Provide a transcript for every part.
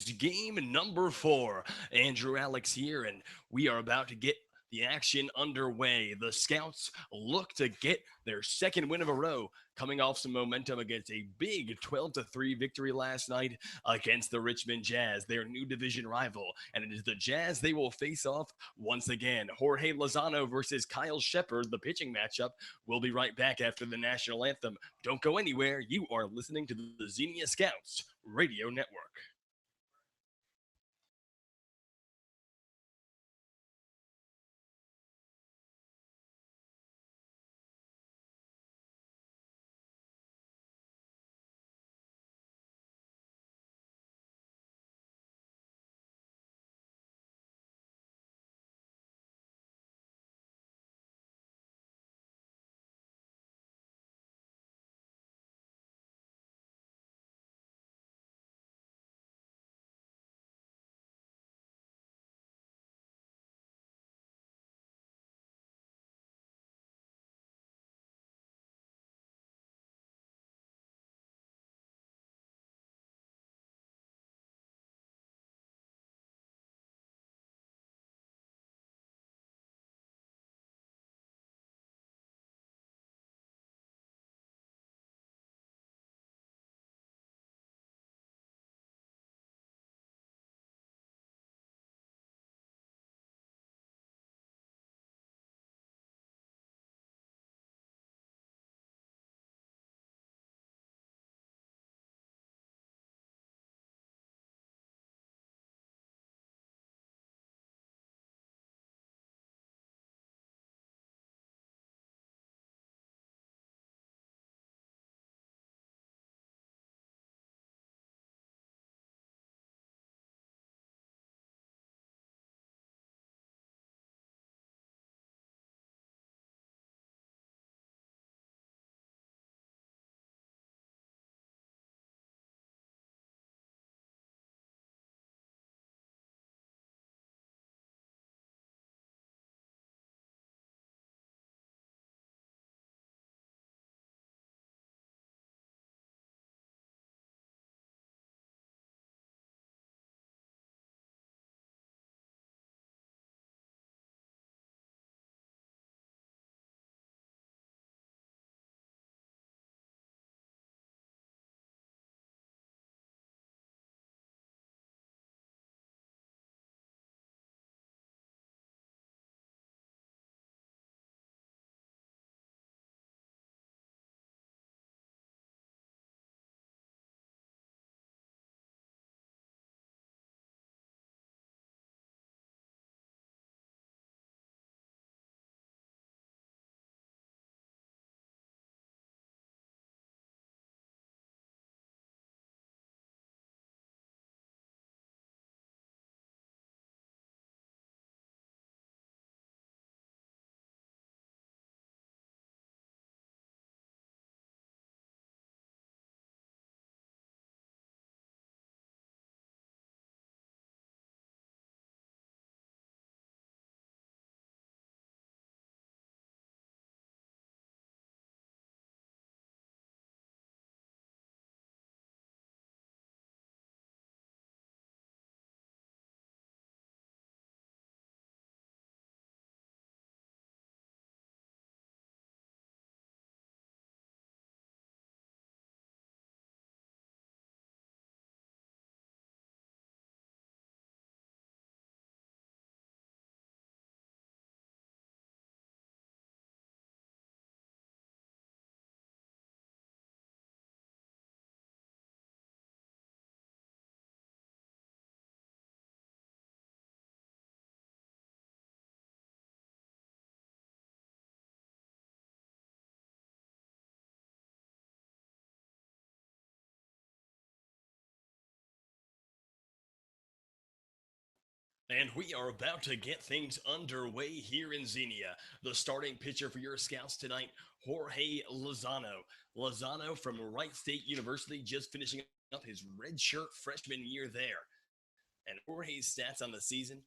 game number 4. Andrew Alix here, and we are about to get the action underway. The Scouts look to get their second win of a row, coming off some momentum against a big 12-3 victory last night against the Richmond Jazz, their new division rival. And it is the Jazz they will face off once again. Jorge Lozano versus Kyle Shepard, the pitching matchup. We'll be right back after the national anthem. Don't go anywhere. You are listening to the Xenia Scouts Radio Network. And we are about to get things underway here in Xenia. The starting pitcher for your Scouts tonight, Jorge Lozano. Lozano from Wright State University, just finishing up his redshirt freshman year there. And Jorge's stats on the season,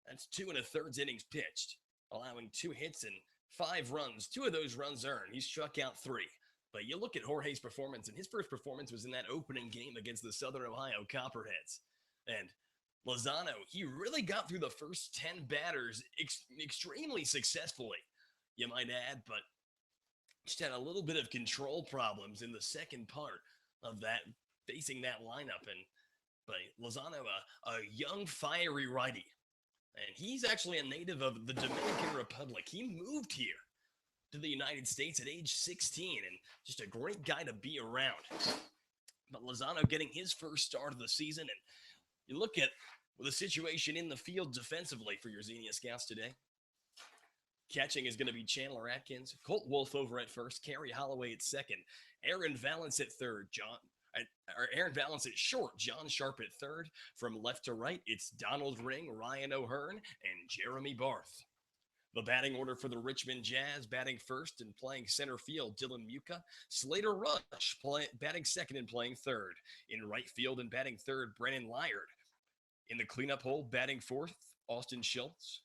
that's 2 1/3 innings pitched, allowing 2 hits and 5 runs. 2 of those runs earned. He struck out 3. But you look at Jorge's performance, and his first performance was in that opening game against the Southern Ohio Copperheads. And Lozano, he really got through the first 10 batters extremely successfully, you might add, but just had a little bit of control problems in the second part of that, facing that lineup. And but Lozano, a young, fiery righty, and he's actually a native of the Dominican Republic. He moved here to the United States at age 16, and just a great guy to be around. But Lozano getting his first start of the season, and you look at the situation in the field defensively for your Xenia Scouts today. Catching is going to be Chandler Atkins, Colt Wolf over at first, Carrie Holloway at second, Aaron Valance at third, Aaron Valance at short, John Sharp at third. From left to right, it's Donald Ring, Ryan O'Hearn, and Jeremy Barth. The batting order for the Richmond Jazz, batting first and playing center field, Dylan Muka. Slater Rush, batting second and playing third. In right field and batting third, Brennan Lyard. In the cleanup hole, batting fourth, Austin Schultz.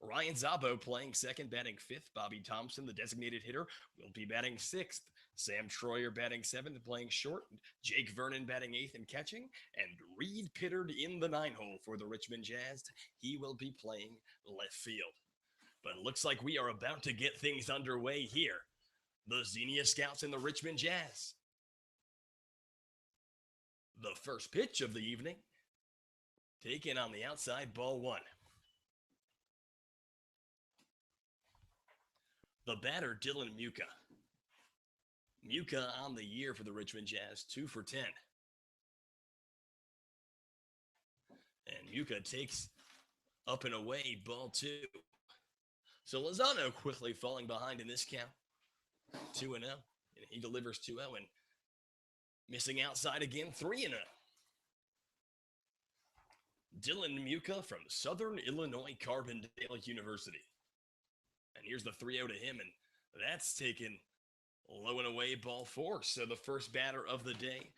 Ryan Zabo playing second, batting fifth. Bobby Thompson, the designated hitter, will be batting sixth. Sam Troyer batting seventh, playing short. Jake Vernon batting eighth and catching. And Reed Pittard in the 9-hole for the Richmond Jazz. He will be playing left field. But it looks like we are about to get things underway here. The Xenia Scouts and the Richmond Jazz. The first pitch of the evening. Taken on the outside, ball one. The batter, Dylan Muka. Muka on the year for the Richmond Jazz, 2 for 10. And Muka takes up and away, ball two. So Lozano quickly falling behind in this count, 2-0. And he delivers 2-0 and missing outside again, 3-0. Dylan Muka from Southern Illinois Carbondale University. And here's the 3-0 to him, and that's taken low and away, ball four. So the first batter of the day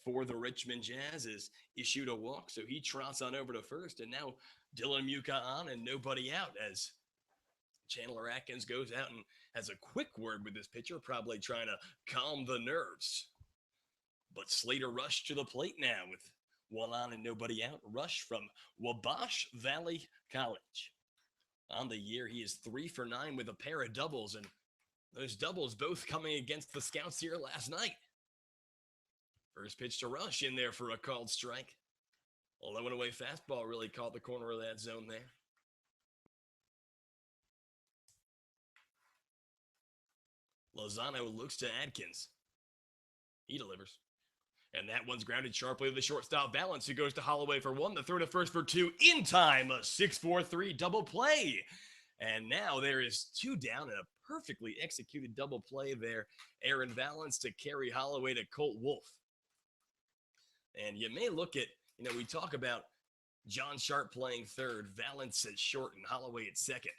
for the Richmond Jazz is issued a walk, so he trots on over to first, and now Dylan Muka on and nobody out as Chandler Atkins goes out and has a quick word with this pitcher, probably trying to calm the nerves. But Slater Rush to the plate now with one on and nobody out. Rush from Wabash Valley College. On the year, he is 3 for 9 with a pair of doubles, and those doubles both coming against the Scouts here last night. First pitch to Rush in there for a called strike. A low and away fastball really caught the corner of that zone there. Lozano looks to Atkins. He delivers. And that one's grounded sharply to the shortstop Valance, who goes to Holloway for one, the throw to first for two, in time, a 6-4-3 double play. And now there is two down and a perfectly executed double play there. Aaron Valance to Carrie Holloway to Colt Wolf. And you may look at, we talk about John Sharp playing third, Valance at short, and Holloway at second.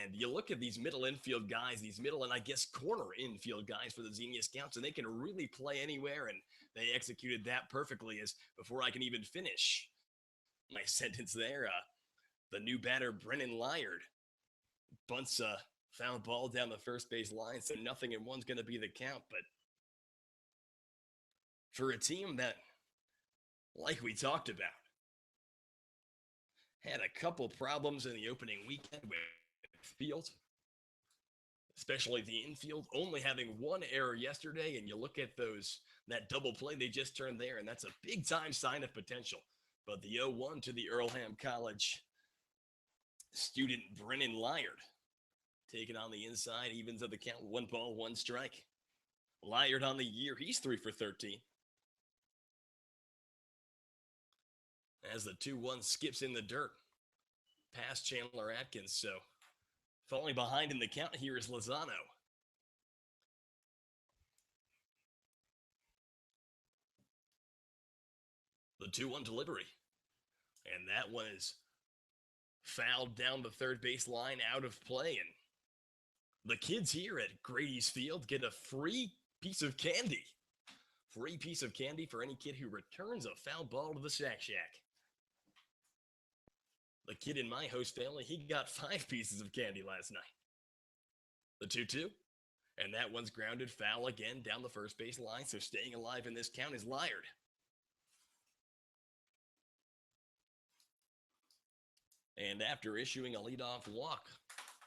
And you look at these middle infield guys, these middle and I guess corner infield guys for the Xenia Scouts, and they can really play anywhere, and they executed that perfectly. As before I can even finish my sentence there, the new batter, Brennan Lyard, bunts a foul ball down the first base line, so 0-1's going to be the count. But for a team that, like we talked about, had a couple problems in the opening weekend with field, especially the infield, only having one error yesterday, and you look at that double play they just turned there, and that's a big time sign of potential. But the 0-1 to the Earlham College student Brennan Lyard, taking on the inside, evens of the count, 1 ball, 1 strike. Lyard on the year, he's 3 for 13. As the 2-1 skips in the dirt past Chandler Atkins, so falling behind in the count here is Lozano. The 2-1 delivery. And that one is fouled down the third base line, out of play. And the kids here at Grady's Field get a free piece of candy. Free piece of candy for any kid who returns a foul ball to the Sack Shack. The kid in my host family, he got 5 pieces of candy last night. The 2-2, and that one's grounded foul again down the first base line, so staying alive in this count is Lyard. And after issuing a leadoff walk,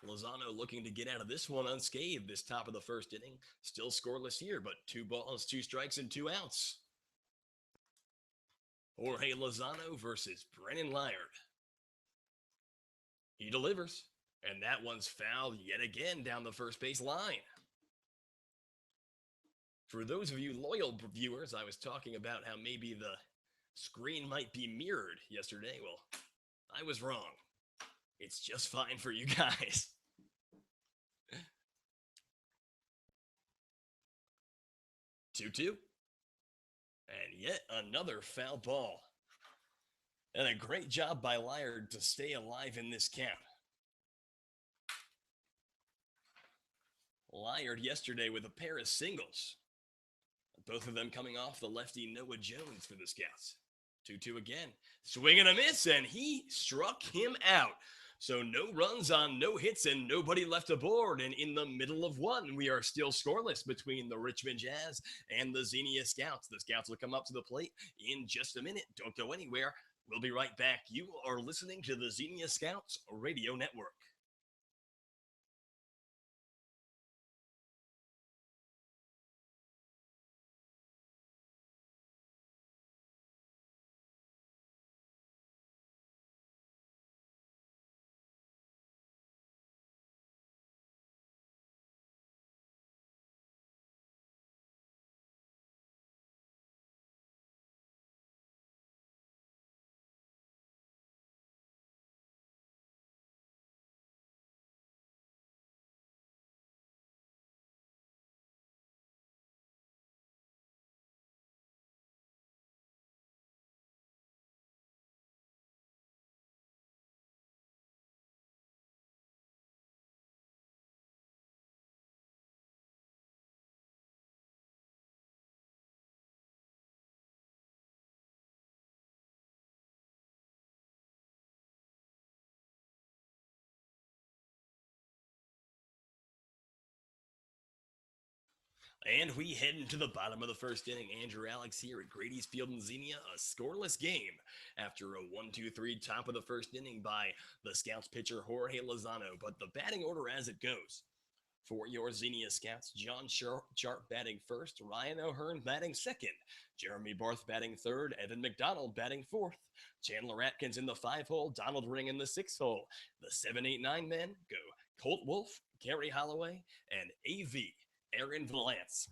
Lozano looking to get out of this one unscathed this top of the first inning. Still scoreless here, but 2 balls, 2 strikes, and 2 outs. Jorge Lozano versus Brennan Lyard. He delivers, and that one's fouled yet again down the first base line. For those of you loyal viewers, I was talking about how maybe the screen might be mirrored yesterday. Well, I was wrong. It's just fine for you guys. 2-2. And yet another foul ball. And a great job by Lyard to stay alive in this count. Lyard yesterday with a pair of singles. Both of them coming off the lefty Noah Jones for the Scouts. 2-2 again. Swing and a miss, and he struck him out. So no runs on no hits and nobody left aboard. And in the middle of one, we are still scoreless between the Richmond Jazz and the Xenia Scouts. The Scouts will come up to the plate in just a minute. Don't go anywhere. We'll be right back. You are listening to the Xenia Scouts Radio Network. And we head into the bottom of the first inning. Andrew Alix here at Grady's Field in Xenia, a scoreless game after a 1-2-3 top of the first inning by the Scouts pitcher Jorge Lozano. But the batting order as it goes. For your Xenia Scouts, John Sharp batting first, Ryan O'Hearn batting second, Jeremy Barth batting third, Evan McDonald batting fourth, Chandler Atkins in the 5-hole, Donald Ring in the 6-hole. The 7-8-9 men go Colt Wolf, Gary Holloway, and A.V. Aaron Valance.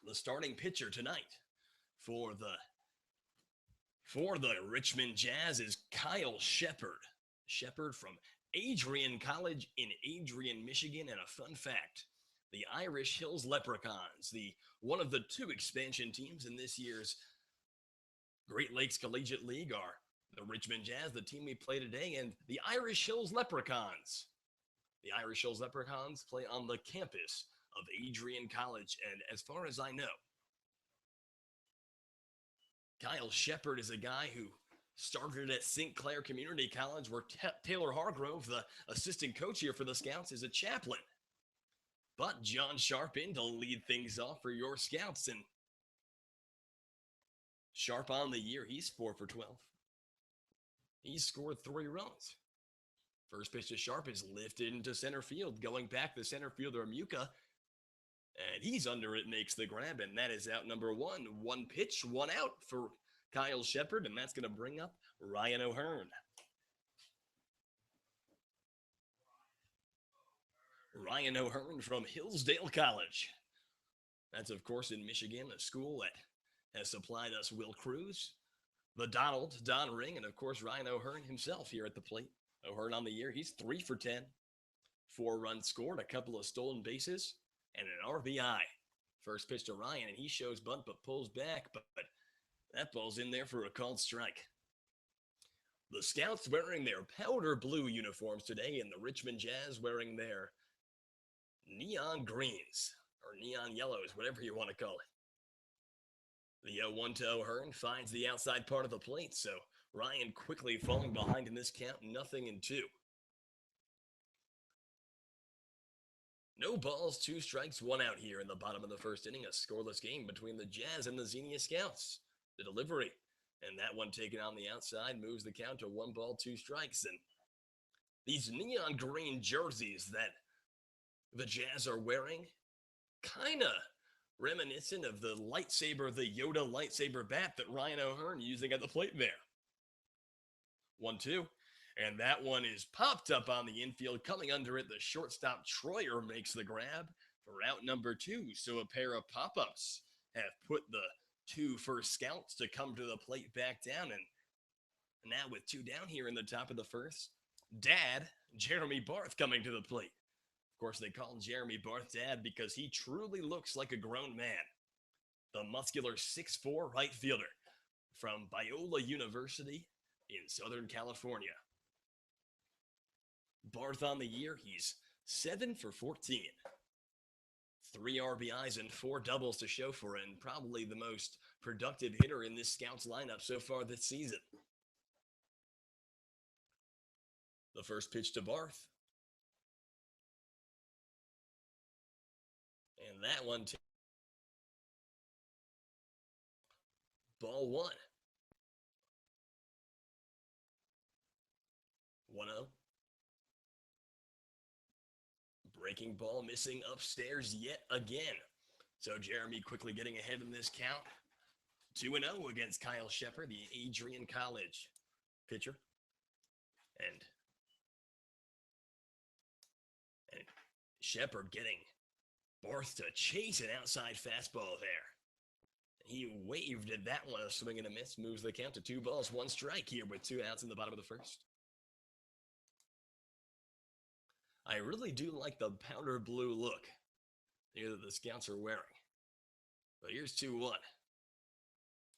The starting pitcher tonight for the Richmond Jazz is Kyle Shepard. Shepard from Adrian College in Adrian, Michigan. And a fun fact, the Irish Hills Leprechauns, one of the 2 expansion teams in this year's Great Lakes Collegiate League, are the Richmond Jazz, the team we play today, and the Irish Hills Leprechauns. The Irish Hills Leprechauns play on the campus of Adrian College, and as far as I know, Kyle Shepard is a guy who started at St. Clair Community College, where Taylor Hargrove, the assistant coach here for the Scouts, is a chaplain. But John Sharp in to lead things off for your Scouts, and Sharp on the year, he's 4 for 12. He's scored 3 runs. First pitch to Sharp is lifted into center field, going back to center fielder Muka, and he's under it, makes the grab, and that is out number 1. 1 pitch, 1 out for Kyle Shepard, and that's going to bring up Ryan O'Hearn. Ryan O'Hearn from Hillsdale College. That's, of course, in Michigan, a school that has supplied us Will Cruz, the Don Ring, and, of course, Ryan O'Hearn himself here at the plate. O'Hearn on the year, he's 3 for 10. 4 runs scored, a couple of stolen bases, and an RBI. First pitch to Ryan, and he shows bunt but pulls back, but that ball's in there for a called strike. The Scouts wearing their powder blue uniforms today, and the Richmond Jazz wearing their neon greens, or neon yellows, whatever you want to call it. The 0-1 to O'Hearn finds the outside part of the plate, so Ryan quickly falling behind in this count, 0-2. No balls, 2 strikes, 1 out here in the bottom of the first inning. A scoreless game between the Jazz and the Xenia Scouts. The delivery, and that one taken on the outside, moves the count to 1 ball, 2 strikes. And These neon green jerseys that the Jazz are wearing, kind of reminiscent of the lightsaber, the Yoda lightsaber bat that Ryan O'Hearn using at the plate there. 1-2. And that one is popped up on the infield. Coming under it, the shortstop Troyer makes the grab for out number 2. So a pair of pop-ups have put the 2 first scouts to come to the plate back down. And now with 2 down here in the top of the first, Dad, Jeremy Barth, coming to the plate. Of course, they call Jeremy Barth Dad because he truly looks like a grown man. The muscular 6'4" right fielder from Biola University in Southern California. Barth on the year, he's 7 for 14. 3 RBIs and 4 doubles to show for it, and probably the most productive hitter in this Scouts lineup so far this season. The first pitch to Barth. And that one, ball 1. 1-0. Breaking ball missing upstairs yet again. So Jeremy quickly getting ahead in this count. 2-0 against Kyle Shepard, the Adrian College pitcher. And Shepard getting Barth to chase an outside fastball there. He waved at that one, a swing and a miss, moves the count to 2 balls, 1 strike here with 2 outs in the bottom of the first. I really do like the powder blue look here that the Scouts are wearing. But here's 2-1.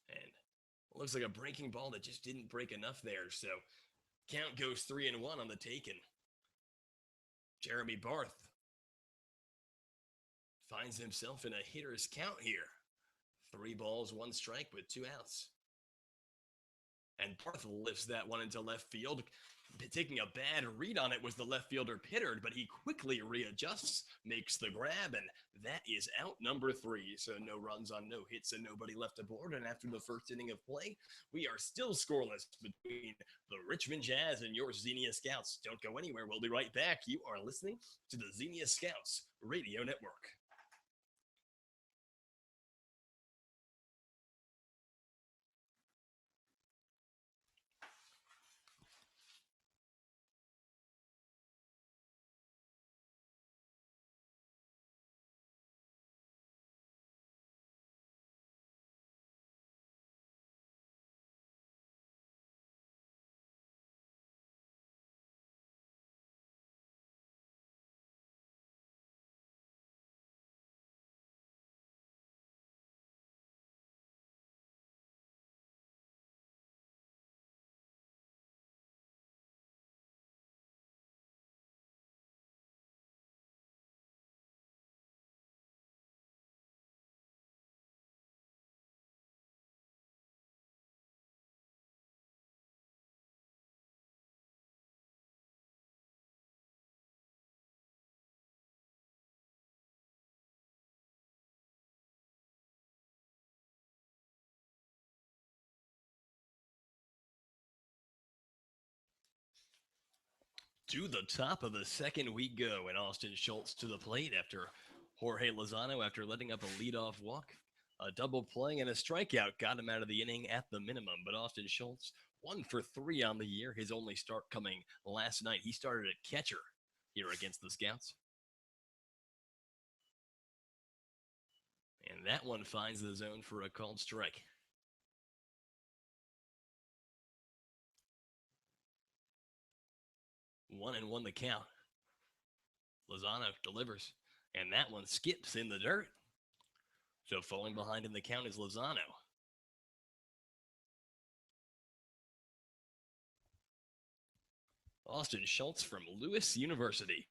And it looks like a breaking ball that just didn't break enough there. So count goes 3-1 on the take. And Jeremy Barth finds himself in a hitter's count here. 3 balls, 1 strike with 2 outs. And Barth lifts that one into left field. Taking a bad read on it was the left fielder Pittard, but he quickly readjusts, makes the grab, and that is out number 3. So no runs on no hits and nobody left aboard. And after the first inning of play, we are still scoreless between the Richmond Jazz and your Xenia Scouts. Don't go anywhere. We'll be right back. You are listening to the Xenia Scouts Radio Network. To the top of the second we go, and Austin Schultz to the plate after Jorge Lozano, after letting up a leadoff walk, a double play, and a strikeout got him out of the inning at the minimum. But Austin Schultz, 1 for 3 on the year, his only start coming last night. He started at catcher here against the Scouts. And that one finds the zone for a called strike. 1-1 the count. Lozano delivers, and that one skips in the dirt. So falling behind in the count is Lozano. Austin Schultz from Lewis University.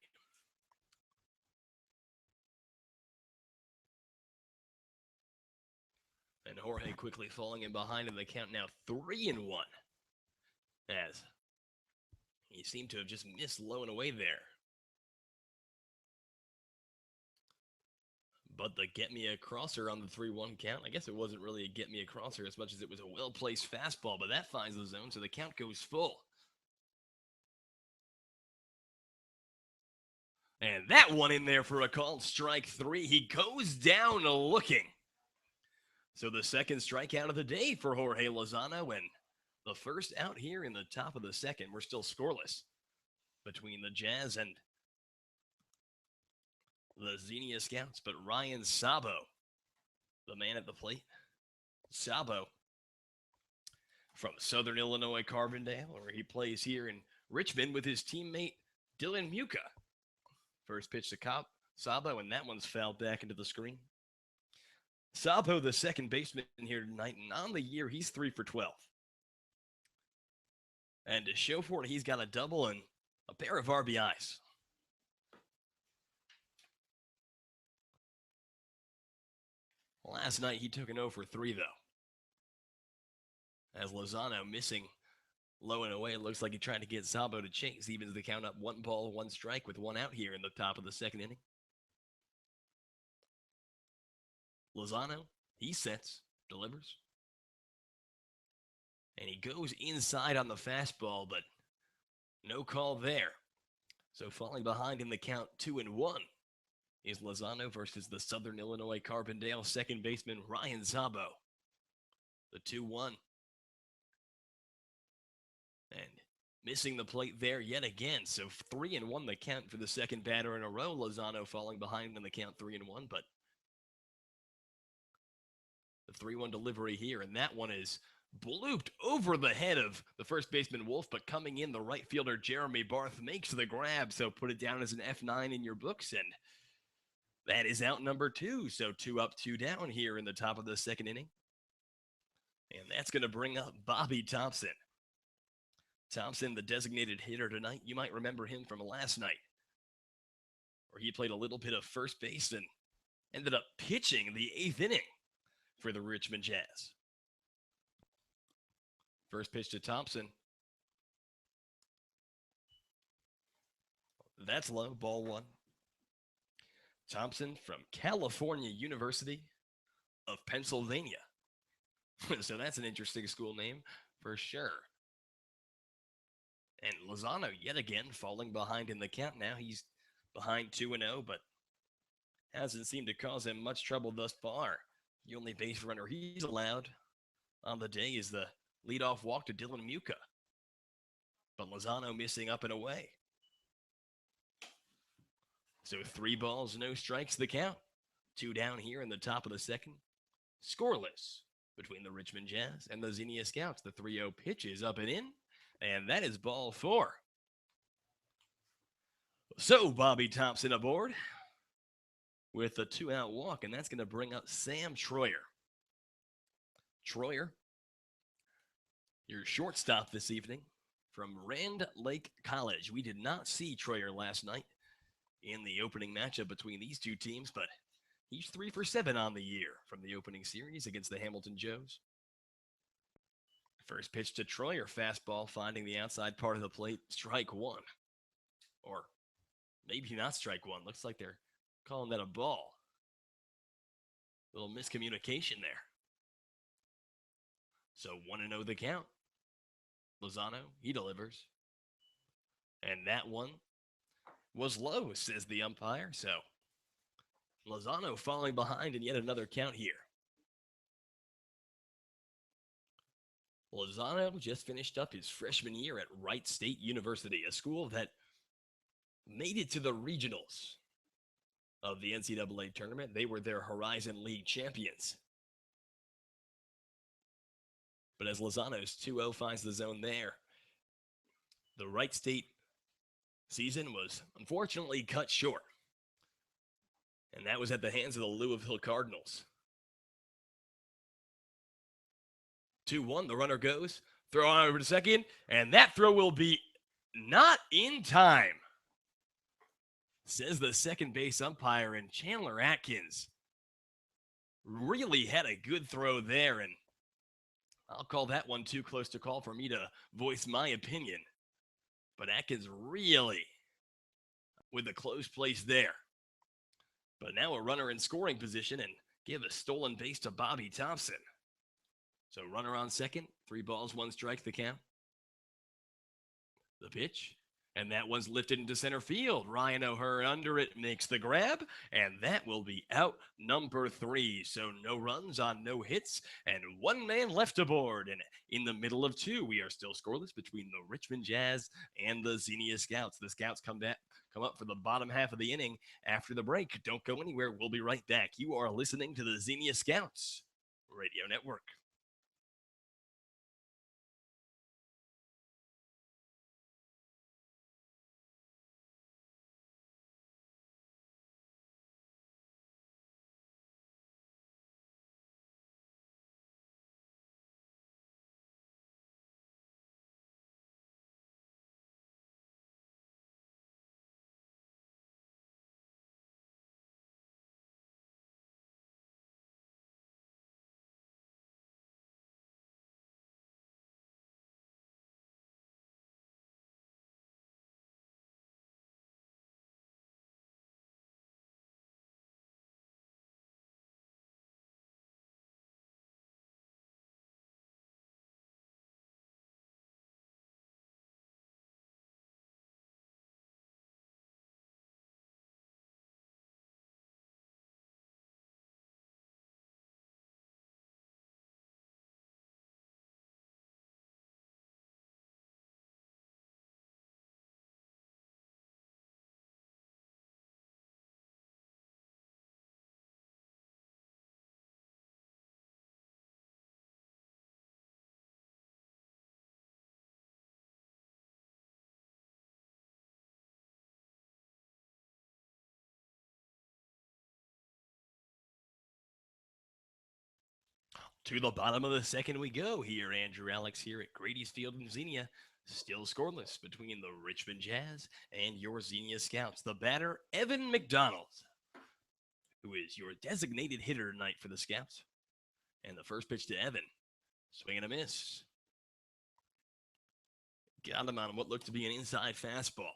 And Jorge quickly falling in behind in the count, now 3-1. As he seemed to have just missed low and away there. But the get me a crosser on the 3-1 count, I guess it wasn't really a get me a crosser as much as it was a well-placed fastball, but that finds the zone, so the count goes full. And that one in there for a called strike 3. He goes down looking. So the second strikeout of the day for Jorge Lozano, and the first out here in the top of the second. We're still scoreless between the Jazz and the Xenia Scouts, but Ryan Sabo, the man at the plate. Sabo from Southern Illinois Carbondale, where he plays here in Richmond with his teammate Dylan Muka. First pitch to Sabo, and that one's fouled back into the screen. Sabo, the second baseman here tonight, and on the year, he's 3 for 12. And to show for it, he's got a double and a pair of RBIs. Last night, he took an 0 for 3, though. As Lozano missing low and away, it looks like he tried to get Sabo to chase. Evens the count up 1 ball, 1 strike with 1 out here in the top of the second inning. Lozano, he sets, delivers. And he goes inside on the fastball, but no call there. So falling behind in the count 2-1 is Lozano versus the Southern Illinois Carbondale second baseman Ryan Sabo. The 2-1. And missing the plate there yet again. So 3-1 the count for the second batter in a row. Lozano falling behind in the count 3-1, but the 3-1 delivery here, and that one is blooped over the head of the first baseman Wolf, but coming in, the right fielder Jeremy Barth makes the grab, so put it down as an F9 in your books, and that is out number 2. So 2 up, 2 down here in the top of the second inning. And that's going to bring up Bobby Thompson. Thompson, the designated hitter tonight. You might remember him from last night, where he played a little bit of first base and ended up pitching the 8th inning for the Richmond Jazz. First pitch to Thompson. That's low, ball 1. Thompson from California University of Pennsylvania. So that's an interesting school name for sure. And Lozano yet again falling behind in the count now. He's behind 2-0, but hasn't seemed to cause him much trouble thus far. The only base runner he's allowed on the day is the leadoff walk to Dylan Muka. But Lozano missing up and away. So 3 balls, no strikes the count. 2 down here in the top of the second. Scoreless between the Richmond Jazz and the Xenia Scouts. The 3-0 pitch is up and in, and that is ball 4. So Bobby Thompson aboard with a 2-out walk, and that's going to bring up Sam Troyer. Troyer, your shortstop this evening from Rand Lake College. We did not see Troyer last night in the opening matchup between these two teams, but he's 3 for 7 on the year from the opening series against the Hamilton Joes. First pitch to Troyer, fastball finding the outside part of the plate, strike 1. Or maybe not strike 1. Looks like they're calling that a ball. Little miscommunication there. So 1-0 the count. Lozano, he delivers. And that one was low, says the umpire. So Lozano falling behind in yet another count here. Lozano just finished up his freshman year at Wright State University, a school that made it to the regionals of the NCAA tournament. They were their Horizon League champions. But as Lozano's 2-0 finds the zone there, the Wright State season was unfortunately cut short. And that was at the hands of the Louisville Cardinals. 2-1, the runner goes. Throw on over to second, and that throw will be not in time, says the second base umpire, and Chandler Atkins really had a good throw there, and I'll call that one too close to call for me to voice my opinion. But Atkins really with a close place there. But now a runner in scoring position and give a stolen base to Bobby Thompson. So runner on second, 3 balls, 1 strike the count. The pitch, And that one's lifted into center field. Ryan O'Hearn under it makes the grab, and that will be out number 3. So no runs on no hits, and one man left aboard. And in the middle of 2, we are still scoreless between the Richmond Jazz and the Xenia Scouts. The Scouts come up for the bottom half of the inning after the break. Don't go anywhere. We'll be right back. You are listening to the Xenia Scouts Radio Network. To the bottom of the second we go here. Andrew Alix here at Grady's Field in Xenia. Still scoreless between the Richmond Jazz and your Xenia Scouts. The batter, Evan McDonald, who is your designated hitter tonight for the Scouts. And the first pitch to Evan. Swing and a miss. Got him on what looked to be an inside fastball.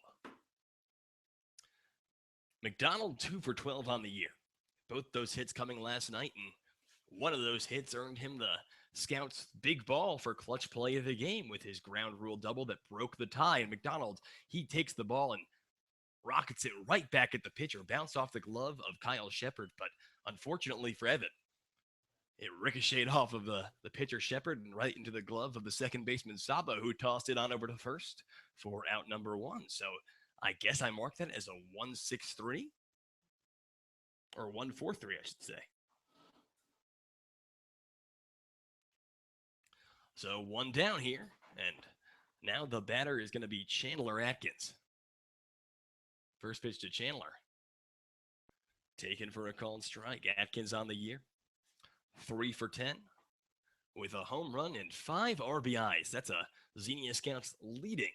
McDonald 2 for 12 on the year. Both those hits coming last night, and one of those hits earned him the Scouts' big ball for clutch play of the game with his ground rule double that broke the tie. And McDonald, he takes the ball and rockets it right back at the pitcher, bounced off the glove of Kyle Shepard. But unfortunately for Evan, it ricocheted off of the pitcher Shepard and right into the glove of the second baseman Saba, who tossed it on over to first for out number 1. So I guess I marked that as a 1-6-3 or 1-4-3, I should say. So one down here, and now the batter is going to be Chandler Atkins. First pitch to Chandler. Taken for a called strike. Atkins on the year, 3 for 10 with a home run and 5 RBIs. That's a Xenia Scouts leading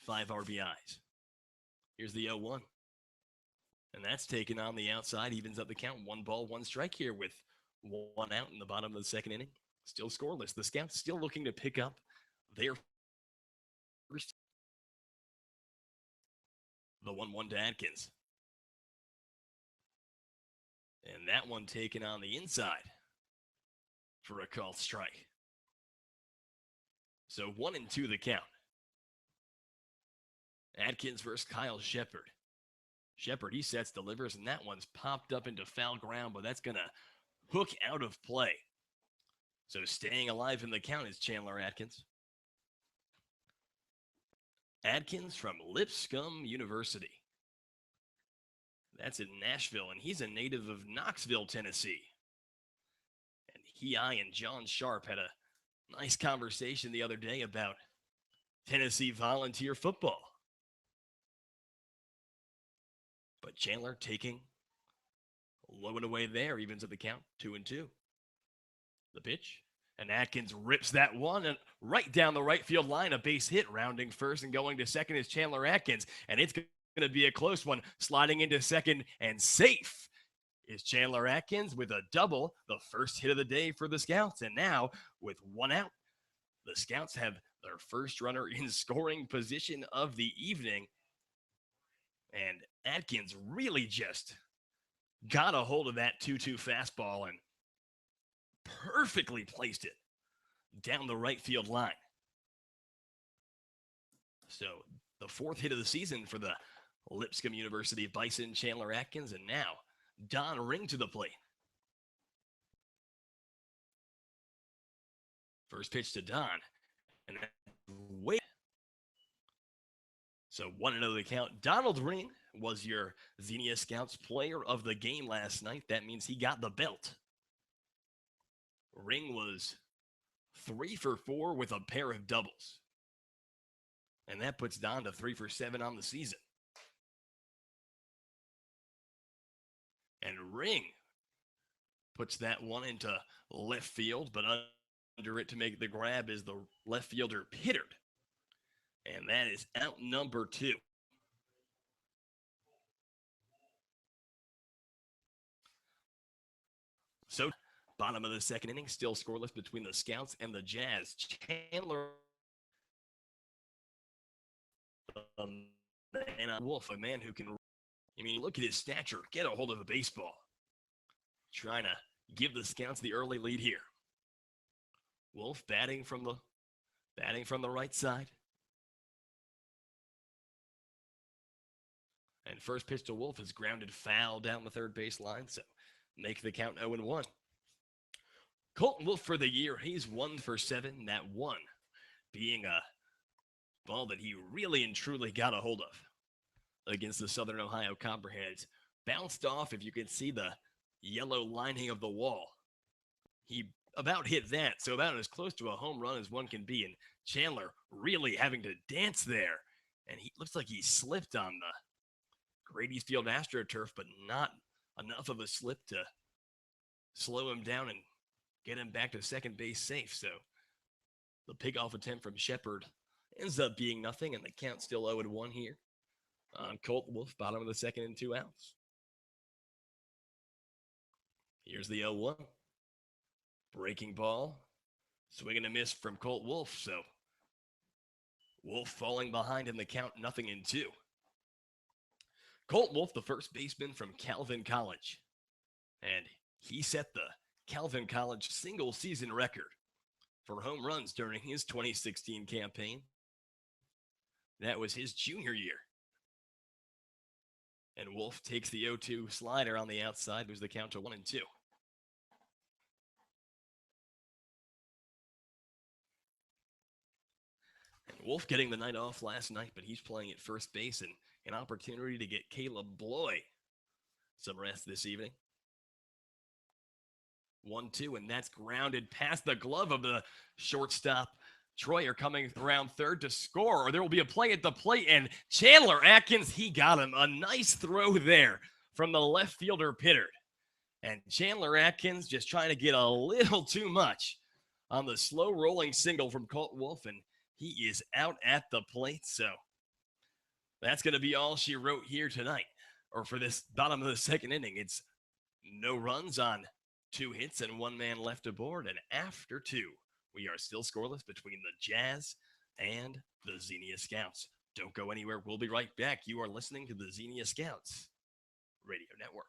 5 RBIs. Here's the 0-1. And that's taken on the outside, evens up the count. 1 ball, 1 strike here with 1 out in the bottom of the second inning. Still scoreless. The Scouts still looking to pick up their first. The 1-1 to Atkins. And that one taken on the inside for a called strike. So 1-2 the count. Atkins versus Kyle Shepard. Shepard, he sets, delivers, and that one's popped up into foul ground, but that's going to hook out of play. So staying alive in the count is Chandler Atkins. Atkins from Lipscomb University. That's in Nashville, and he's a native of Knoxville, Tennessee. And I and John Sharp had a nice conversation the other day about Tennessee volunteer football. But Chandler taking low and away there, evens at the count, 2-2. The pitch, and Atkins rips that one and right down the right field line, a base hit, rounding first and going to second is Chandler Atkins, and it's going to be a close one, sliding into second and safe is Chandler Atkins with a double, the first hit of the day for the Scouts. And now with 1 out, the Scouts have their first runner in scoring position of the evening, and Atkins really just got a hold of that 2-2 fastball and perfectly placed it down the right field line. So the fourth hit of the season for the Lipscomb University Bison, Chandler Atkins, and now Don Ring to the plate. First pitch to Don, and wait. So 1-0 the count. Donald Ring was your Xenia Scouts player of the game last night. That means he got the belt. Ring was 3 for 4 with a pair of doubles. And that puts Don to 3 for 7 on the season. And Ring puts that one into left field, but under it to make the grab is the left fielder Pittard. And that is out number 2. So, bottom of the second inning, still scoreless between the Scouts and the Jazz. Chandler and Wolf, a man who can, look at his stature, get a hold of a baseball. Trying to give the Scouts the early lead here. Wolf batting from the right side. And first pitch to Wolf is grounded foul down the third base line, so make the count 0-1. Colton Wolf for the year, he's 1 for 7. That one being a ball that he really and truly got a hold of against the Southern Ohio Copperheads. Bounced off, if you can see the yellow lining of the wall. He about hit that, so about as close to a home run as one can be. And Chandler really having to dance there. And he looks like he slipped on the Grady's Field AstroTurf, but not enough of a slip to slow him down and get him back to second base safe. So the pick-off attempt from Shepard ends up being nothing, and the count's still 0-1 here on Colton Wolf, bottom of the second and 2 outs. Here's the 0-1. Breaking ball. Swing and a miss from Colt Wolf, so Wolf falling behind in the count, 0-2. Colt Wolf, the first baseman from Calvin College. And he set the Calvin College single season record for home runs during his 2016 campaign. That was his junior year. And Wolf takes the 0-2 slider on the outside, moves the count to 1-2. And Wolf getting the night off last night, but he's playing at first base, and an opportunity to get Caleb Bloy some rest this evening. 1-2, and that's grounded past the glove of the shortstop. Troyer coming around third to score, or there will be a play at the plate, and Chandler Atkins, he got him. A nice throw there from the left fielder Pittard. And Chandler Atkins just trying to get a little too much on the slow rolling single from Colt Wolf, and he is out at the plate. So that's going to be all she wrote here tonight, or for this bottom of the second inning. It's no runs on 2 hits and 1 man left aboard, and after 2, we are still scoreless between the Jazz and the Xenia Scouts. Don't go anywhere. We'll be right back. You are listening to the Xenia Scouts Radio Network.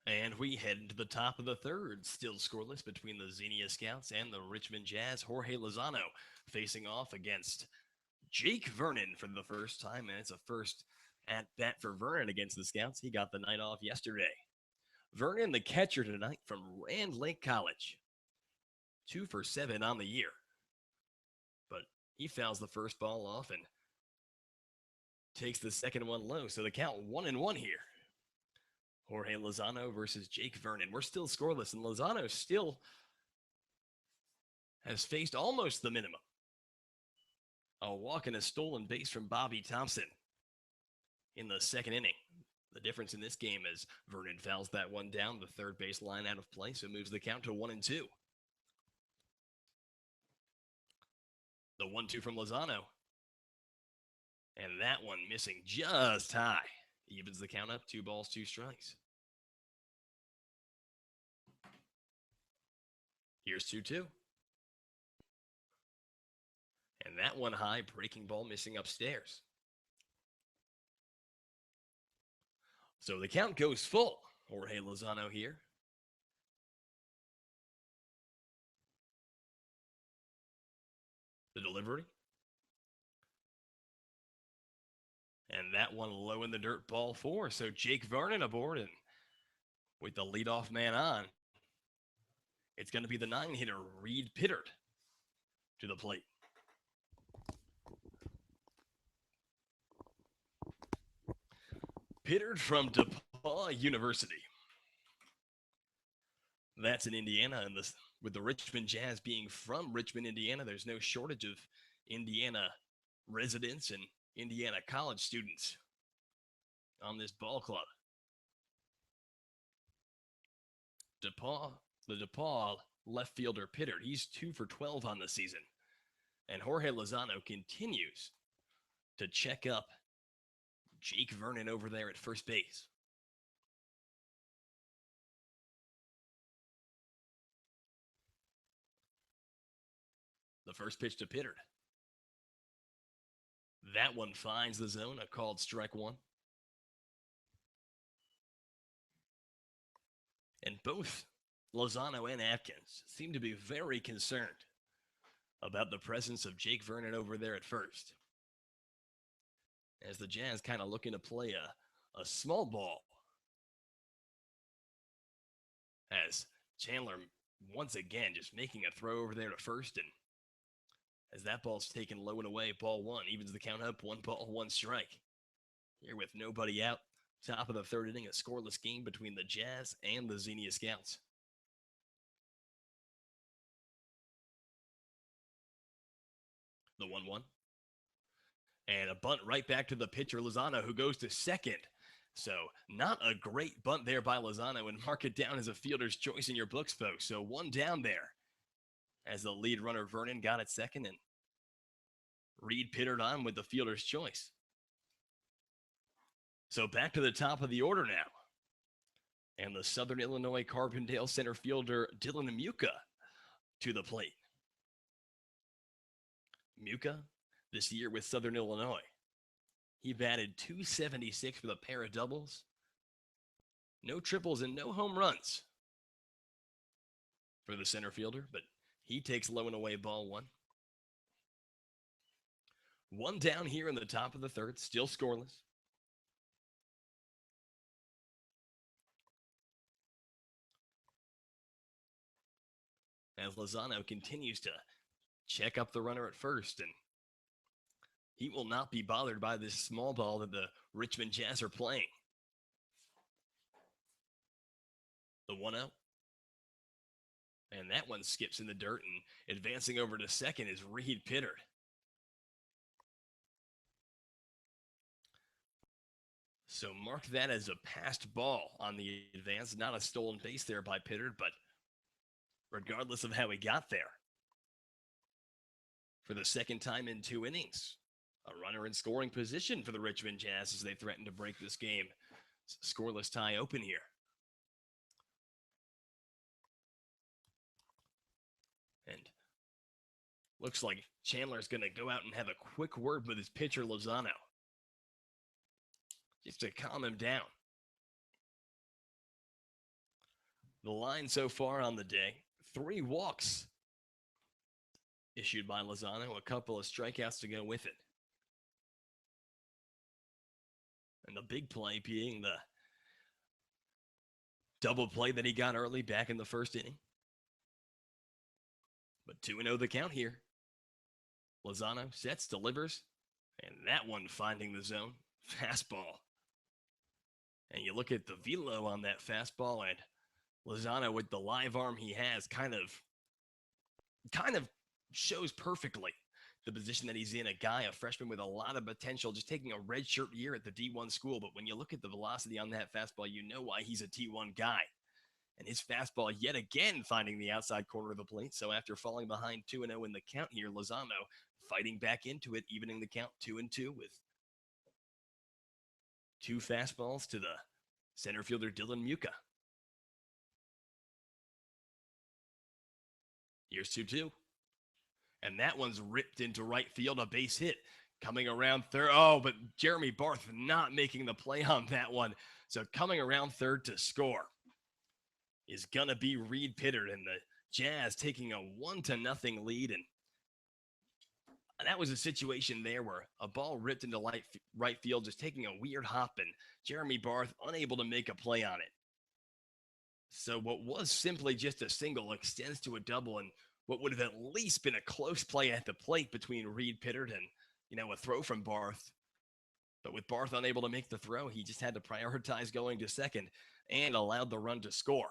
And we head into the top of the third, still scoreless between the Xenia Scouts and the Richmond Jazz. Jorge Lozano facing off against Jake Vernon for the first time, and it's a first at bat for Vernon against the Scouts. He got the night off yesterday. Vernon, the catcher tonight from Rand Lake College, 2 for 7 on the year. But he fouls the first ball off and takes the second one low. So the count 1-1 here. Jorge Lozano versus Jake Vernon. We're still scoreless, and Lozano still has faced almost the minimum. A walk and a stolen base from Bobby Thompson in the second inning. The difference in this game is Vernon fouls that one down the third base line out of play, so moves the count to 1-2. The 1-2 from Lozano. And that one missing just high. Evens the count up, 2 balls, 2 strikes. Here's 2-2. And that one high, breaking ball missing upstairs. So the count goes full. Jorge Lozano here. The delivery. And that one low in the dirt, ball 4. So Jake Vernon aboard, and with the leadoff man on, it's going to be the 9-hitter, Reed Pittard, to the plate. Pittard from DePaul University. That's in Indiana, and with the Richmond Jazz being from Richmond, Indiana, there's no shortage of Indiana residents and Indiana college students on this ball club. The DePaul left fielder Pittard, he's 2 for 12 on the season. And Jorge Lozano continues to check up Jake Vernon over there at first base. The first pitch to Pittard. That one finds the zone, a called strike 1. And both Lozano and Atkins seem to be very concerned about the presence of Jake Vernon over there at first, as the Jazz kind of looking to play a small ball. As Chandler once again just making a throw over there to first, and as that ball's taken low and away, ball 1, evens the count up, 1 ball, 1 strike. Here with nobody out, top of the third inning, a scoreless game between the Jazz and the Xenia Scouts. The 1-1. And a bunt right back to the pitcher, Lozano, who goes to second. So not a great bunt there by Lozano, and mark it down as a fielder's choice in your books, folks. So 1 down there as the lead runner, Vernon, got it second, and Reed Pittard on with the fielder's choice. So back to the top of the order now. And the Southern Illinois Carbondale center fielder, Dylan Muka, to the plate. Muka, this year with Southern Illinois, he batted .276 with a pair of doubles, no triples, and no home runs for the center fielder, but he takes low and away, ball 1. 1 down here in the top of the third, still scoreless. As Lozano continues to check up the runner at first, and he will not be bothered by this small ball that the Richmond Jazz are playing. The 1-0. And that one skips in the dirt, and advancing over to second is Reed Pittard. So mark that as a passed ball on the advance, not a stolen base there by Pittard, but regardless of how he got there, for the second time in 2 innings, a runner in scoring position for the Richmond Jazz as they threaten to break this game. Scoreless tie open here. And looks like Chandler's going to go out and have a quick word with his pitcher, Lozano, just to calm him down. The line so far on the day, 3 walks issued by Lozano, a couple of strikeouts to go with it. And the big play being the double play that he got early back in the first inning. But 2-0 the count here. Lozano sets, delivers, and that one finding the zone. Fastball. And you look at the velo on that fastball, and Lozano, with the live arm he has, kind of shows perfectly the position that he's in. A freshman with a lot of potential, just taking a redshirt year at the D1 school. But when you look at the velocity on that fastball, you know why he's a T1 guy. And his fastball yet again finding the outside corner of the plate. So after falling behind 2-0 in the count here, Lozano fighting back into it, evening the count 2-2 with 2 fastballs to the center fielder Dylan Muka. Here's 2-2. And that one's ripped into right field, a base hit. Coming around third. Oh, but Jeremy Barth not making the play on that one. So coming around third to score is going to be Reed Pittard, and the Jazz taking a 1-0 lead. And that was a situation there where a ball ripped into right field, just taking a weird hop, and Jeremy Barth unable to make a play on it. So what was simply just a single extends to a double, and what would have at least been a close play at the plate between Reed Pittard and, a throw from Barth. But with Barth unable to make the throw, he just had to prioritize going to second and allowed the run to score.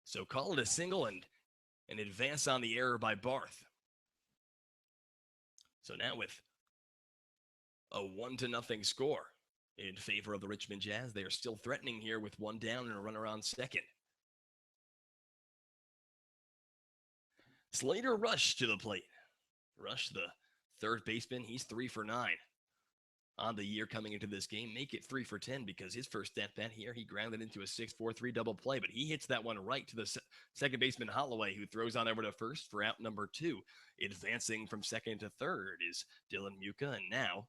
So call it a single and an advance on the error by Barth. So now with a 1-0 score in favor of the Richmond Jazz, they are still threatening here with 1 down and a runner on second. Slater Rush to the plate. Rush, the third baseman, he's 3 for 9 on the year coming into this game. Make it 3 for 10 because his first at-bat here, he grounded into a 6-4-3 double play, but he hits that one right to the second baseman Holloway, who throws on over to first for out number 2. Advancing from second to third is Dylan Muka, and now,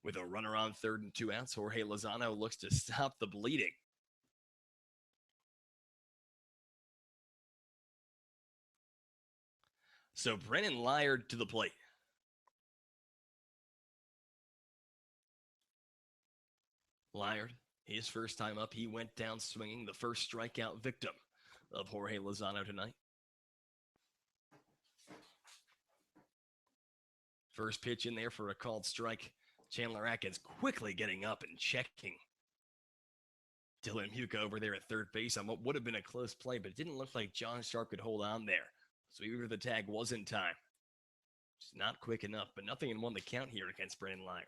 with a runner on third and 2 outs, Jorge Lozano looks to stop the bleeding. So Brennan Lyard to the plate. Lyard, his first time up, he went down swinging, the first strikeout victim of Jorge Lozano tonight. First pitch in there for a called strike. Chandler Atkins quickly getting up and checking Dylan Muka over there at third base on what would have been a close play, but it didn't look like John Sharp could hold on there. So even if the tag was in time, just not quick enough, but nothing in 1 the count here against Brennan Lyard.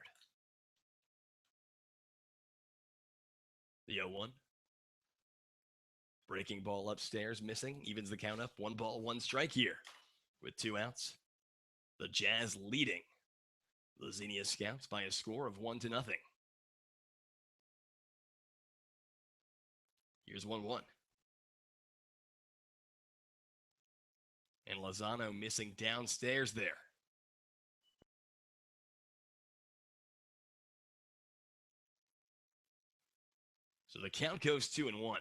The 0-1. Breaking ball upstairs, missing, evens the count up. 1 ball, 1 strike here with 2 outs. The Jazz leading the Xenia Scouts by a score of 1-0. Here's 1-1. And Lozano missing downstairs there. So the count goes 2-1.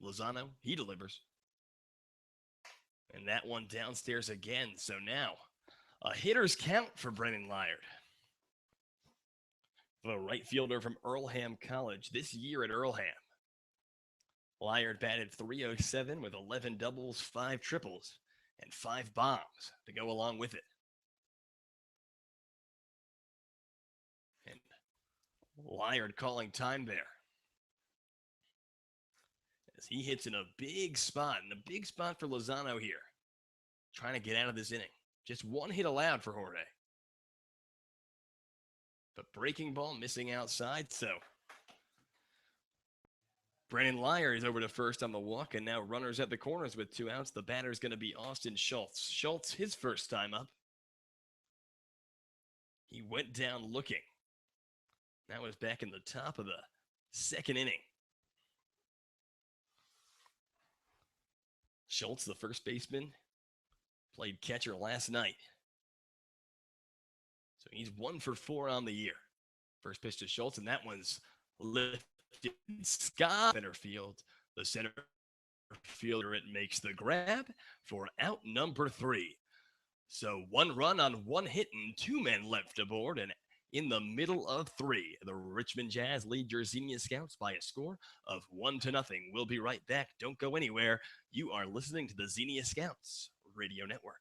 Lozano, he delivers. And that one downstairs again. So now a hitter's count for Brennan Lyard. The right fielder from Earlham College this year at Earlham. Lyard batted .307 with 11 doubles, 5 triples, and 5 bombs to go along with it. And Lyard calling time there, as he hits in a big spot, for Lozano here, trying to get out of this inning. Just 1 hit allowed for Jorge. But breaking ball missing outside, so Brennan Lyard is over to first on the walk, and now runners at the corners with 2 outs. The batter is going to be Austin Schultz. Schultz, his first time up. He went down looking. That was back in the top of the second inning. Schultz, the first baseman, played catcher last night. So he's 1 for 4 on the year. First pitch to Schultz, and that one's lifted Scott center field. The center fielder it makes the grab for out number 3. So 1 run on 1 hit and 2 men left aboard, and in the middle of 3, the Richmond Jazz lead your Xenia Scouts by a score of 1-0. We'll be right back. Don't go anywhere. You are listening to the Xenia Scouts Radio Network.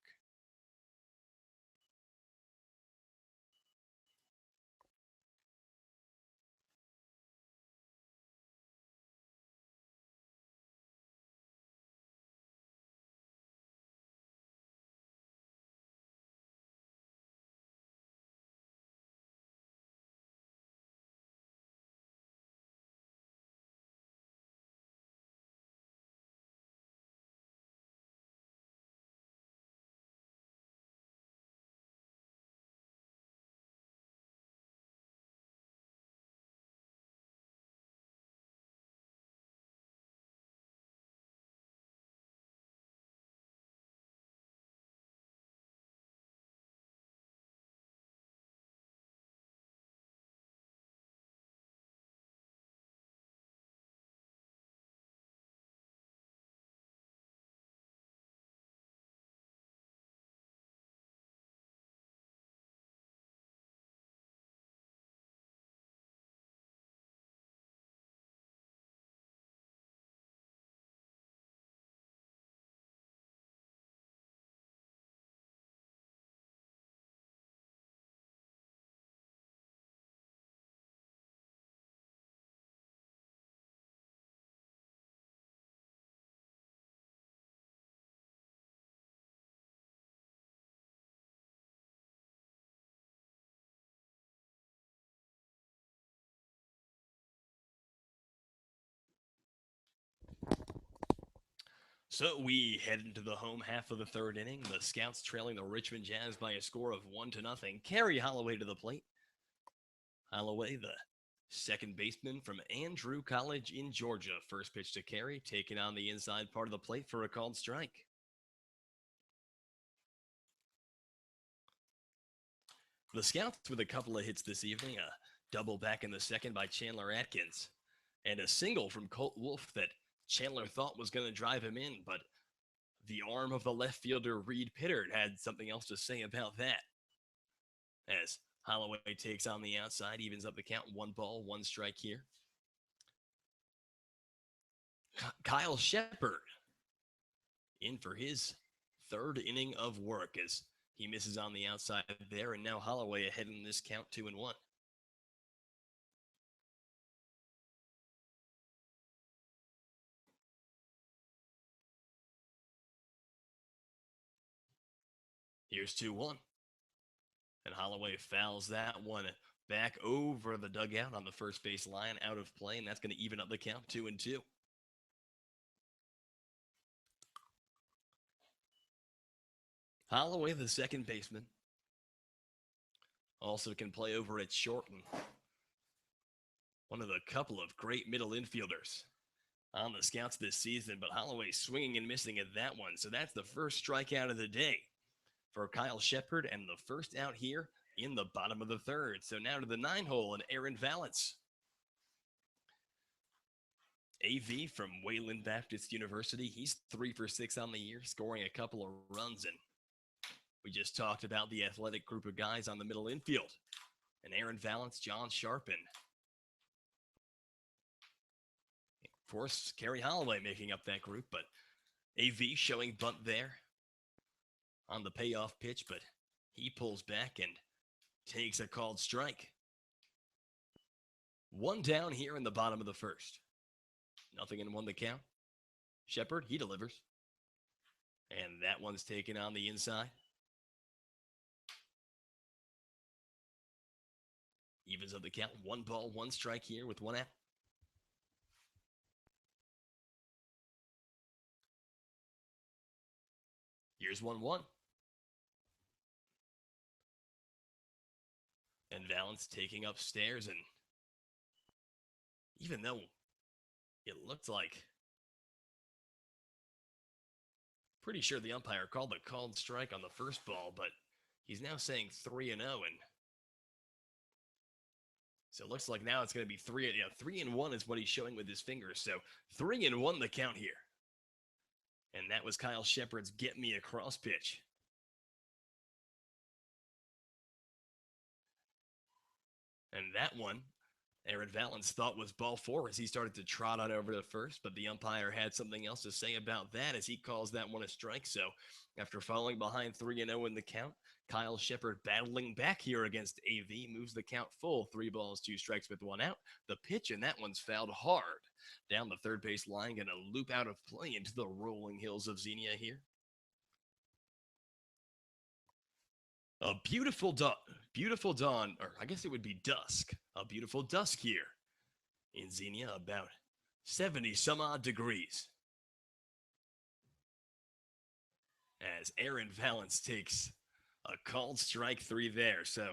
So we head into the home half of the 3rd inning. The Scouts trailing the Richmond Jazz by a score of 1-0. Carry Holloway to the plate. Holloway, the second baseman from Andrew College in Georgia. First pitch to Carey, taken on the inside part of the plate for a called strike. The Scouts with a couple of hits this evening. A double back in the second by Chandler Atkins, and a single from Colt Wolf that Chandler thought was going to drive him in, but the arm of the left fielder Reed Pittard had something else to say about that. As Holloway takes on the outside, evens up the count. 1-1 strike here. Kyle Shepard in for his 3rd inning of work as he misses on the outside there, and now Holloway ahead in this count 2-1. Here's 2-1. And Holloway fouls that one back over the dugout on the first base line, out of play, and that's going to even up the count 2-2. Holloway, the second baseman, also can play over at short, and one of the couple of great middle infielders on the Scouts this season, but Holloway swinging and missing at that one. So that's the first strikeout of the day for Kyle Shepard, and the first out here in the bottom of the 3rd. So now to the 9-hole and Aaron Valance. AV from Wayland Baptist University. He's 3 for 6 on the year, scoring a couple of runs. And we just talked about the athletic group of guys on the middle infield. And Aaron Valance, John Sharpen. Of course, Kerry Holloway making up that group, but AV showing bunt there on the payoff pitch, but he pulls back and takes a called strike. 1 down here in the bottom of the 1st. 0-1 the count. Shepard, he delivers. And that one's taken on the inside. Evens up the count. 1-1 strike here with 1 out. Here's 1-1. And Valance taking upstairs, and even though it looked like, pretty sure the umpire called a called strike on the first ball, but he's now saying 3-0, and So it looks like now it's going to be 3-1 is what he's showing with his fingers. So 3-1 the count here. And that was Kyle Shepard's get me across pitch. And that one, Aaron Valens thought was ball four as he started to trot on over to first, but the umpire had something else to say about that as he calls that one a strike. So after falling behind 3-0 in the count, Kyle Shepard battling back here against AV moves the count full, 3 balls, 2 strikes with 1 out. The pitch, and that one's fouled hard down the third base line, going to loop out of play into the rolling hills of Xenia here. A beautiful dawn, or I guess it would be dusk. A beautiful dusk here in Xenia, about 70 some odd degrees. As Aaron Valens takes a called strike 3 there. So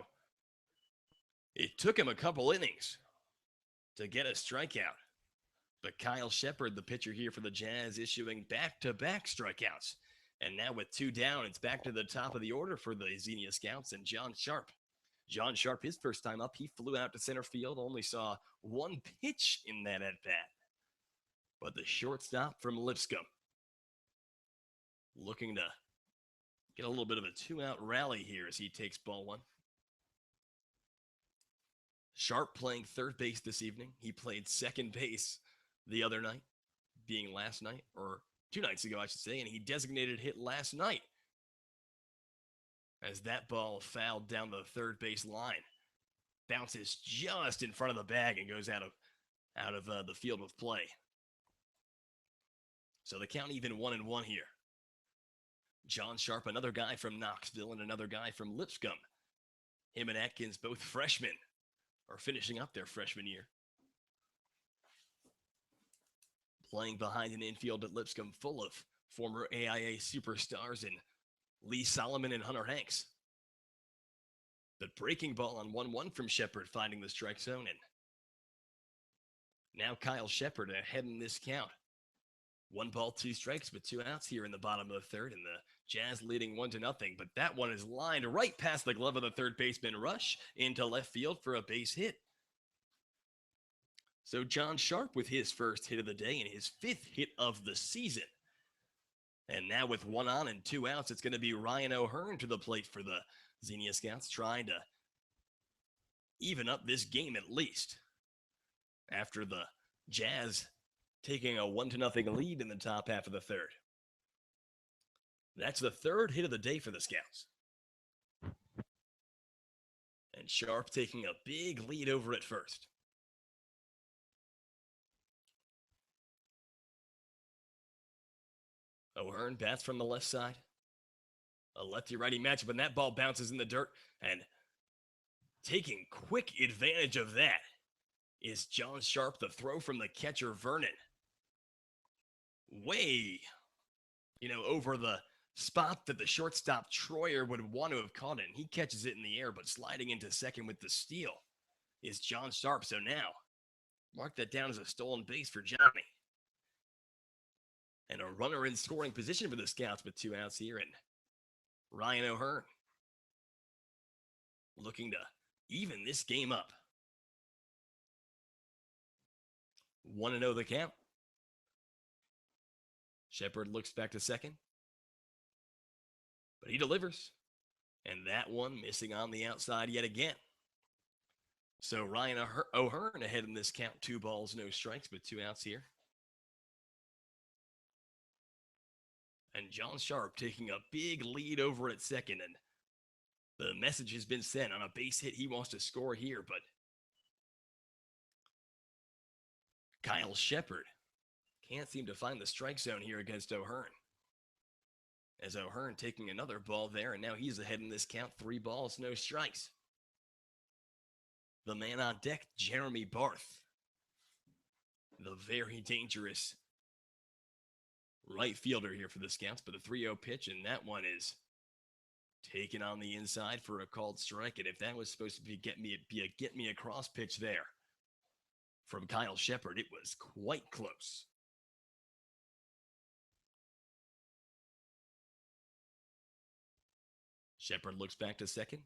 it took him a couple innings to get a strikeout. But Kyle Shepard, the pitcher here for the Jazz, issuing back-to-back strikeouts. And now with 2 down, it's back to the top of the order for the Xenia Scouts and John Sharp. John Sharp, his first time up, he flew out to center field, only saw 1 pitch in that at-bat. But the shortstop from Lipscomb looking to get a little bit of a 2-out rally here as he takes ball 1. Sharp playing third base this evening. He played second base the other night, being last night, or 2 nights ago, I should say, and he designated hit last night as that ball fouled down the third base line. Bounces just in front of the bag and goes out of the field of play. So the count even 1-1 here. John Sharp, another guy from Knoxville and another guy from Lipscomb. Him and Atkins, both freshmen, are finishing up their freshman year. Playing behind an infield at Lipscomb full of former AIA superstars in Lee Solomon and Hunter Hanks. But breaking ball on 1-1 from Shepard, finding the strike zone. And now Kyle Shepard ahead in this count. 1 ball, 2 strikes, but 2 outs here in the bottom of the third, and the Jazz leading 1-0. But that one is lined right past the glove of the third baseman. Rush into left field for a base hit. So John Sharp with his first hit of the day and his 5th hit of the season. And now with 1 on and 2 outs, it's going to be Ryan O'Hearn to the plate for the Xenia Scouts, trying to even up this game at least. After the Jazz taking a 1-0 lead in the top half of the third. That's the 3rd hit of the day for the Scouts. And Sharp taking a big lead over at first. O'Hearn bats from the left side. A lefty-righty matchup, and that ball bounces in the dirt. And taking quick advantage of that is John Sharp, the throw from the catcher, Vernon. Way, over the spot that the shortstop Troyer would want to have caught it. And he catches it in the air, but sliding into second with the steal is John Sharp. So now, mark that down as a stolen base for Johnny. And a runner in scoring position for the Scouts with 2 outs here. And Ryan O'Hearn looking to even this game up. 1-0 the count. Shepard looks back to second. But he delivers. And that one missing on the outside yet again. So Ryan O'Hearn ahead in this count. 2 balls, no strikes, but 2 outs here. And John Sharp taking a big lead over at second. And the message has been sent on a base hit. He wants to score here, but Kyle Shepard can't seem to find the strike zone here against O'Hearn. As O'Hearn taking another ball there, and now he's ahead in this count. 3 balls, no strikes. The man on deck, Jeremy Barth. The very dangerous right fielder here for the Scouts, but a 3-0 pitch, and that one is taken on the inside for a called strike. And if that was supposed to be a get me across pitch there from Kyle Shepard, it was quite close. Shepard looks back to second.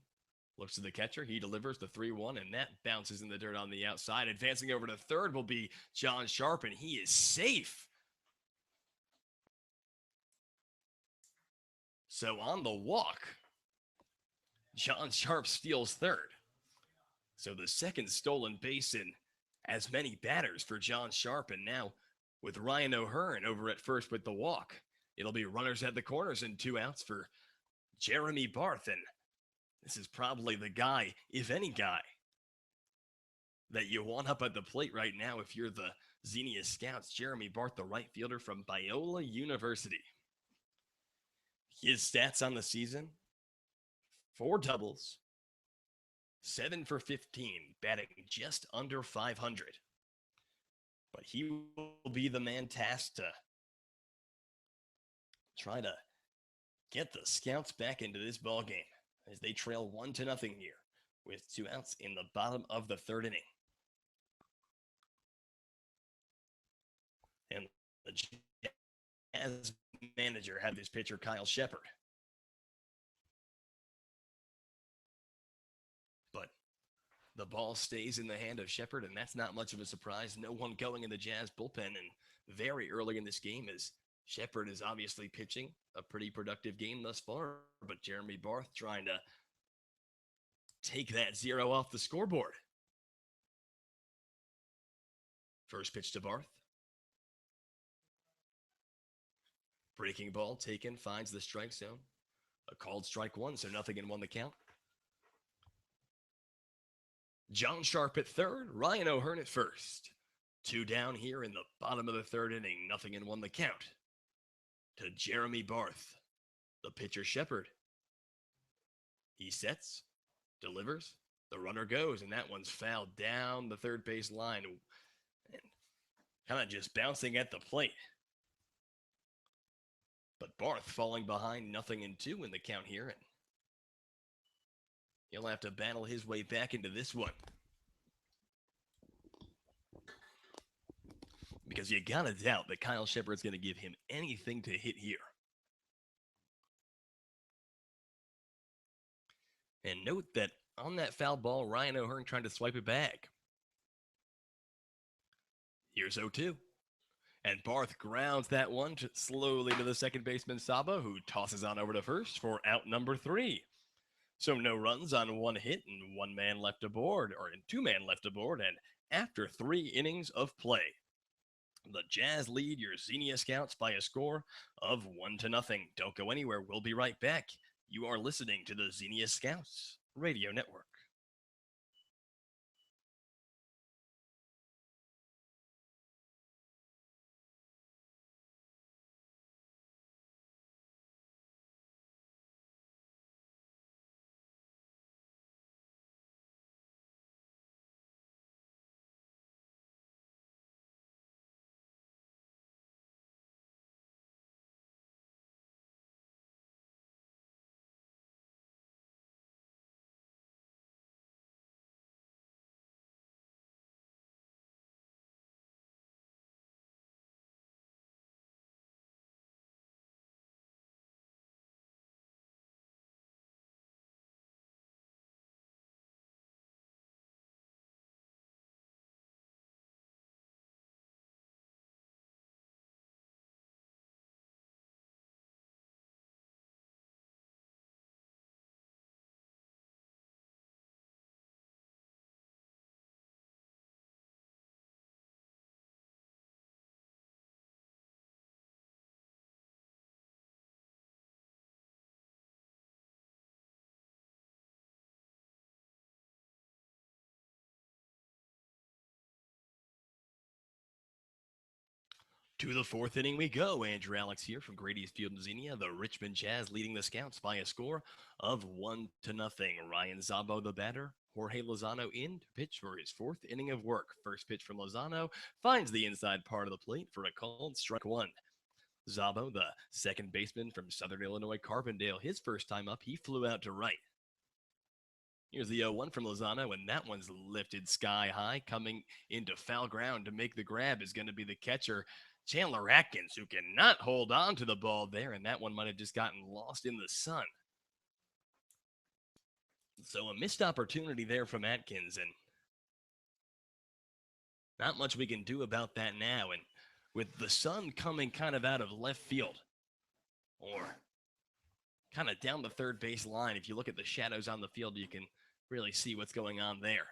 Looks to the catcher. He delivers the 3-1, and that bounces in the dirt on the outside. Advancing over to third will be John Sharp, and he is safe. So on the walk, John Sharp steals third. So the second stolen base in as many batters for John Sharp, and now with Ryan O'Hearn over at first with the walk, it'll be runners at the corners and 2 outs for Jeremy Barth. And this is probably the guy, if any guy, that you want up at the plate right now if you're the Xenia Scouts. Jeremy Barth, the right fielder from Biola University. His stats on the season: 4 doubles, 7 for 15, batting just under 500. But he will be the man tasked to try to get the Scouts back into this ball game as they trail 1-0 here with 2 outs in the bottom of the third inning. And the Jazz manager had this pitcher, Kyle Shepard. But the ball stays in the hand of Shepard, and that's not much of a surprise. No one going in the Jazz bullpen, and very early in this game, as Shepard is obviously pitching a pretty productive game thus far, but Jeremy Barth trying to take that 0 off the scoreboard. First pitch to Barth. Breaking ball taken, finds the strike zone. A called strike 1, so 0-1 the count. John Sharp at third, Ryan O'Hearn at first. 2 down here in the bottom of the third inning, 0-1 the count. To Jeremy Barth, the pitcher Shepard. He sets, delivers, the runner goes, and that one's fouled down the third base line and kind of just bouncing at the plate. But Barth falling behind 0-2 in the count here, and he'll have to battle his way back into this one. Because you gotta doubt that Kyle Shepard's gonna give him anything to hit here. And note that on that foul ball, Ryan O'Hearn trying to swipe it back. Here's 0-2. And Barth grounds that one slowly to the second baseman, Saba, who tosses on over to first for out number 3. So no runs on 1 hit and 1 man left aboard, or 2 man left aboard, and after 3 innings of play, the Jazz lead your Xenia Scouts by a score of 1-0. Don't go anywhere. We'll be right back. You are listening to the Xenia Scouts Radio Network. To the 4th inning we go. Andrew Alix here from Grady's Field in Xenia. The Richmond Jazz leading the Scouts by a score of 1-0. Ryan Zabo, the batter. Jorge Lozano in to pitch for his 4th inning of work. First pitch from Lozano finds the inside part of the plate for a called strike 1. Zabo, the second baseman from Southern Illinois Carbondale, his first time up, he flew out to right. Here's the 0-1 from Lozano, and that one's lifted sky high. Coming into foul ground to make the grab is going to be the catcher, Chandler Atkins, who cannot hold on to the ball there, and that one might have just gotten lost in the sun. So a missed opportunity there from Atkins, and not much we can do about that now. And with the sun coming kind of out of left field, or kind of down the third base line, if you look at the shadows on the field, you can really see what's going on there.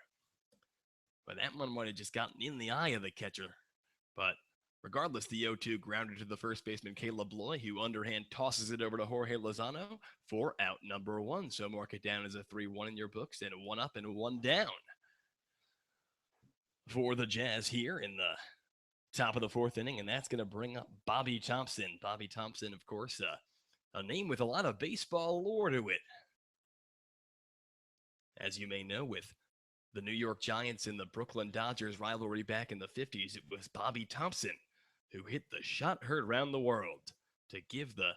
But that one might have just gotten in the eye of the catcher. But regardless, the 0-2 grounded to the first baseman, Caleb Loy, who underhand tosses it over to Jorge Lozano for out number 1. So mark it down as a 3-1 in your books, and 1 up and 1 down for the Jazz here in the top of the 4th inning. And that's going to bring up Bobby Thompson. Bobby Thompson, of course, a name with a lot of baseball lore to it. As you may know, with the New York Giants and the Brooklyn Dodgers rivalry back in the 50s, it was Bobby Thompson who hit the shot heard round the world to give the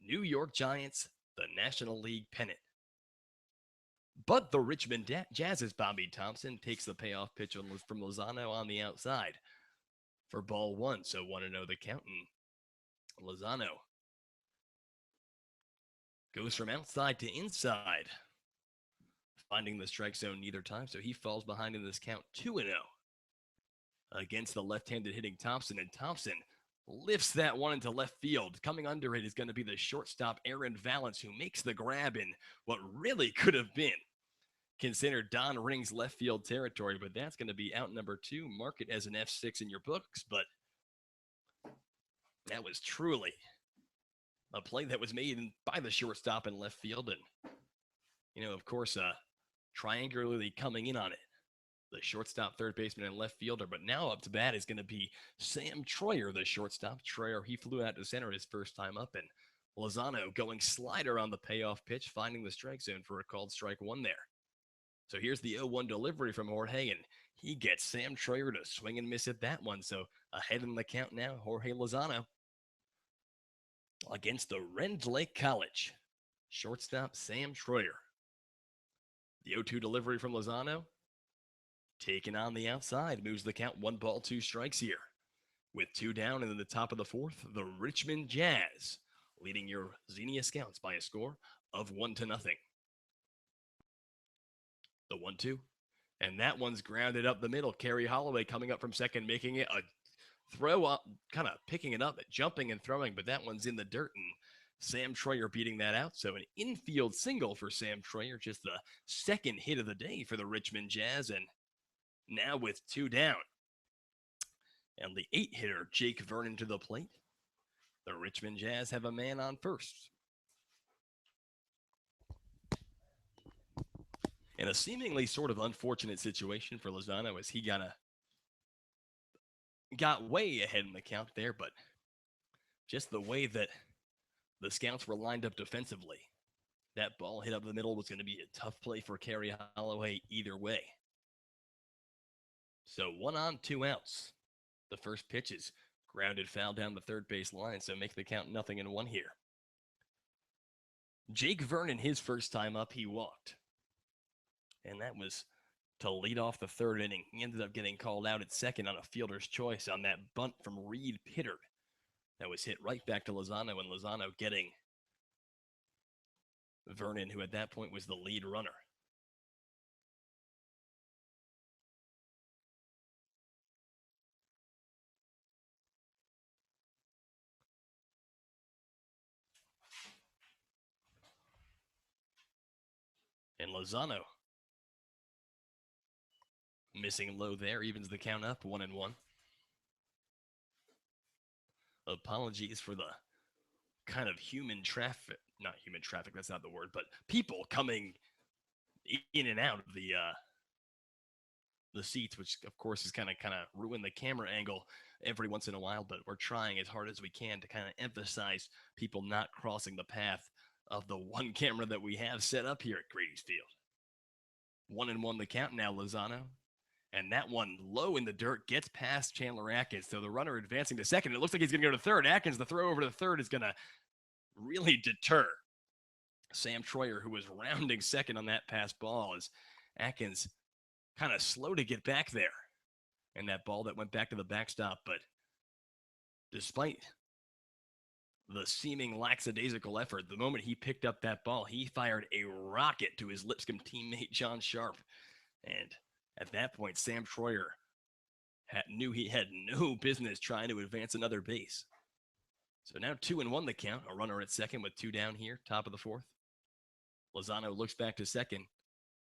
New York Giants the National League pennant. But the Richmond Jazz's Bobby Thompson takes the payoff pitch from Lozano on the outside for ball 1. So 1-0 the count, and Lozano goes from outside to inside, finding the strike zone neither time, so he falls behind in this count 2-0 against the left-handed hitting Thompson, and Thompson lifts that one into left field. Coming under it is going to be the shortstop Aaron Valance, who makes the grab in what really could have been considered Don Ring's left field territory, but that's going to be out number 2. Mark it as an F6 in your books, but that was truly a play that was made by the shortstop in left field, and of course, triangularly coming in on it, the shortstop, third baseman, and left fielder. But now up to bat is going to be Sam Troyer, the shortstop. Troyer, he flew out to center his first time up, and Lozano going slider on the payoff pitch, finding the strike zone for a called strike 1 there. So here's the 0-1 delivery from Jorge, and he gets Sam Troyer to swing and miss at that one. So ahead in the count now, Jorge Lozano against the Rend Lake College shortstop Sam Troyer. The 0-2 delivery from Lozano, taken on the outside, moves the count 1 ball, 2 strikes here. With 2 down and in the top of the 4th, the Richmond Jazz leading your Xenia Scouts by a score of 1-0. The 1-2, and that one's grounded up the middle. Kerry Holloway coming up from second, making it a throw up, kind of picking it up, jumping and throwing, but that one's in the dirt, and Sam Troyer beating that out. So an infield single for Sam Troyer, just the second hit of the day for the Richmond Jazz, and now with 2 down. And the 8-hitter, Jake Vernon, to the plate. The Richmond Jazz have a man on first. In a seemingly sort of unfortunate situation for Lozano, as he got way ahead in the count there, but just the way that the Scouts were lined up defensively, that ball hit up the middle was going to be a tough play for Kerry Holloway either way. So 1 on, 2 outs. The first pitch is grounded foul down the third base line, so make the count 0-1 here. Jake Vernon, his first time up, he walked. And that was to lead off the 3rd inning. He ended up getting called out at second on a fielder's choice on that bunt from Reed Pittard. That was hit right back to Lozano, and Lozano getting Vernon, who at that point was the lead runner. And Lozano missing low there, evens the count up 1-1. Apologies for the kind of not human traffic, that's not the word, but people coming in and out of the seats, which of course is kind of ruin the camera angle every once in a while, but we're trying as hard as we can to kind of emphasize people not crossing the path of the one camera that we have set up here at Grady's Field. 1-1 the count now, Lozano. And that one low in the dirt gets past Chandler Atkins. So the runner advancing to second. It looks like he's going to go to third. Atkins, the throw over to third is going to really deter Sam Troyer, who was rounding second on that pass ball, as Atkins kind of slow to get back there. And that ball that went back to the backstop. But despite the seeming lackadaisical effort. The moment he picked up that ball, he fired a rocket to his Lipscomb teammate John Sharp. And at that point, Sam Troyer knew he had no business trying to advance another base. So now 2-1 the count. A runner at second with two down here, top of the fourth. Lozano looks back to second.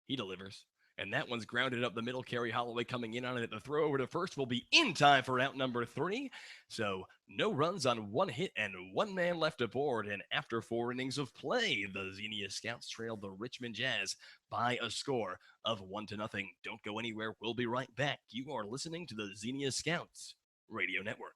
He delivers. And that one's grounded up the middle. Kerry Holloway coming in on it. The throw over to first will be in time for out number 3. So no runs on one hit and one man left aboard. And after 4 innings of play, the Xenia Scouts trailed the Richmond Jazz by a score of 1-0. Don't go anywhere. We'll be right back. You are listening to the Xenia Scouts Radio Network.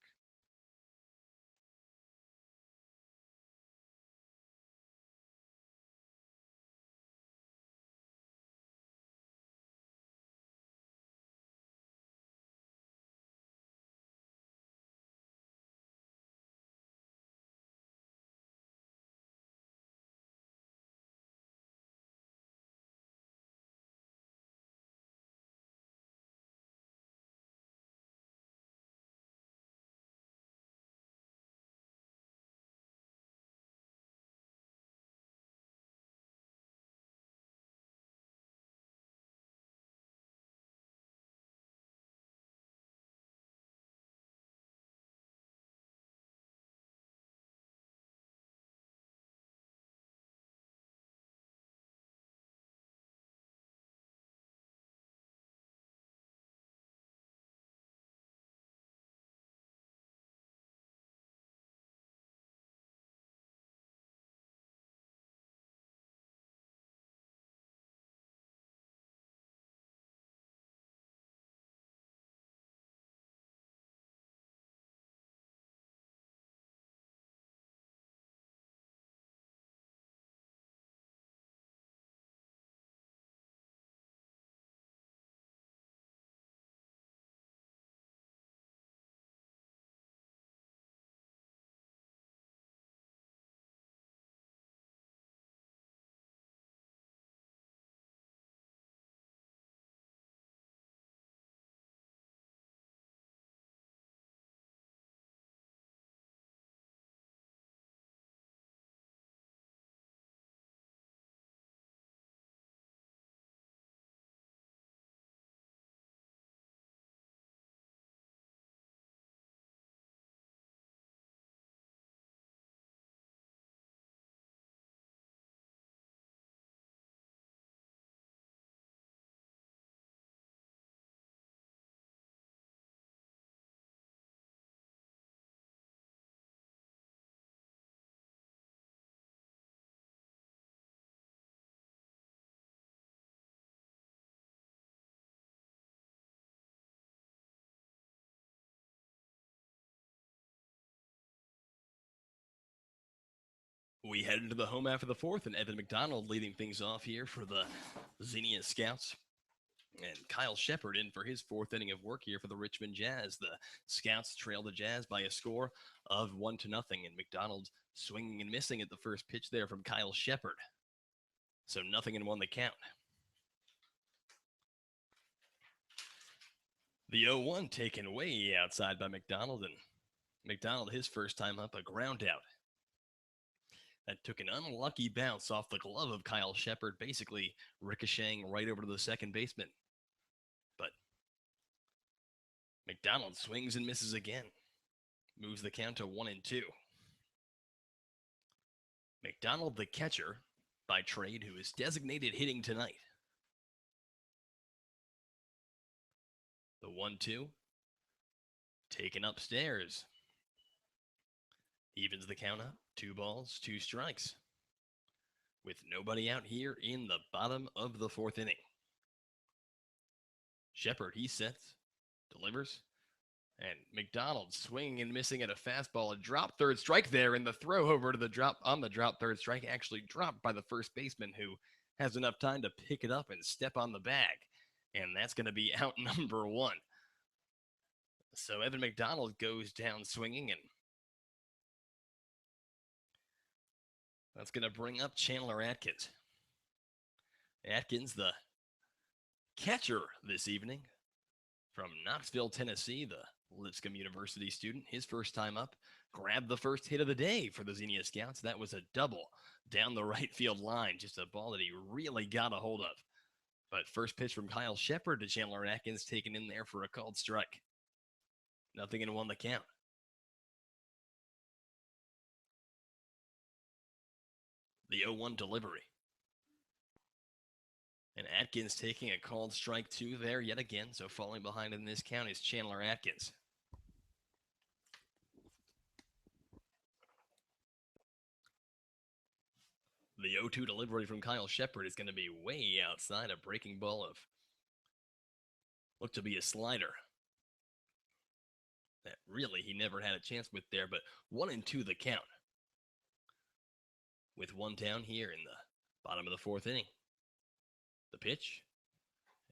We head into the home half of the fourth, and Evan McDonald leading things off here for the Xenia Scouts. And Kyle Shepard in for his 4th inning of work here for the Richmond Jazz. The Scouts trail the Jazz by a score of 1-0, and McDonald swinging and missing at the first pitch there from Kyle Shepard. So 0-1 the count. The 0-1 taken way outside by McDonald, and McDonald, his first time up, a ground out. That took an unlucky bounce off the glove of Kyle Shepard, basically ricocheting right over to the second baseman. But McDonald swings and misses again. Moves the count to 1-2. McDonald, the catcher, by trade, who is designated hitting tonight. The 1-2. Taken upstairs. Evens the count up. 2 balls, 2 strikes. With nobody out here in the bottom of the 4th inning. Shepard, he sets, delivers, and McDonald swinging and missing at a fastball. A drop third strike there, and the throw over to the drop on the drop third strike actually dropped by the first baseman, who has enough time to pick it up and step on the bag. And that's going to be out number 1. So Evan McDonald goes down swinging, and that's going to bring up Chandler Atkins. Atkins, the catcher this evening from Knoxville, Tennessee, the Lipscomb University student, his first time up, grabbed the first hit of the day for the Xenia Scouts. That was a double down the right field line, just a ball that he really got a hold of. But first pitch from Kyle Shepard to Chandler Atkins, taken in there for a called strike. Nothing in one the count. The 0-1 delivery. And Atkins taking a called strike two there yet again. So falling behind in this count is Chandler Atkins. The 0-2 delivery from Kyle Shepard is going to be way outside, a breaking ball of looked to be a slider. That really he never had a chance with there, but 1-2 the count. With one down here in the bottom of the fourth inning. The pitch.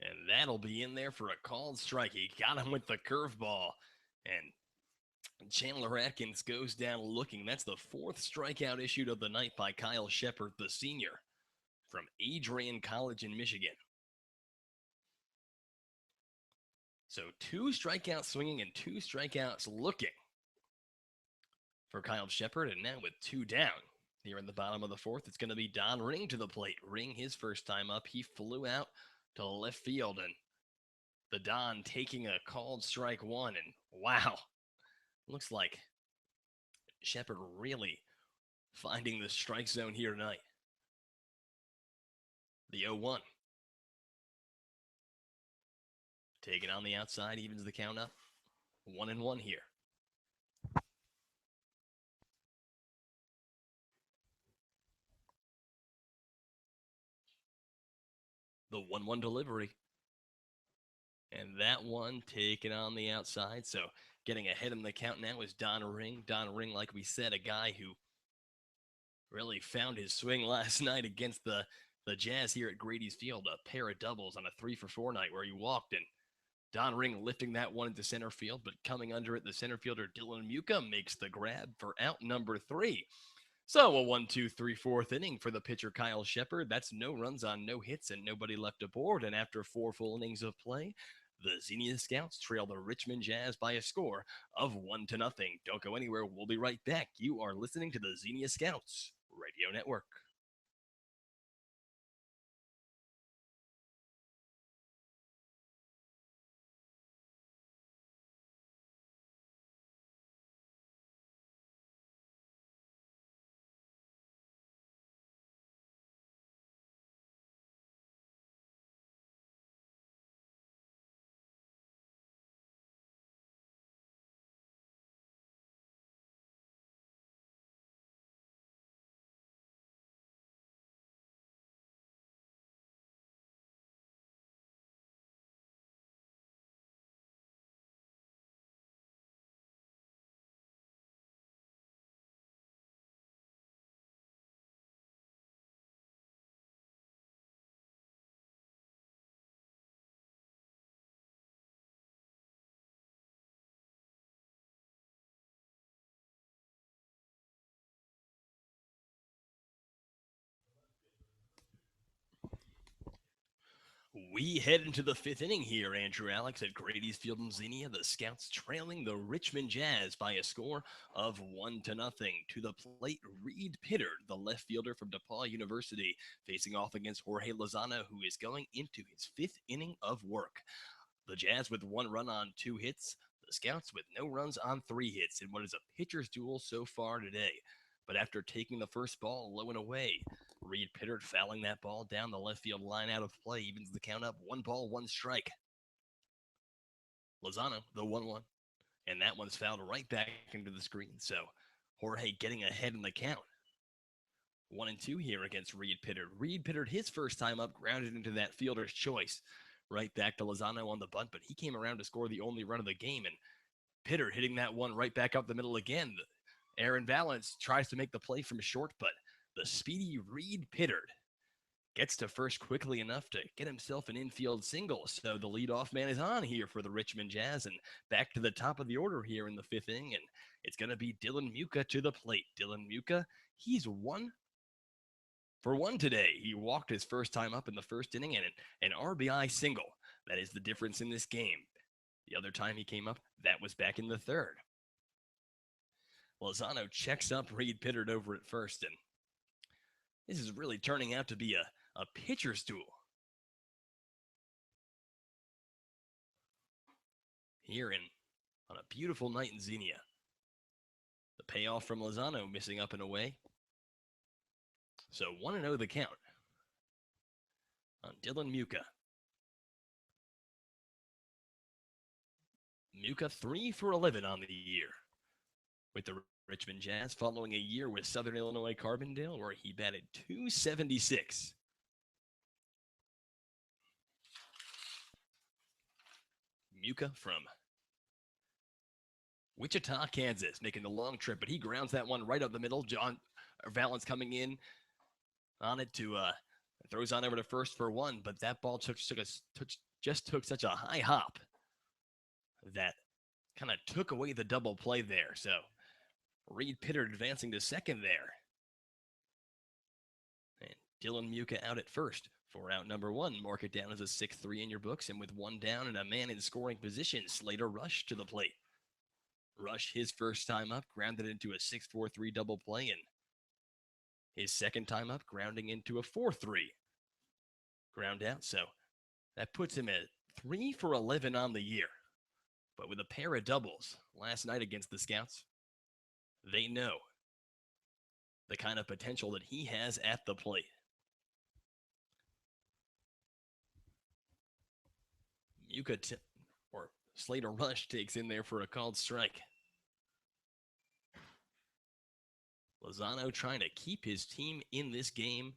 And that'll be in there for a called strike. He got him with the curveball. And Chandler Atkins goes down looking. That's the fourth strikeout issued of the night by Kyle Shepard, the senior from Adrian College in Michigan. So 2 strikeouts swinging and 2 strikeouts looking for Kyle Shepard. And now with 2 down here in the bottom of the fourth, it's going to be Don Ring to the plate. Ring, his first time up, he flew out to left field. And the Don taking a called strike one. And wow, looks like Shepard really finding the strike zone here tonight. The 0-1. Taken on the outside, evens the count up. 1-1 here. The 1-1 delivery. And that one taken on the outside. So getting ahead in the count now is Don Ring. Don Ring, like we said, a guy who really found his swing last night against the Jazz here at Grady's Field. A pair of doubles on a 3-for-4 night where he walked, and Don Ring lifting that one into center field, but coming under it, the center fielder Dylan Muka makes the grab for out number 3. So a 1-2-3 fourth inning for the pitcher Kyle Shepard. That's no runs on no hits and nobody left aboard. And after 4 full innings of play, the Xenia Scouts trail the Richmond Jazz by a score of 1-0. Don't go anywhere. We'll be right back. You are listening to the Xenia Scouts Radio Network. We head into the 5th inning here, Andrew Alix at Grady's Field in Xenia. The Scouts trailing the Richmond Jazz by a score of 1-0. To the plate, Reed Pittard, the left fielder from DePaul University, facing off against Jorge Lozano, who is going into his 5th inning of work. The Jazz with 1 run on 2 hits. The Scouts with no runs on 3 hits in what is a pitcher's duel so far today. But after taking the first ball low and away, Reed Pittard fouling that ball down the left field line out of play, evens the count up. 1 ball, 1 strike. Lozano, the 1-1. And that one's fouled right back into the screen. So Jorge getting ahead in the count. 1-2 here against Reed Pittard. Reed Pittard, his first time up, grounded into that fielder's choice. Right back to Lozano on the bunt, but he came around to score the only run of the game. And Pittard hitting that one right back up the middle again. Aaron Valance tries to make the play from short, but the speedy Reed Pittard gets to first quickly enough to get himself an infield single. So the leadoff man is on here for the Richmond Jazz, and back to the top of the order here in the 5th inning, and it's going to be Dylan Muka to the plate. Dylan Muka, he's 1 for 1 today. He walked his first time up in the 1st inning and an RBI single. That is the difference in this game. The other time he came up, that was back in the third. Lozano checks up Reed Pittard over at first, and this is really turning out to be a pitcher's duel. Here on a beautiful night in Xenia. The payoff from Lozano missing up and away. So 1-0 the count on Dylan Muka. Muka 3 for 11 on the year with the Richmond Jazz, following a year with Southern Illinois Carbondale where he batted .276. Muka from Wichita, Kansas, making the long trip, but he grounds that one right up the middle. John Valance coming in on it to throws on over to first for one, but that ball just took such a high hop that kind of took away the double play there. So Reed Pittard advancing to second there. And Dylan Muka out at first for out number one. Mark it down as a 6-3 in your books. And with one down and a man in scoring position, Slater Rush to the plate. Rush, his first time up, grounded into a 6-4-3 double play. And his second time up, grounding into a 4-3 ground out. So that puts him at 3 for 11 on the year. But with a pair of doubles last night against the Scouts, they know the kind of potential that he has at the plate. Muka or Slater Rush takes in there for a called strike. Lozano trying to keep his team in this game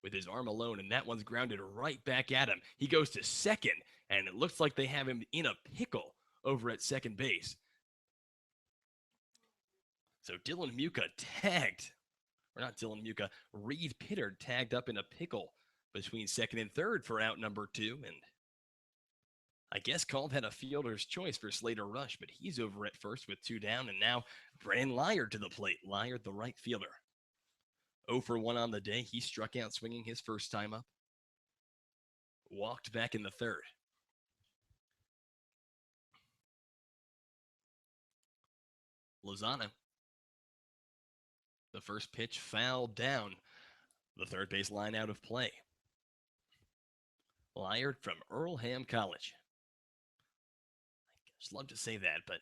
with his arm alone, and that one's grounded right back at him. He goes to second, and it looks like they have him in a pickle over at second base. So Dylan Muka tagged, or not Dylan Muka, Reed Pittard tagged up in a pickle between second and third for out number two, and I guess called had a fielder's choice for Slater Rush, but he's over at first with two down, and now Brennan Lyard to the plate. Lyard, the right fielder. 0 for 1 on the day. He struck out swinging his first time up. Walked back in the third. Lozano. The first pitch fouled down the third base line out of play. Lyard from Earlham College. I just love to say that, but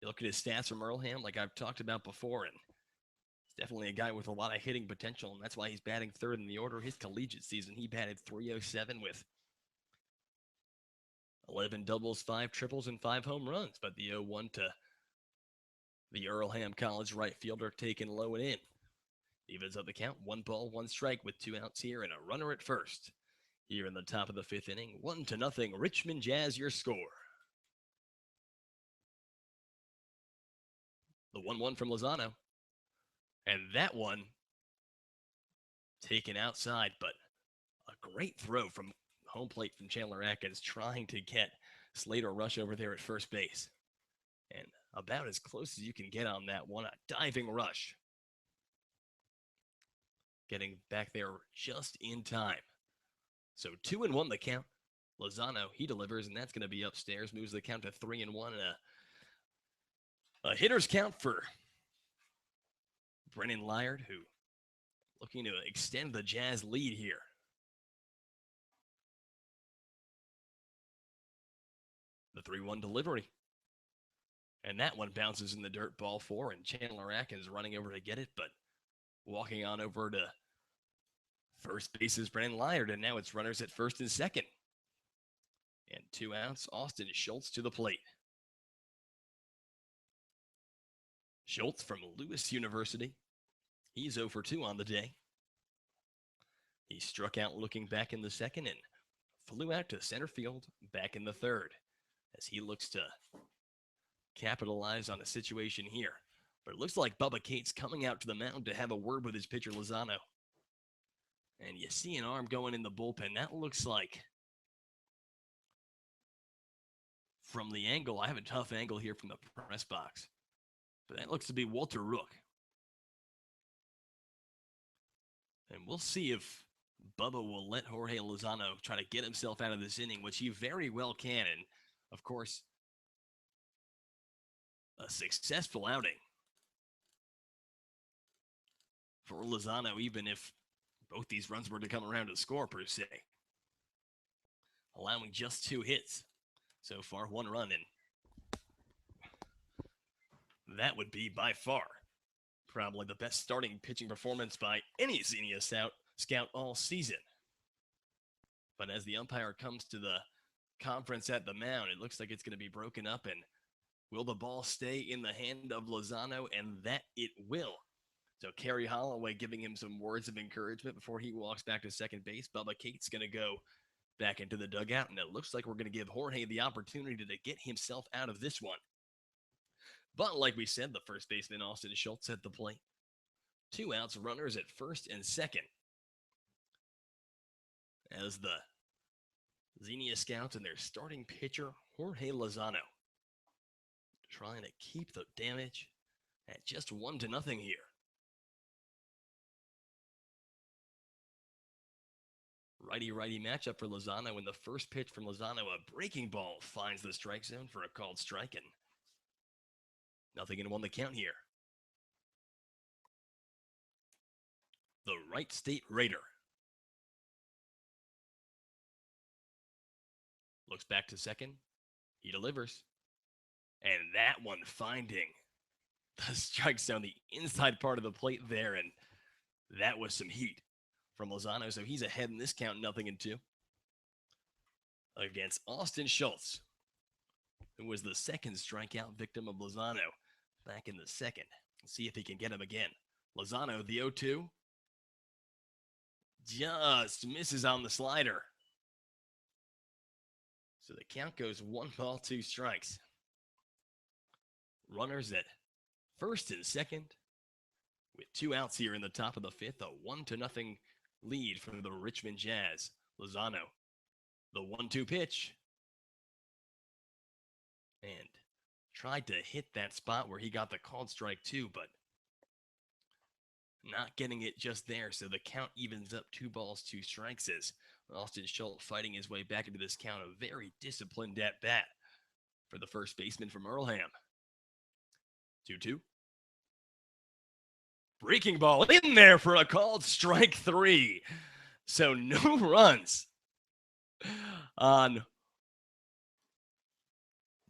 you look at his stats from Earlham, like I've talked about before, and he's definitely a guy with a lot of hitting potential, and that's why he's batting third in the order. His collegiate season, he batted .307 with 11 doubles, 5 triples, and 5 home runs, but the 0-1 to the Earlham College right fielder taken low and in. Evens up the count, 1 ball, 1 strike with 2 outs here and a runner at first. Here in the top of the 5th inning, 1-0, Richmond Jazz, your score. The 1-1 from Lozano. And that one taken outside, but a great throw from home plate from Chandler Atkins trying to get Slater Rush over there at first base. And about as close as you can get on that one, a diving rush. Getting back there just in time. So 2-1 the count. Lozano, he delivers, and that's going to be upstairs. Moves the count to 3-1, and a hitter's count for Brennan Lyard, who looking to extend the Jazz lead here. The 3-1 delivery. And that one bounces in the dirt, ball 4, and Chandler Atkins running over to get it, but walking on over to first base is Brennan Lyard, and now it's runners at first and second. And 2 outs, Austin Schultz to the plate. Schultz from Lewis University. He's 0 for 2 on the day. He struck out looking back in the second and flew out to center field back in the third as he looks to capitalize on a situation here. But it looks like Bubba Cates coming out to the mound to have a word with his pitcher, Lozano. And you see an arm going in the bullpen. That looks like, from the angle, I have a tough angle here from the press box, but that looks to be Walter Rook. And we'll see if Bubba will let Jorge Lozano try to get himself out of this inning, which he very well can. And of course, a successful outing for Lozano, even if both these runs were to come around to score, per se. Allowing just 2 hits. So far, 1 run, and that would be by far probably the best starting pitching performance by any Xenia scout all season. But as the umpire comes to the conference at the mound, it looks like it's going to be broken up, and will the ball stay in the hand of Lozano? And that it will. So Kerry Holloway giving him some words of encouragement before he walks back to second base. Bubba Cates going to go back into the dugout, and it looks like we're going to give Jorge the opportunity to get himself out of this one. But like we said, the first baseman, Austin Schultz, at the plate. 2 outs, runners at first and second. As the Xenia Scouts and their starting pitcher, Jorge Lozano, trying to keep the damage at just 1-0 here. Righty-righty matchup for Lozano, and the first pitch from Lozano, a breaking ball, finds the strike zone for a called strike, and 0-1 the count here. The Wright State Raider looks back to second. He delivers. And that one finding the strike zone, the inside part of the plate there, and that was some heat from Lozano. So he's ahead in this count, 0-2. Against Austin Schultz, who was the second strikeout victim of Lozano back in the second. Let's see if he can get him again. Lozano, the 0-2. Just misses on the slider. So the count goes 1 ball, 2 strikes. Runners at first and second with 2 outs here in the top of the 5th. A 1-0 lead for the Richmond Jazz. Lozano, the 1-2 pitch. And tried to hit that spot where he got the called strike too, but not getting it just there. So the count evens up 2 balls, 2 strikes as Austin Schultz fighting his way back into this count. A very disciplined at bat for the first baseman from Earlham. 2-2. Breaking ball in there for a called strike 3. So no runs on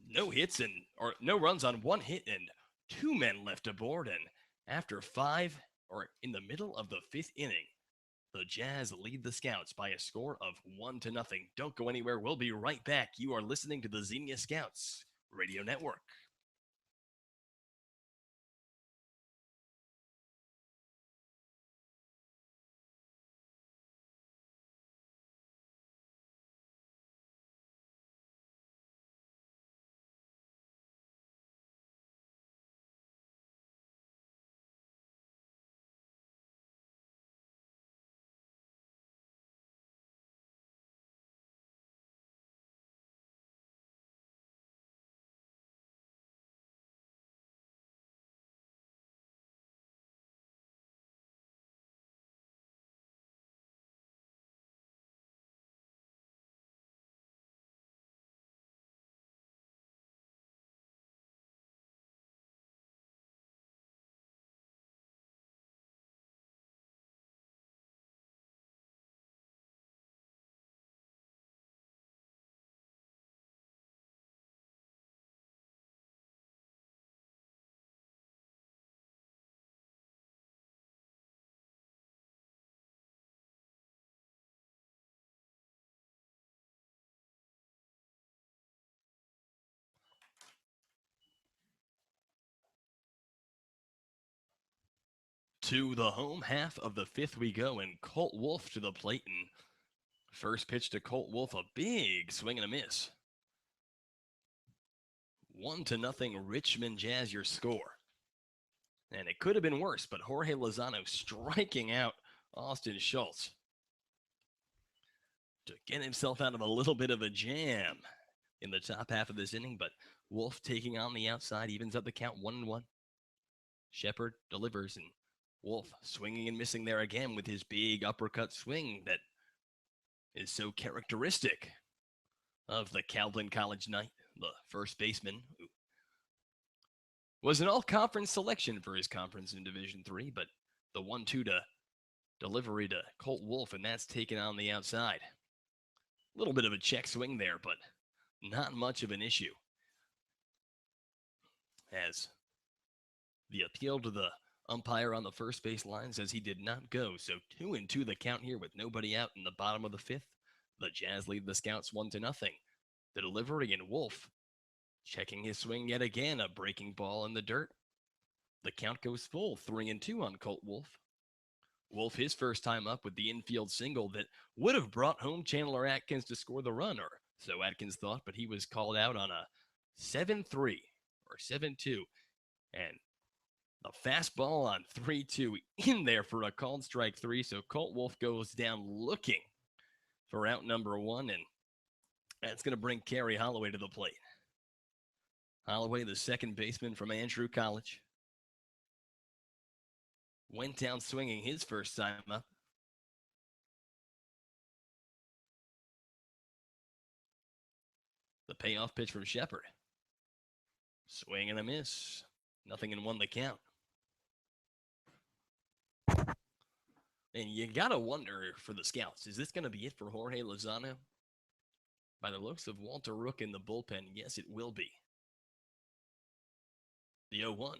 no hits or no runs on 1 hit and 2 men left aboard. And after 5, or in the middle of the 5th inning, the Jazz lead the Scouts by a score of 1-0. Don't go anywhere. We'll be right back. You are listening to the Xenia Scouts Radio Network. To the home half of the 5th we go, and Colt Wolf to the plate. And first pitch to Colt Wolf, a big swing and a miss. 1-0 Richmond Jazz, your score. And it could have been worse, but Jorge Lozano striking out Austin Schultz to get himself out of a little bit of a jam in the top half of this inning. But Wolf taking on the outside evens up the count 1-1. Shepard delivers, and Wolf swinging and missing there again with his big uppercut swing that is so characteristic of the Calvin College Knight. the first baseman, who was an all-conference selection for his conference in Division III, but the 1-2 to delivery to Colt Wolf, and that's taken on the outside. A little bit of a check swing there, but not much of an issue. As the appeal to the umpire on the first base line says he did not go. So 2-2 the count here with nobody out in the bottom of the fifth. The Jazz lead the Scouts 1-0. The delivery, and Wolf checking his swing yet again, a breaking ball in the dirt. The count goes full, 3-2 on Colt Wolf. Wolf, his first time up with the infield single that would have brought home Chandler Atkins to score the run, or so Atkins thought, but he was called out on a 7-3 or 7-2. And the fastball on 3-2 in there for a called strike 3. So Colt Wolf goes down looking for out number 1, and that's going to bring Kerry Holloway to the plate. Holloway, the second baseman from Andrew College, went down swinging his first time up. The payoff pitch from Shepard. Swing and a miss. 0-1 the count. And you got to wonder for the Scouts, is this going to be it for Jorge Lozano? By the looks of Walter Rook in the bullpen, yes, it will be. The 0-1.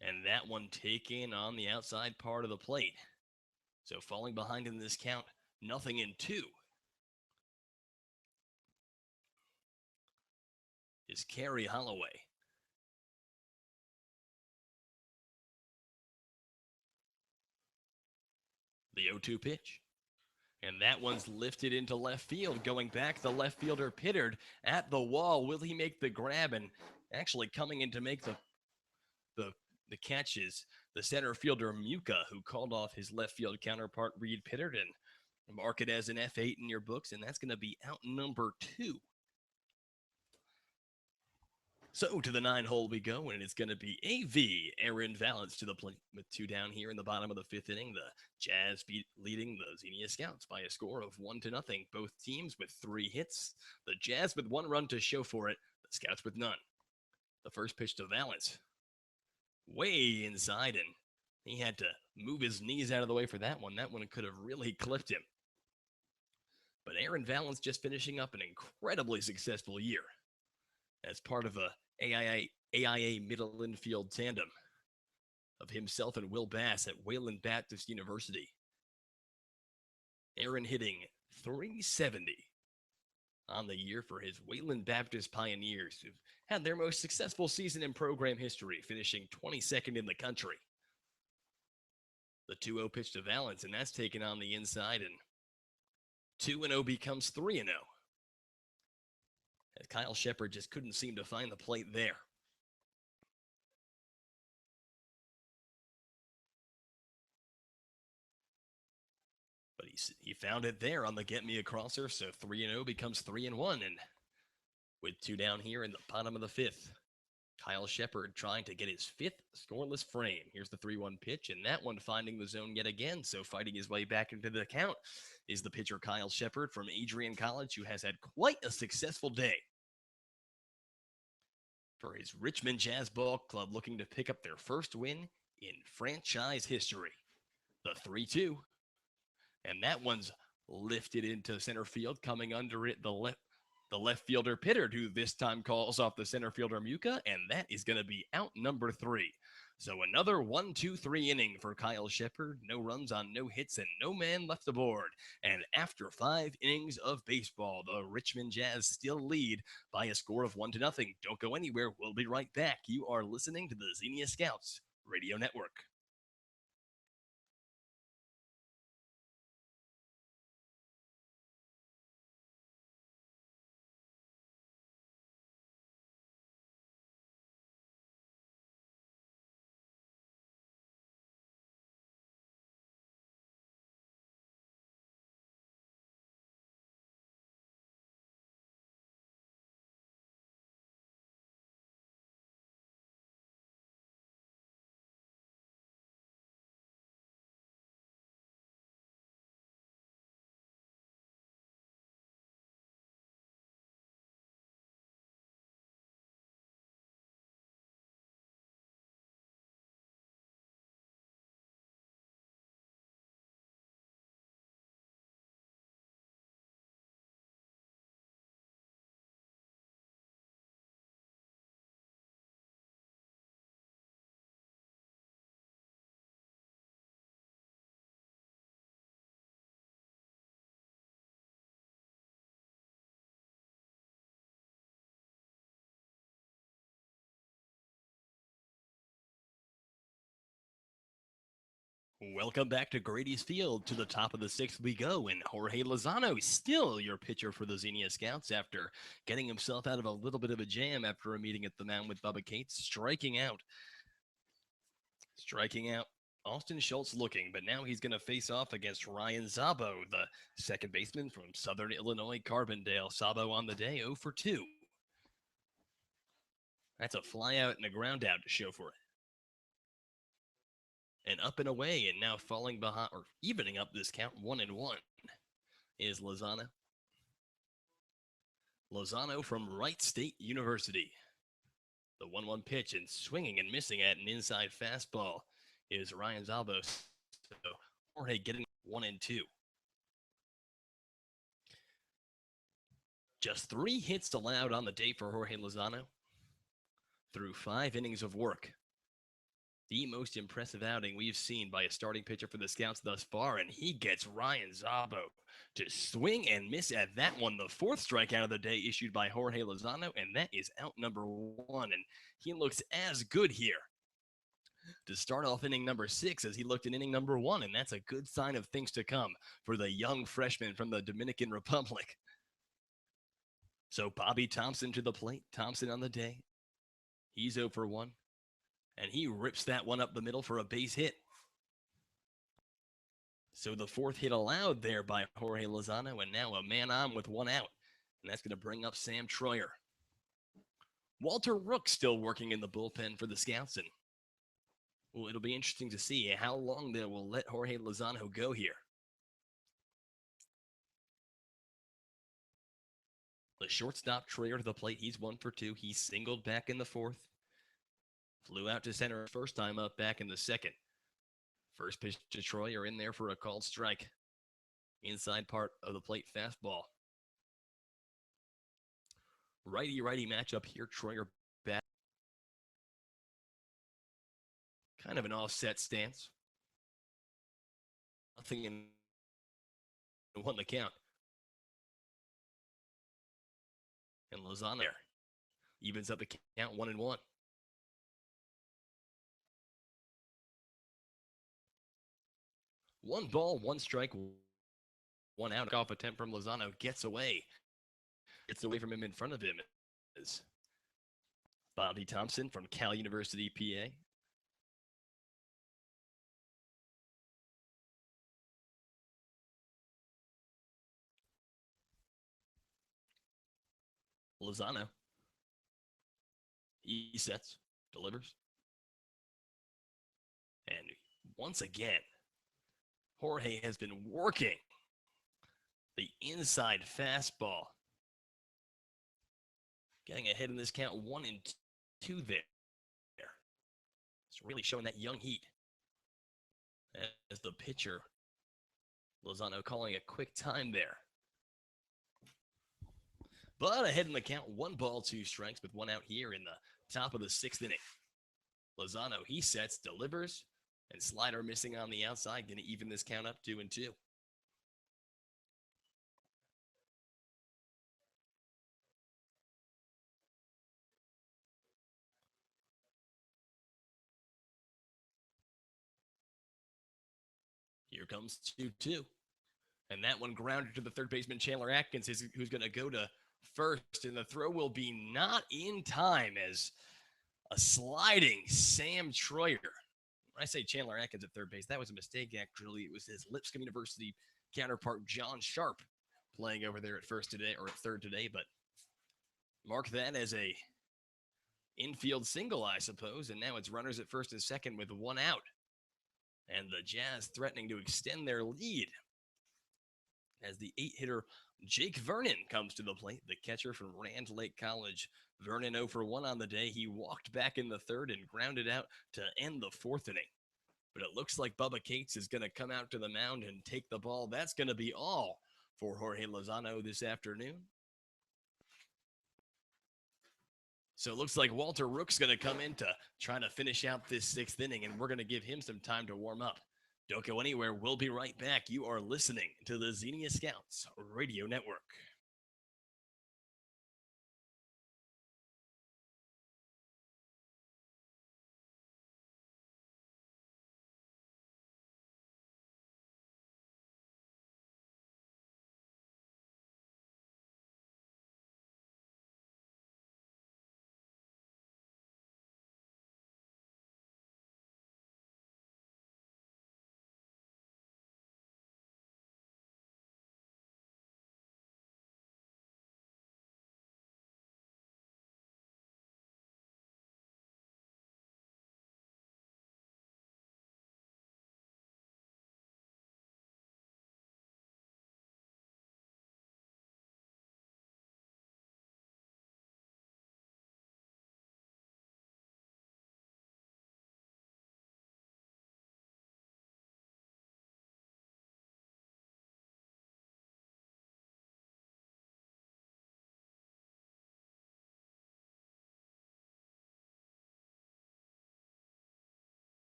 And that one taken on the outside part of the plate. So falling behind in this count, 0-2. Is Kerry Holloway. The 0-2 pitch. And that one's lifted into left field. Going back, the left fielder Pittard at the wall. Will he make the grab? And actually coming in to make the catch is the center fielder Muka, who called off his left field counterpart Reed Pittard, and mark it as an F8 in your books, and that's going to be out number 2. So to the 9-hole we go, and it's going to be AV Aaron Valance to the plate with 2 down here in the bottom of the 5th inning. The Jazz leading the Xenia Scouts by a score of 1-0. Both teams with 3 hits. The Jazz with 1 run to show for it. The Scouts with none. The first pitch to Valance. Way inside, and he had to move his knees out of the way for that one. That one could have really clipped him. But Aaron Valance just finishing up an incredibly successful year as part of a AIA middle infield tandem of himself and Will Bass at Wayland Baptist University. Aaron hitting .370 on the year for his Wayland Baptist Pioneers, who've had their most successful season in program history, finishing 22nd in the country. The 2-0 pitch to Valance, and that's taken on the inside, and 2-0 becomes 3-0. As Kyle Shepard just couldn't seem to find the plate there. But he found it there on the get me a crosser, so 3-0 becomes 3-1, and with 2 down here in the bottom of the 5th, Kyle Shepard trying to get his 5th scoreless frame. Here's the 3-1 pitch, and that one finding the zone yet again. So fighting his way back into the count is the pitcher Kyle Shepard from Adrian College, who has had quite a successful day for his Richmond Jazz Ball Club, looking to pick up their first win in franchise history. The 3-2. And that one's lifted into center field, coming under it, the left fielder Pittard, who this time calls off the center fielder Muka, and that is going to be out number 3. So another 1-2-3 inning for Kyle Shepard. No runs on no hits and no man left aboard. And after 5 innings of baseball, the Richmond Jazz still lead by a score of 1-0. Don't go anywhere. We'll be right back. You are listening to the Xenia Scouts Radio Network. Welcome back to Grady's Field. To the top of the sixth we go, and Jorge Lozano still your pitcher for the Xenia Scouts after getting himself out of a little bit of a jam after a meeting at the mound with Bubba Cates, striking out. Austin Schultz looking, but now he's going to face off against Ryan Zabo, the second baseman from Southern Illinois Carbondale. Zabo on the day, 0 for 2. That's a fly out and a ground out to show for it. And up and away, and now falling behind or evening up this count 1-1 is Lozano. Lozano from Wright State University. The 1-1 pitch and swinging and missing at an inside fastball is Ryan Zalbo. So Jorge getting 1-2. Just 3 hits allowed on the day for Jorge Lozano through 5 innings of work. The most impressive outing we've seen by a starting pitcher for the Scouts thus far, and he gets Ryan Zabo to swing and miss at that one. The 4th strikeout of the day issued by Jorge Lozano, and that is out number 1, and he looks as good here to start off inning number 6 as he looked in inning number 1, and that's a good sign of things to come for the young freshman from the Dominican Republic. So Bobby Thompson to the plate. Thompson on the day. He's 0 for 1. And he rips that one up the middle for a base hit. So the 4th hit allowed there by Jorge Lozano, and now a man on with 1 out. And that's going to bring up Sam Troyer. Walter Rook still working in the bullpen for the Scouts. And well, it'll be interesting to see how long they will let Jorge Lozano go here. The shortstop Troyer to the plate. He's 1 for 2. He singled back in the 4th. Flew out to center first time up back in the 2nd. First pitch to Troyer in there for a called strike. Inside part of the plate fastball. Righty-righty matchup here. Troyer back. Kind of an offset stance. Nothing in 1 the count. And Lozano there. Evens up the count 1-1. 1 ball, 1 strike, 1 out. Off attempt from Lozano. Gets away from him in front of him is Bobby Thompson from Cal University, PA. Lozano. He sets, delivers. And once again, Jorge has been working the inside fastball. Getting ahead in this count 1-2 there. It's really showing that young heat. As the pitcher, Lozano calling a quick time there. But ahead in the count, 1 ball, 2 strikes with 1 out here in the top of the 6th inning. Lozano, he sets, delivers, and slider missing on the outside. Going to even this count up 2-2. Here comes 2-2. And that one grounded to the third baseman, Chandler Atkins, who's going to go to first. And the throw will be not in time as a sliding Sam Troyer. When I say Chandler Atkins at third base, that was a mistake, actually. It was his Lipscomb University counterpart, John Sharp, playing over there at first today, or at third today. But mark that as a infield single, I suppose. And now it's runners at first and second with 1 out. And the Jazz threatening to extend their lead as the 8-hitter Jake Vernon comes to the plate, the catcher from Rand Lake College. Vernon 0 for 1 on the day. He walked back in the 3rd and grounded out to end the 4th inning. But it looks like Bubba Cates is going to come out to the mound and take the ball. That's going to be all for Jorge Lozano this afternoon. So it looks like Walter Rook's going to come in to try to finish out this 6th inning, and we're going to give him some time to warm up. Don't go anywhere. We'll be right back. You are listening to the Xenia Scouts Radio Network.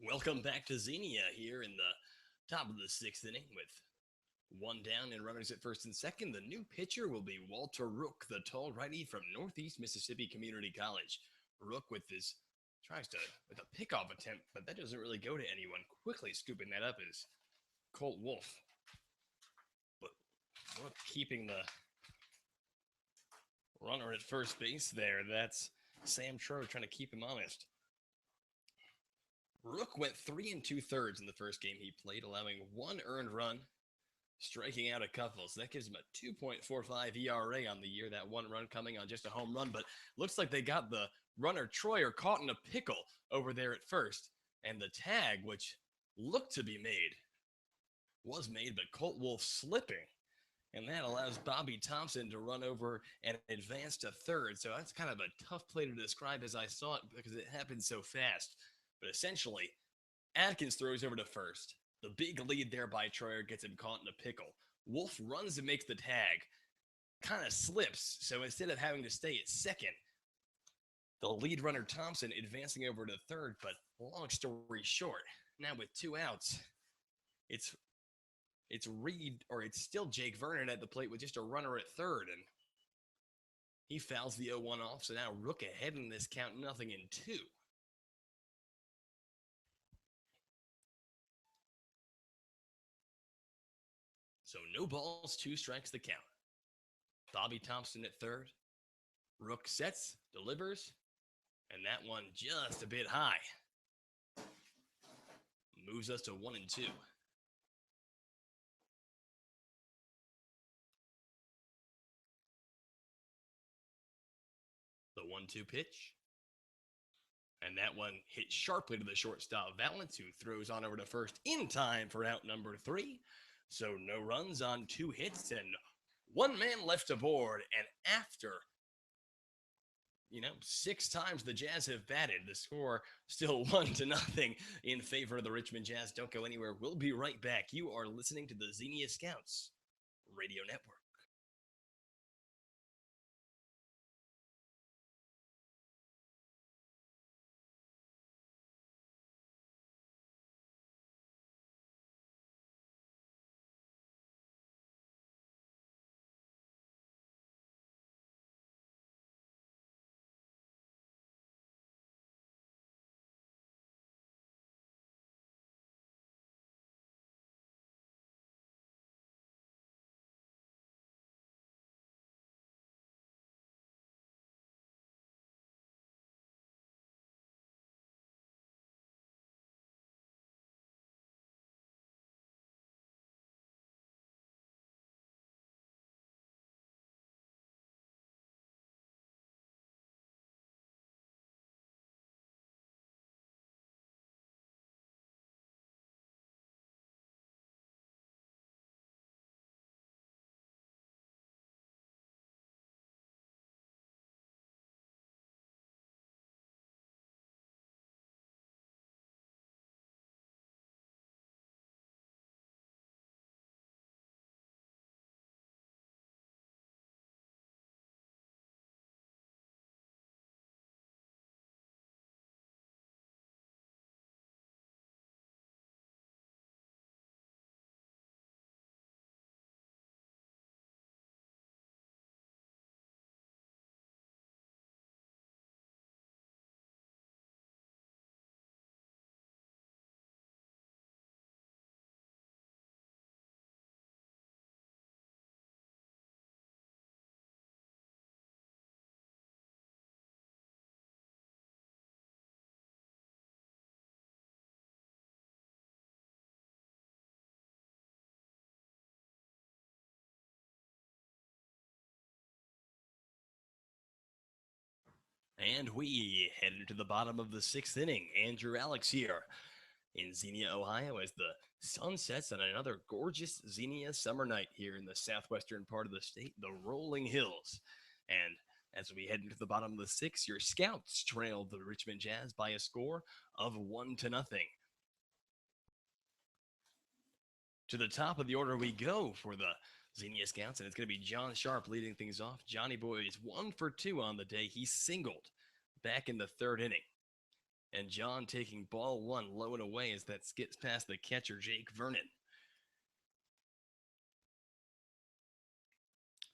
Welcome back to Xenia here in the top of the sixth inning with one down and runners at first and second. The new pitcher will be Walter Rook, the tall righty from Northeast Mississippi Community College. Rook with his tries to with a pickoff attempt, but that doesn't really go to anyone. Quickly scooping that up is Colt Wolf, but Rook keeping the runner at first base there. That's Sam Tro trying to keep him honest. Rook went 3 2/3 in the first game he played, allowing one earned run, striking out a couple. So that gives him a 2.45 ERA on the year. That one run coming on just a home run, but looks like they got the runner Troyer caught in a pickle over there at first. And the tag, which looked to be made, was made, but Colt Wolf slipping. And that allows Bobby Thompson to run over and advance to third. So that's kind of a tough play to describe as I saw it because it happened so fast. But essentially, Atkins throws over to first. The big lead there by Troyer gets him caught in a pickle. Wolf runs and makes the tag, kind of slips. So instead of having to stay at second, the lead runner Thompson advancing over to third. But long story short, now with 2 outs, it's still Jake Vernon at the plate with just a runner at third, and he fouls the 0-1 off. So now Rook ahead in this count, 0-2. So no balls, 2 strikes the count. Bobby Thompson at third. Rook sets, delivers, and that one just a bit high. Moves us to 1-2. The 1-2 pitch. And that one hit sharply to the shortstop, Valance, who throws on over to first in time for out number 3. So no runs on 2 hits and one man left aboard. And after 6 times the Jazz have batted, the score still 1-0 in favor of the Richmond Jazz. Don't go anywhere. We'll be right back. You are listening to the Xenia Scouts Radio Network. And we head into the bottom of the 6th inning. Andrew Alix here in Xenia, Ohio, as the sun sets on another gorgeous Xenia summer night here in the southwestern part of the state, the rolling hills. And as we head into the bottom of the 6th, your Scouts trail the Richmond Jazz by a score of 1-0. To the top of the order we go for the Xenia Scouts, and it's going to be John Sharp leading things off. Johnny Boy is 1 for 2 on the day. He singled back in the 3rd inning. And John taking ball one low and away as that skips past the catcher, Jake Vernon.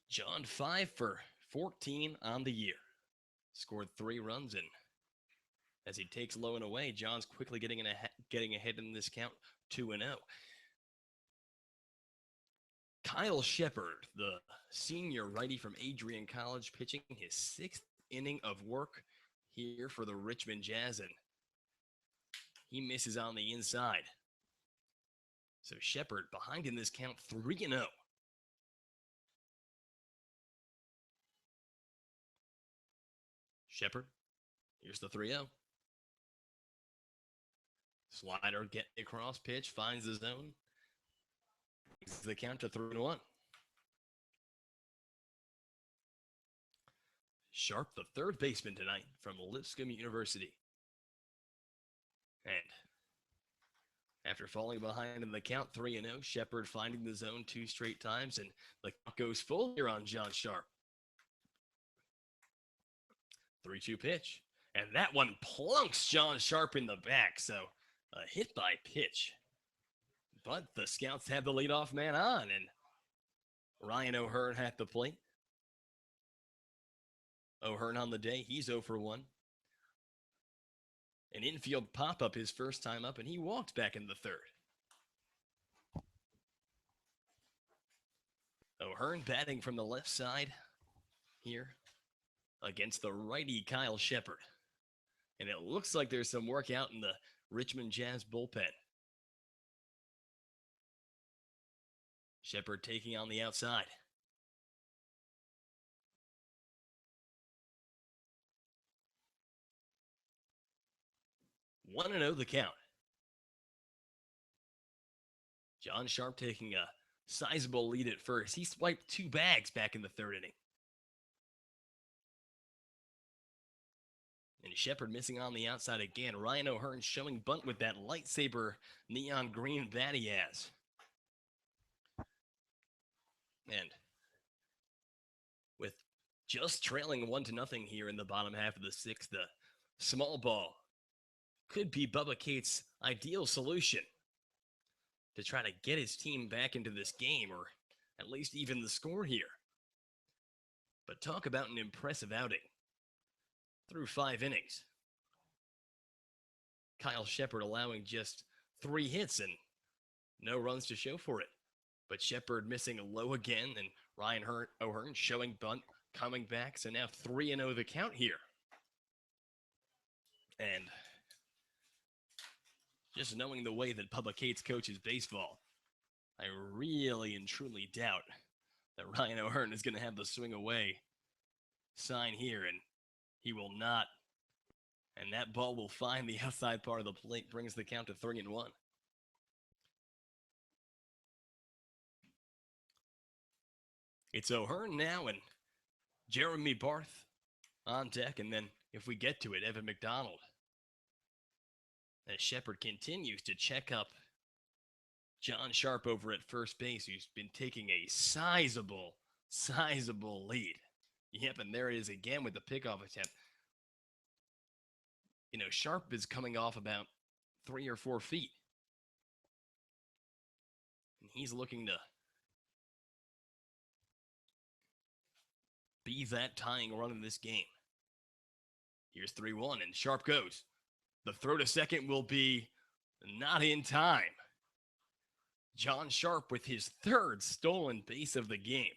John 5 for 14 on the year. Scored 3 runs, and as he takes low and away, John's quickly getting ahead in this count, 2-0. Kyle Shepard, the senior righty from Adrian College, pitching his 6th inning of work here for the Richmond Jazz, and he misses on the inside. So Shepard behind in this count, 3-0. Shepard, here's the 3-0. Slider getting across, pitch, finds the zone. Brings the count to 3-1. Sharp, the third baseman tonight from Lipscomb University. And after falling behind in the count, 3-0, Shepard finding the zone 2 straight times, and the count goes full here on John Sharp. 3-2 pitch. And that one plunks John Sharp in the back, so a hit by pitch. But the Scouts have the leadoff man on, and Ryan O'Hearn at the plate. O'Hearn on the day, he's 0 for 1. An infield pop-up his first time up, and he walked back in the third. O'Hearn batting from the left side here against the righty Kyle Shepard. And it looks like there's some work out in the Richmond Jazz bullpen. Shepard taking on the outside. 1-0 the count. John Sharp taking a sizable lead at first. He swiped 2 bags back in the third inning. And Shepard missing on the outside again. Ryan O'Hearn showing bunt with that lightsaber neon green bat he has. And with just trailing 1-0 here in the bottom half of the 6th, the small ball could be Bubba Cates' ideal solution to try to get his team back into this game, or at least even the score here. But talk about an impressive outing. Through 5 innings. Kyle Shepard allowing just 3 hits and no runs to show for it. But Shepard missing low again, and Ryan O'Hearn showing bunt, coming back. So now 3-0 the count here. And just knowing the way that Bubba Cates coaches baseball, I really and truly doubt that Ryan O'Hearn is going to have the swing away sign here, and he will not. And that ball will find the outside part of the plate, brings the count to 3-1. It's O'Hearn now and Jeremy Barth on deck, and then if we get to it, Evan McDonald. As Shepard continues to check up John Sharp over at first base, who's been taking a sizable lead. Yep, and there it is again with the pickoff attempt. You know, Sharp is coming off about 3 or 4 feet. And he's looking to be that tying run in this game. Here's 3-1, and Sharp goes. The throw to second will be not in time. John Sharp with his 3rd stolen base of the game.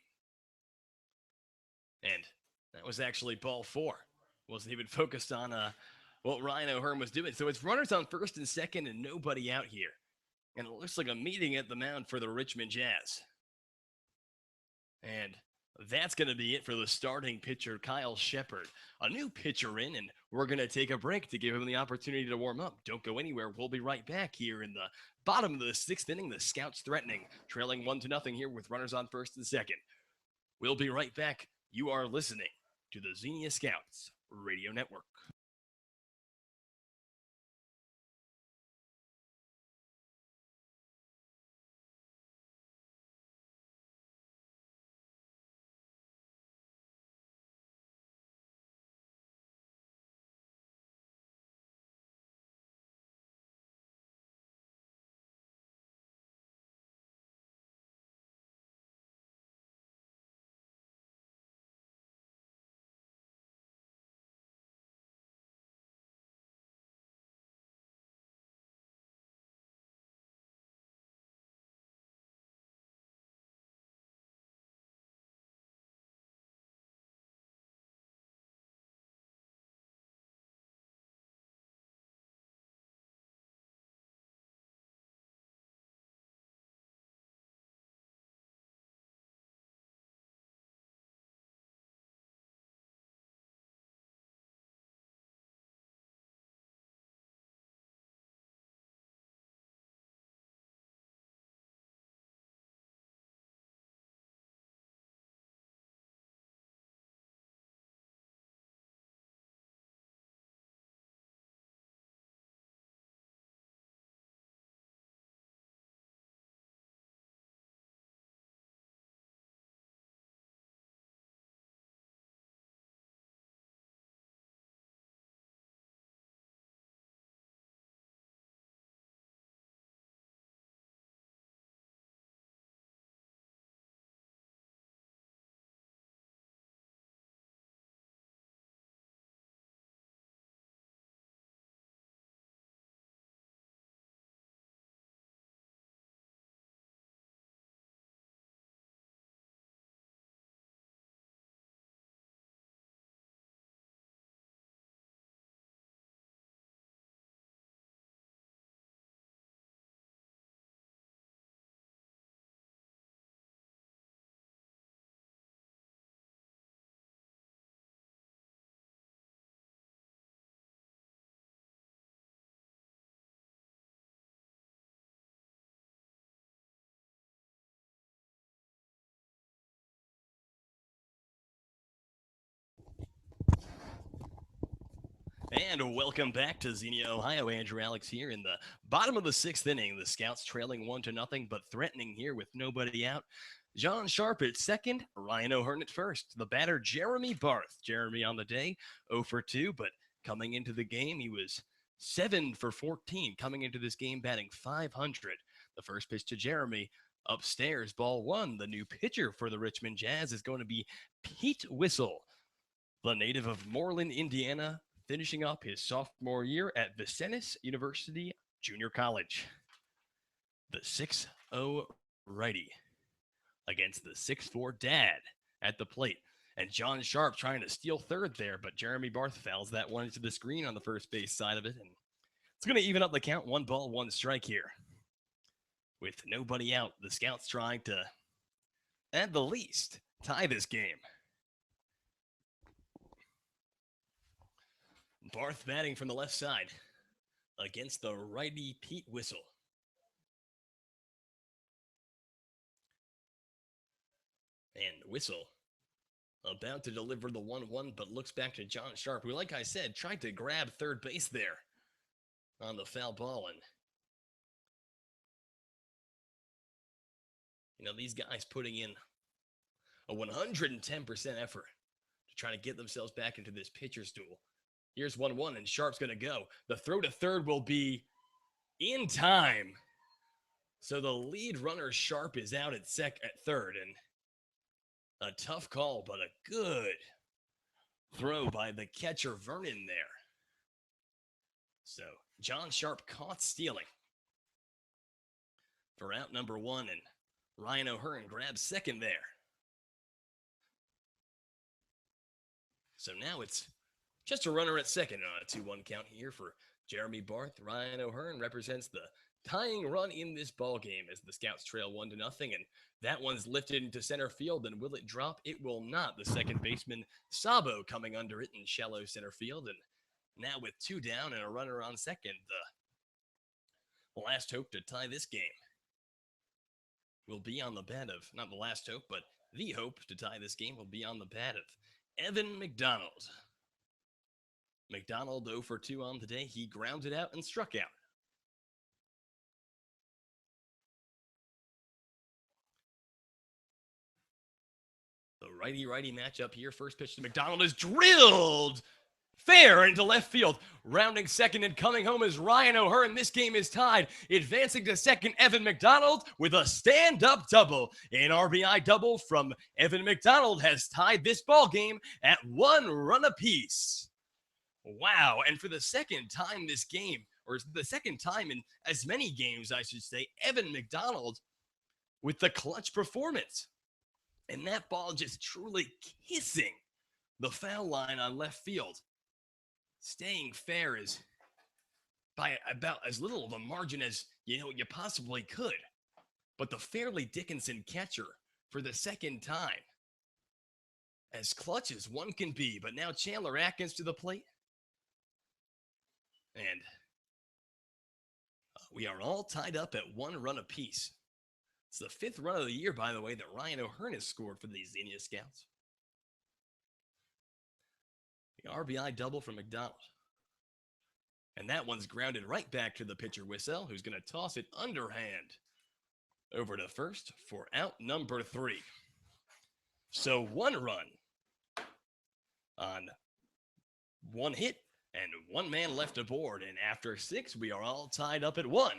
And that was actually ball 4. Wasn't even focused on what Ryan O'Hearn was doing. So it's runners on first and second and nobody out here. And it looks like a meeting at the mound for the Richmond Jazz. And that's going to be it for the starting pitcher, Kyle Shepard. A new pitcher in, and we're going to take a break to give him the opportunity to warm up. Don't go anywhere. We'll be right back here in the bottom of the 6th inning. The Scouts threatening, trailing 1-0 here with runners on first and second. We'll be right back. You are listening to the Xenia Scouts Radio Network. And welcome back to Xenia, Ohio. Andrew Alix here in the bottom of the sixth inning. The Scouts trailing 1-0, but threatening here with nobody out. John Sharp at second, Ryan O'Hearn at first. The batter, Jeremy Barth. Jeremy on the day, 0 for 2, but coming into the game, he was 7 for 14. Coming into this game, batting 500. The first pitch to Jeremy, upstairs, ball one. The new pitcher for the Richmond Jazz is going to be Pete Whistle, the native of Moreland, Indiana, finishing up his sophomore year at Vincennes University Junior College. The 6-0 righty against the 6-4 dad at the plate. And John Sharp trying to steal third there, but Jeremy Barth fouls that one into the screen on the first base side of it. And it's going to even up the count. 1 ball, 1 strike here. With nobody out, the Scouts trying to, at the least, tie this game. Barth batting from the left side against the righty Pete Whistle. And Whistle about to deliver the 1-1, but looks back to John Sharp, who, like I said, tried to grab third base there on the foul ball. And, these guys putting in a 110% effort to try to get themselves back into this pitcher's duel. Here's 1-1, and Sharp's going to go. The throw to third will be in time. So the lead runner, Sharp, is out at third, and a tough call, but a good throw by the catcher, Vernon, there. So John Sharp caught stealing for out number 1, and Ryan O'Hearn grabs second there. So now it's just a runner at second on a 2-1 count here for Jeremy Barth. Ryan O'Hearn represents the tying run in this ball game as the Scouts trail 1-0, and that one's lifted into center field. And will it drop? It will not. The second baseman, Sabo, coming under it in shallow center field. And now with 2 down and a runner on second, the last hope to tie this game will be on the bat of, not the last hope, but the hope to tie this game will be on the bat of Evan McDonald. McDonald 0 for 2 on the day. He grounded out and struck out. The righty-righty matchup here. First pitch to McDonald is drilled fair into left field. Rounding second and coming home is Ryan O'Hearn. This game is tied. Advancing to second, Evan McDonald with a stand-up double. An RBI double from Evan McDonald has tied this ball game at 1 run apiece. Wow, and for the second time this game, or the second time in as many games, I should say, Evan McDonald with the clutch performance. And that ball just truly kissing the foul line on left field. Staying fair is by about as little of a margin as you possibly could. But the Fairleigh Dickinson catcher for the second time, as clutch as one can be. But now Chandler Atkins to the plate. And we are all tied up at 1 run apiece. It's the 5th run of the year, by the way, that Ryan O'Hearn has scored for the Xenia Scouts. The RBI double from McDonald. And that one's grounded right back to the pitcher, Whistle, who's going to toss it underhand over to first for out number 3. So 1 run on 1 hit. And 1 man left aboard, and after 6, we are all tied up at 1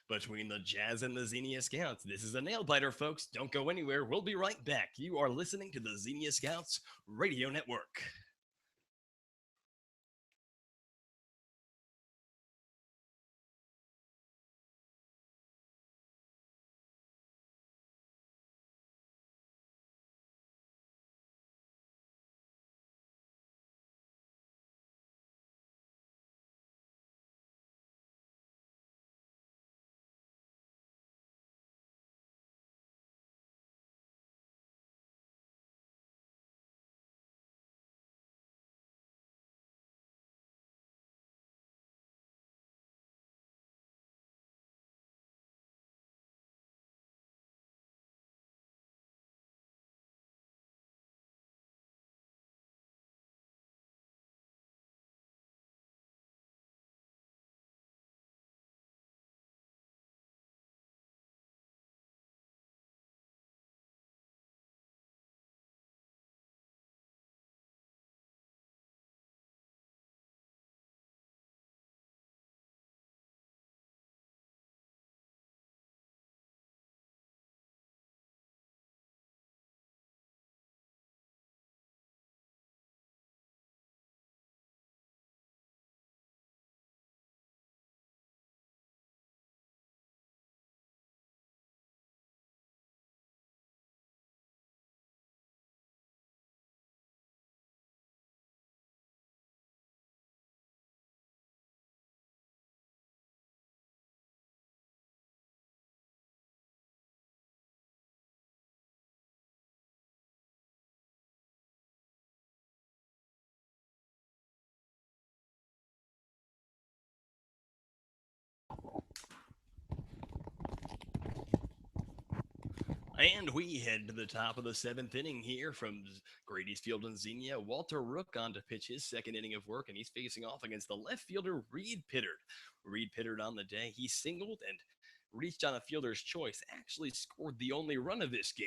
between the Jazz and the Xenia Scouts. This is a nail-biter, folks. Don't go anywhere. We'll be right back. You are listening to the Xenia Scouts Radio Network. And we head to the top of the seventh inning here from Grady's field in Xenia. Walter Rook on to pitch his second inning of work, and he's facing off against the left fielder, Reed Pittard. Reed Pittard on the day. He singled and reached on a fielder's choice, actually scored the only run of this game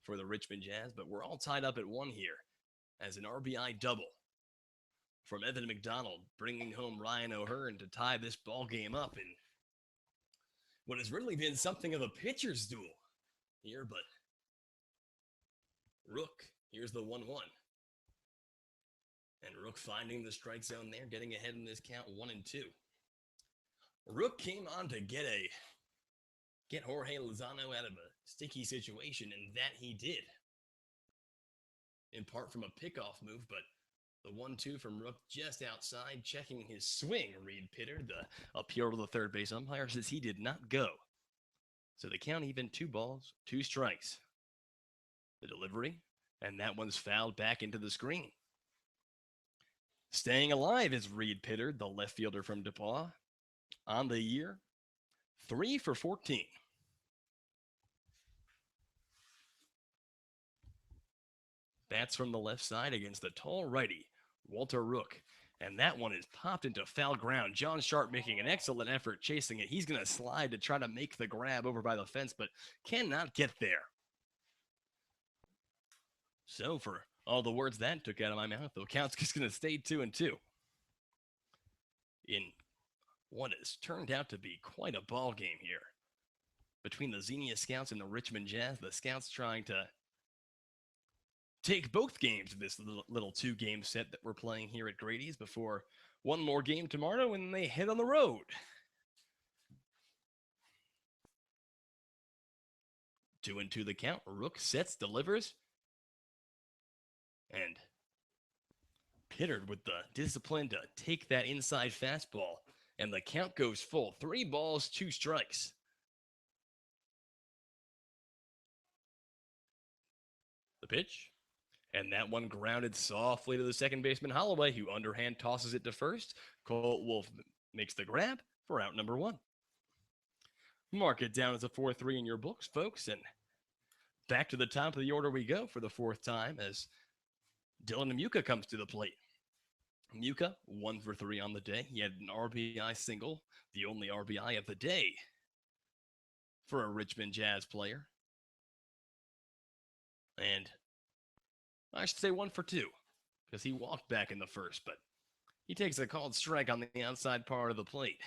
for the Richmond Jazz, but we're all tied up at one here as an RBI double from Evan McDonald, bringing home Ryan O'Hearn to tie this ball game up in what has really been something of a pitcher's duel here, but Rook, here's the 1-1. And Rook finding the strike zone there, getting ahead in this count 1-2. Rook came on to get Jorge Lozano out of a sticky situation, and that he did. In part from a pickoff move, but the 1-2 from Rook just outside, checking his swing. Reed Pittard, the appeal to the third base umpire, says he did not go. So the count even 2 balls, 2 strikes. The delivery, and that one's fouled back into the screen. Staying alive is Reed Pittard, the left fielder from DePaul. On the year, 3 for 14. Bats from the left side against the tall righty, Walter Rook. And that one is popped into foul ground. John Sharp making an excellent effort chasing it. He's going to slide to try to make the grab over by the fence, but cannot get there. So for all the words that took out of my mouth, the count's just going to stay 2-2. In what has turned out to be quite a ball game here between the Xenia Scouts and the Richmond Jazz. The Scouts trying to take both games of this little 2-game set that we're playing here at Grady's before one more game tomorrow and they head on the road. 2-2 the count. Rook sets, delivers. And Pittard with the discipline to take that inside fastball. And the count goes full. 3 balls, 2 strikes. The pitch. And that one grounded softly to the second baseman, Holloway, who underhand tosses it to first. Colt Wolf makes the grab for out number 1. Mark it down as a 4-3 in your books, folks. And back to the top of the order we go for the 4th time as Dylan Muka comes to the plate. Muka, 1 for 3 on the day. He had an RBI single, the only RBI of the day for a Richmond Jazz player. And I should say 1 for 2 because he walked back in the first, but he takes a called strike on the outside part of the plate.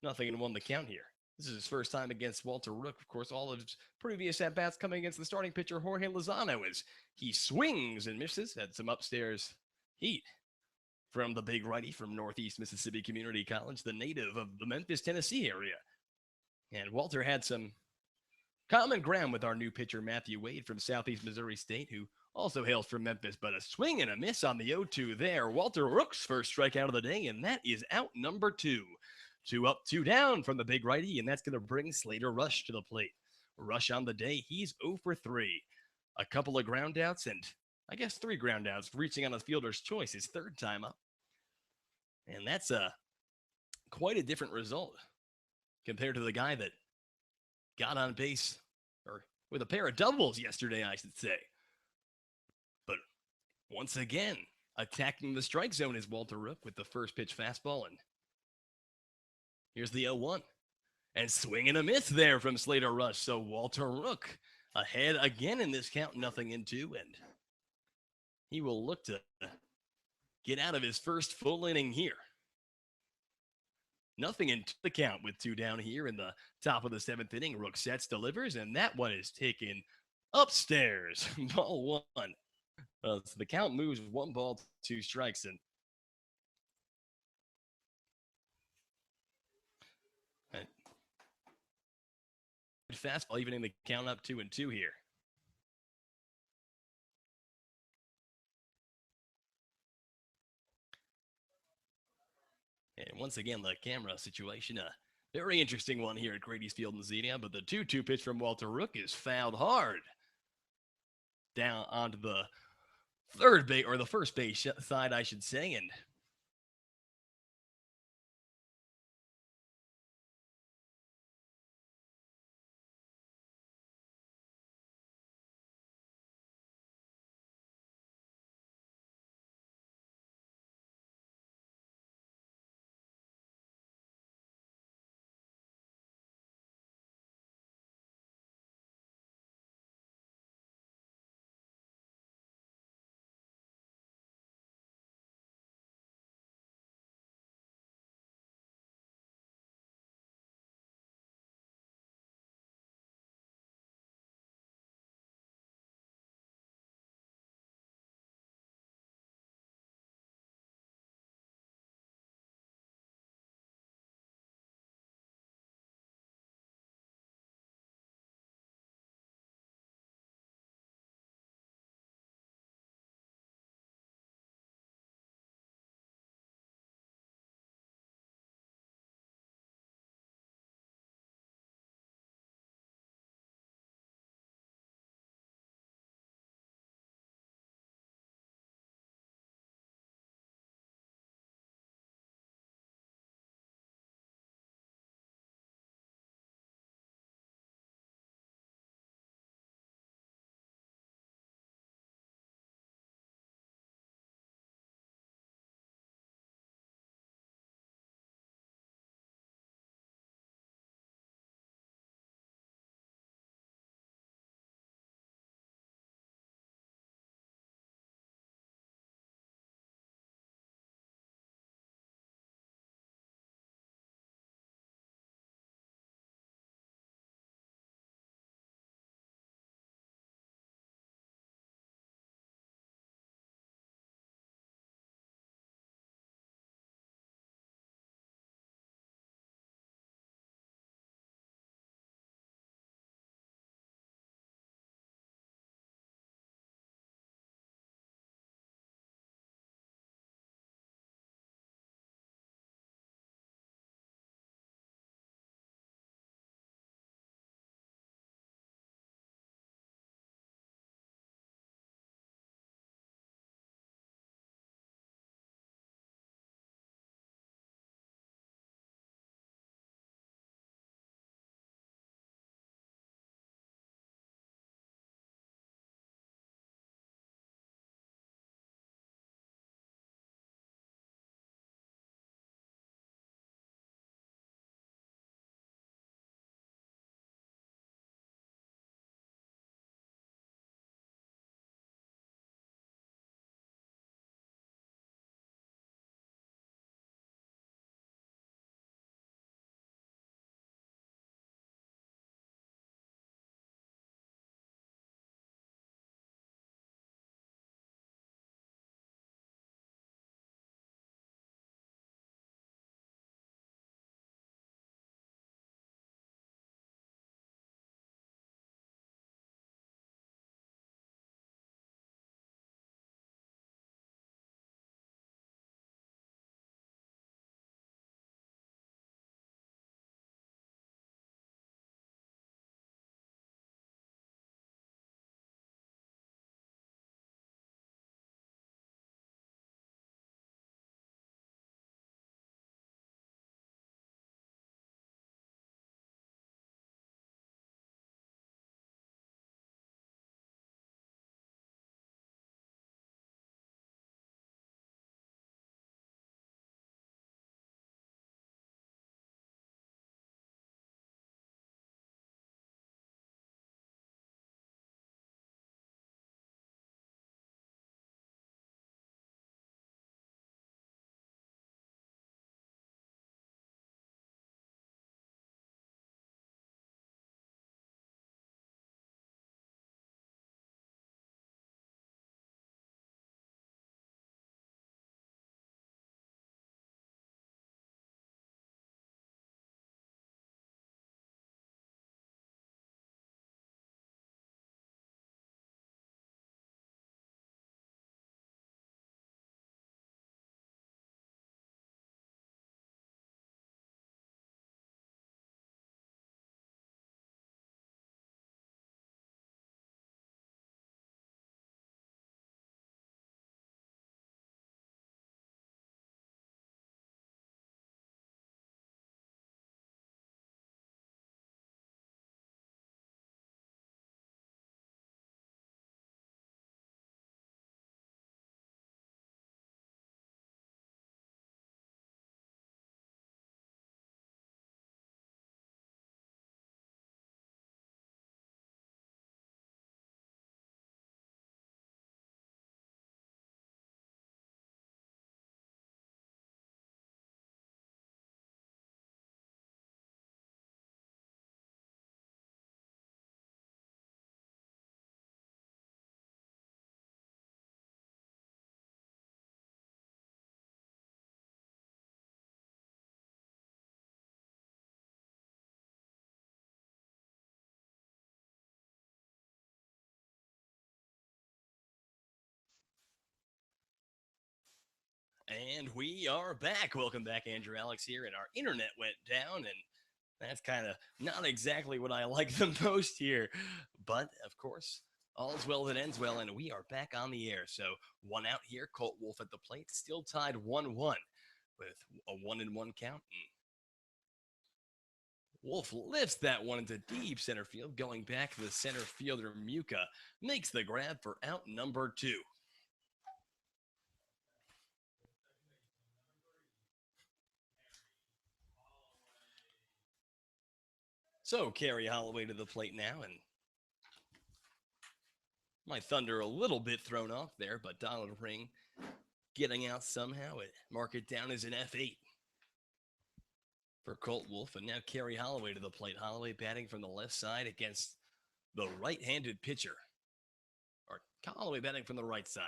Nothing and 1 the count here. This is his first time against Walter Rook. Of course, all of his previous at-bats coming against the starting pitcher, Jorge Lozano, as he swings and misses. Had some upstairs heat from the big righty from Northeast Mississippi Community College, the native of the Memphis, Tennessee area. And Walter had some common ground with our new pitcher, Matthew Wade from Southeast Missouri State, who also hails from Memphis, but a swing and a miss on the 0-2 there. Walter Rook's first strikeout of the day, and that is out number 2. 2 up, 2 down from the big righty, and that's going to bring Slater Rush to the plate. Rush on the day, he's 0 for 3. A couple of ground outs, and I guess 3 ground outs, reaching on a fielder's choice, his 3rd time up. And that's quite a different result compared to the guy that got on base, or with a pair of doubles yesterday, I should say. But once again, attacking the strike zone is Walter Rook with the first pitch fastball, and here's the 0-1. And swing and a miss there from Slater Rush. So Walter Rook ahead again in this count, 0-2, and he will look to get out of his first full inning here. 0-2 the count with 2 down here in the top of the 7th inning. Rook sets, delivers, and that one is taken upstairs. Ball 1. So the count moves 1 ball, 2 strikes, and fastball, evening the count up 2-2 here. And once again, the camera situation, a very interesting one here at Grady's Field in Xenia, but the 2-2 pitch from Walter Rook is fouled hard down onto the third base, or the first base side, I should say, and And we are back. Welcome back, Andrew Alix here. And our internet went down, and that's kind of not exactly what I like the most here. But of course, all's well that ends well, and we are back on the air. So one out here, Colt Wolf at the plate, still tied 1-1 with a 1-1 count. And Wolf lifts that one into deep center field, going back to the center fielder Muka makes the grab for out number 2. So Kerry Holloway to the plate now, and my Thunder a little bit thrown off there, but Donald Ring getting out somehow. It mark it down as an F8 for Colt Wolf, and now Kerry Holloway to the plate. Holloway batting from the left side against the right-handed pitcher, or Holloway batting from the right side,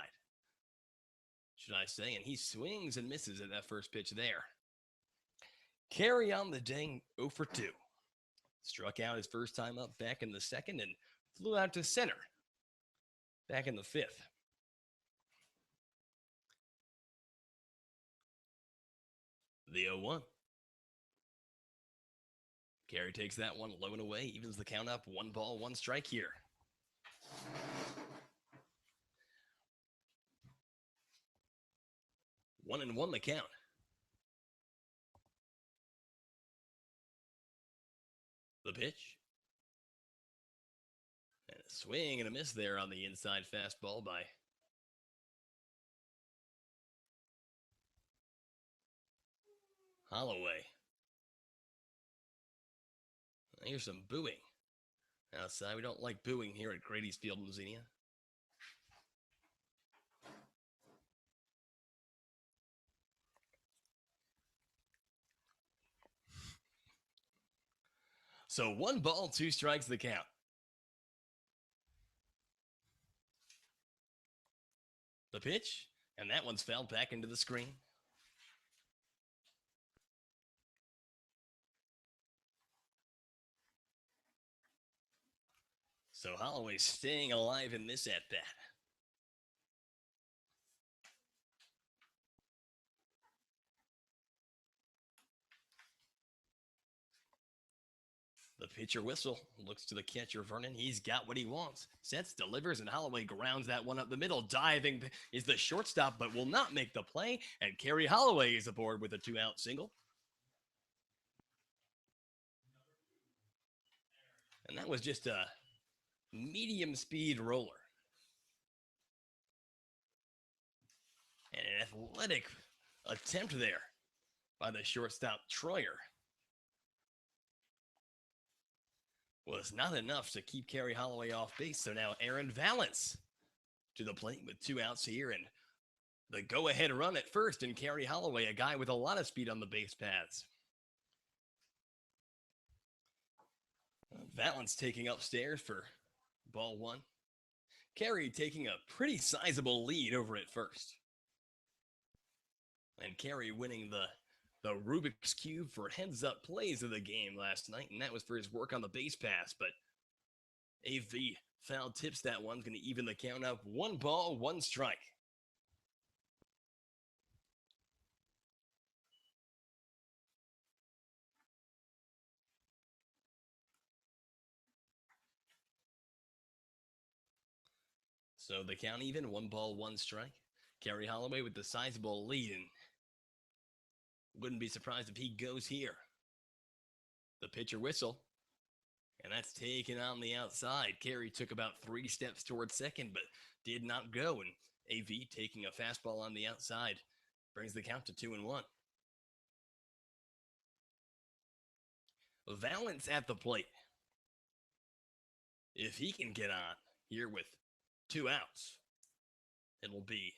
should I say? And he swings and misses at that first pitch there. Kerry on the ding, 0 for 2. Struck out his first time up back in the second and flew out to center back in the fifth. The 0-1. Kerry takes that one low and away, evens the count up. 1 ball, 1 strike here. One and one the count. The pitch. And a swing and a miss there on the inside fastball by Holloway. Here's some booing outside. We don't like booing here at Grady's Field in Xenia. So 1 ball, 2 strikes the count. The pitch, and that one's fouled back into the screen. So Holloway staying alive in this at-bat. The pitcher whistle, looks to the catcher Vernon. He's got what he wants. Sets, delivers, and Holloway grounds that one up the middle. Diving is the shortstop, but will not make the play. And Kerry Holloway is aboard with a 2-out single. And that was just a medium speed roller. And an athletic attempt there by the shortstop Troyer was not enough to keep Kerry Holloway off base. So now Aaron Valance to the plate with 2 outs here, and the go-ahead run at first, and Kerry Holloway, a guy with a lot of speed on the base paths. Valance taking upstairs for ball 1. Kerry taking a pretty sizable lead over at first. And Kerry winning the Rubik's Cube for heads-up plays of the game last night, and that was for his work on the base pass, but AV foul tips that one. Going to even the count up. 1 ball, 1 strike. So the count even, 1 ball, 1 strike. Kerry Holloway with the sizable lead, and wouldn't be surprised if he goes here. The pitcher whistle, and that's taken on the outside. Kerry took about 3 steps towards second, but did not go, and AV taking a fastball on the outside brings the count to 2-1. Valance at the plate. If he can get on here with 2 outs, it'll be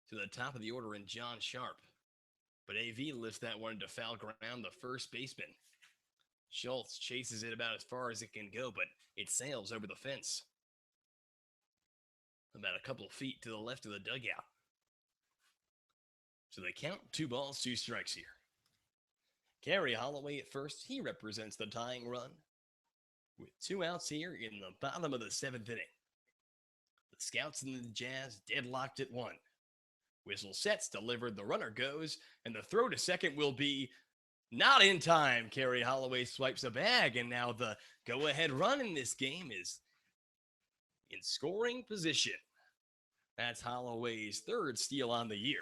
to the top of the order in John Sharp. But AV lifts that one into foul ground, the first baseman. Schultz chases it about as far as it can go, but it sails over the fence. About a couple of feet to the left of the dugout. So they count 2 balls, 2 strikes here. Kerry Holloway at first. He represents the tying run with 2 outs here in the bottom of the 7th inning. The Scouts and the Jazz deadlocked at 1 Whistle sets, delivered, the runner goes, and the throw to second will be not in time. Kerry Holloway swipes a bag, and now the go-ahead run in this game is in scoring position. That's Holloway's third steal on the year.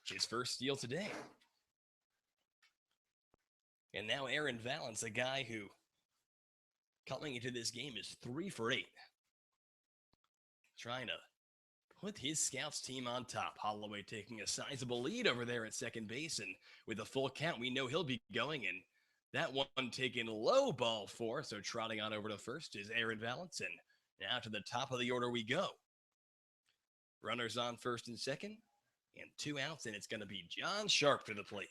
His first steal today. And now Aaron Valance, a guy who coming into this game is 3 for 8. Trying to put his scouts team on top. Holloway taking a sizable lead over there at second base, and with a full count, we know he'll be going, and that one taken low, ball 4, so trotting on over to first is Aaron Valance, and now to the top of the order we go. Runners on first and second, and 2 outs, and it's going to be John Sharp to the plate.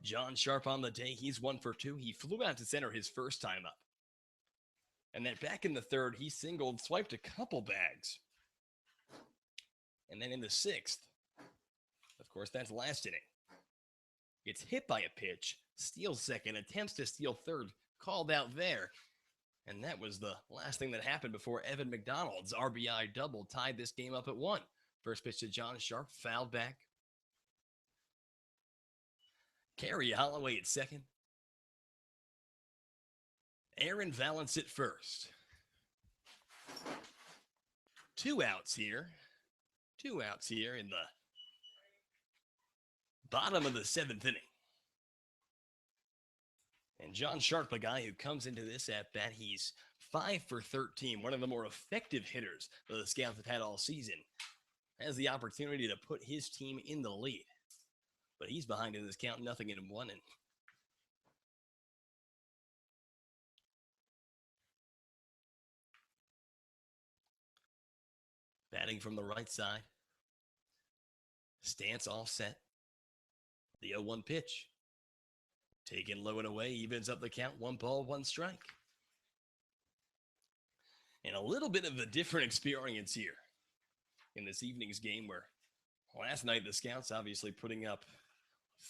John Sharp on the day, he's 1 for 2. He flew out to center his first time up. And then back in the third, he singled, swiped a couple bags. And then in the 6th, of course, that's last inning. Gets hit by a pitch, steals second, attempts to steal third, called out there. And that was the last thing that happened before Evan McDonald's RBI double tied this game up at 1. First pitch to John Sharp, fouled back. Kerry Holloway at second. Aaron Valance at first. 2 outs here. 2 outs here in the bottom of the 7th inning. And John Sharp, a guy who comes into this at-bat, he's 5 for 13, one of the more effective hitters that the Scouts have had all season, has the opportunity to put his team in the lead. But he's behind in this count, nothing in 1. And batting from the right side. Stance offset. The 0-1 pitch. Taken low and away, evens up the count. 1 ball, 1 strike. And a little bit of a different experience here in this evening's game, where last night the Scouts obviously putting up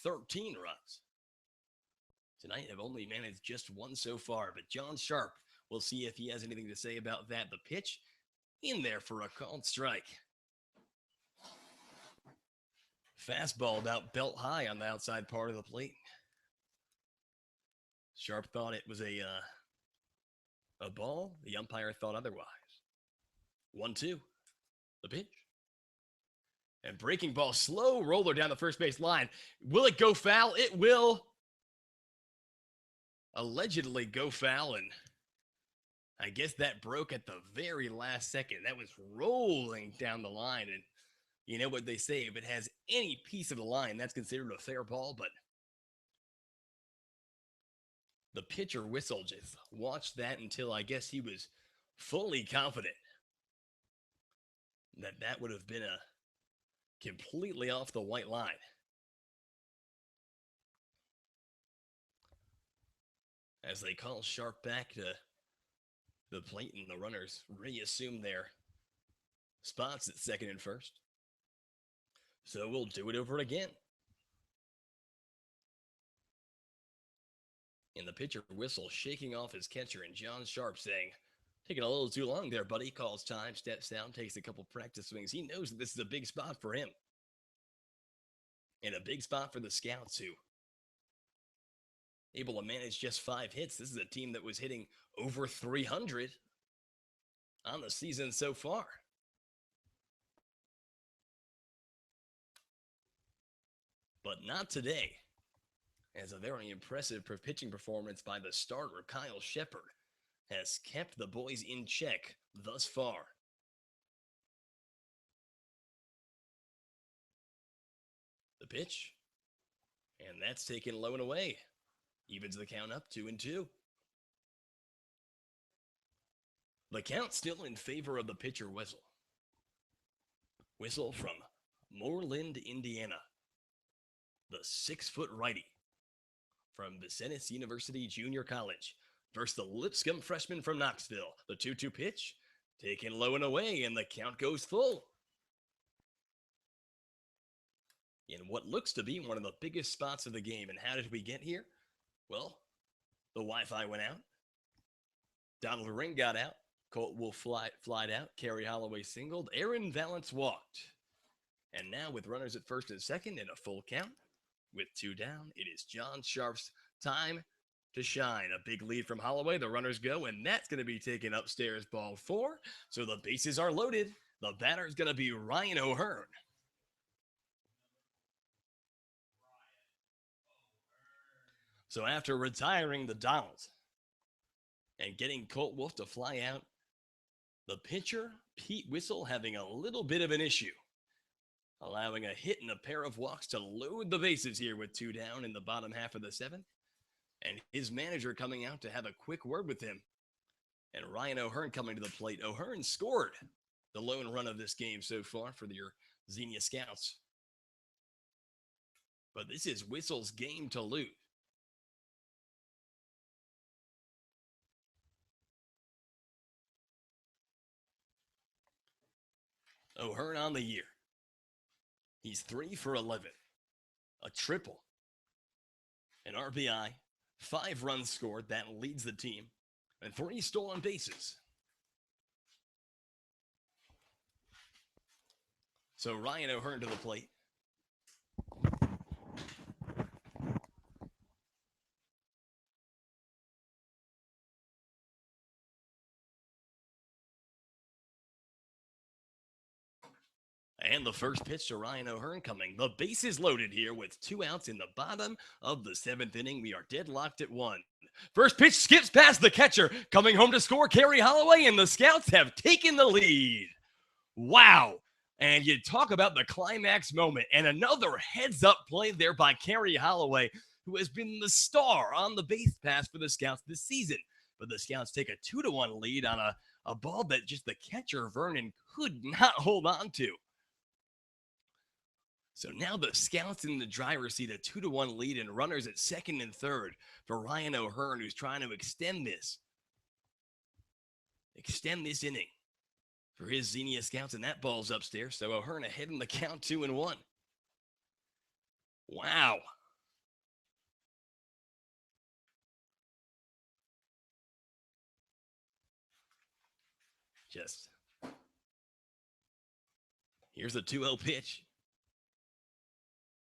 13 runs. Tonight have only managed just 1 so far, but John Sharp, we'll see if he has anything to say about that. The pitch in there for a called strike. Fastball about belt high on the outside part of the plate. Sharp thought it was a ball. The umpire thought otherwise. 1-2. The pitch. And breaking ball, slow roller down the first base line. Will it go foul? It will allegedly go foul, and I guess that broke at the very last second. That was rolling down the line, and you know what they say, if it has any piece of the line, that's considered a fair ball, but the pitcher whistled, just watched that until I guess he was fully confident that that would have been a completely off the white line. As they call Sharp back to the plate, and the runners reassume their spots at second and first. So we'll do it over again. And the pitcher whistle, shaking off his catcher, and John Sharp saying, taking a little too long there, buddy. Calls time, steps down, takes a couple practice swings. He knows that this is a big spot for him. And a big spot for the Scouts, who able to manage just 5 hits. This is a team that was hitting over 300 on the season so far. But not today, as a very impressive pitching performance by the starter, Kyle Shepard, has kept the boys in check thus far. The pitch, and that's taken low and away. Evens the count up 2-2. The count still in favor of the pitcher whistle. Whistle from Moreland, Indiana. The 6-foot righty from Vincennes University Junior College versus the Lipscomb freshman from Knoxville. The 2-2 pitch taken low and away, and the count goes full. In what looks to be one of the biggest spots of the game. And how did we get here? Well, the Wi-Fi went out. Donald Ring got out. Colt Wolf flied out. Kerry Holloway singled. Aaron Valance walked. And now with runners at first and second and a full count, with two down, it is John Sharp's time to shine. A big lead from Holloway. The runners go, and that's going to be taken upstairs, ball four. So the bases are loaded. The batter is going to be Ryan O'Hearn. So after retiring the Donald and getting Colt Wolf to fly out, the pitcher, Pete Whistle, having a little bit of an issue, allowing a hit and a pair of walks to load the bases here with two down in the bottom half of the seventh. And his manager coming out to have a quick word with him. And Ryan O'Hearn coming to the plate. O'Hearn scored the lone run of this game so far for your Xenia Scouts. But this is Whistle's game to lose. O'Hearn on the year. He's 3 for 11, a triple, an RBI, 5 runs scored, that leads the team, and 3 stolen bases. So Ryan O'Hearn to the plate. And the first pitch to Ryan O'Hearn coming. The base is loaded here with 2 outs in the bottom of the 7th inning. We are deadlocked at 1. First pitch skips past the catcher. Coming home to score, Kerry Holloway, and the Scouts have taken the lead. Wow. And you talk about the climax moment. And another heads-up play there by Kerry Holloway, who has been the star on the base pass for the Scouts this season. But the Scouts take a 2-1 lead on a ball that just the catcher, Vernon, could not hold on to. So now the Scouts in the driver's seat, a 2-1 lead, and runners at second and third for Ryan O'Hearn, who's trying to extend this inning for his Xenia Scouts, and that ball's upstairs. So O'Hearn ahead in the count, 2-1. Wow. Here's a 2-0 pitch.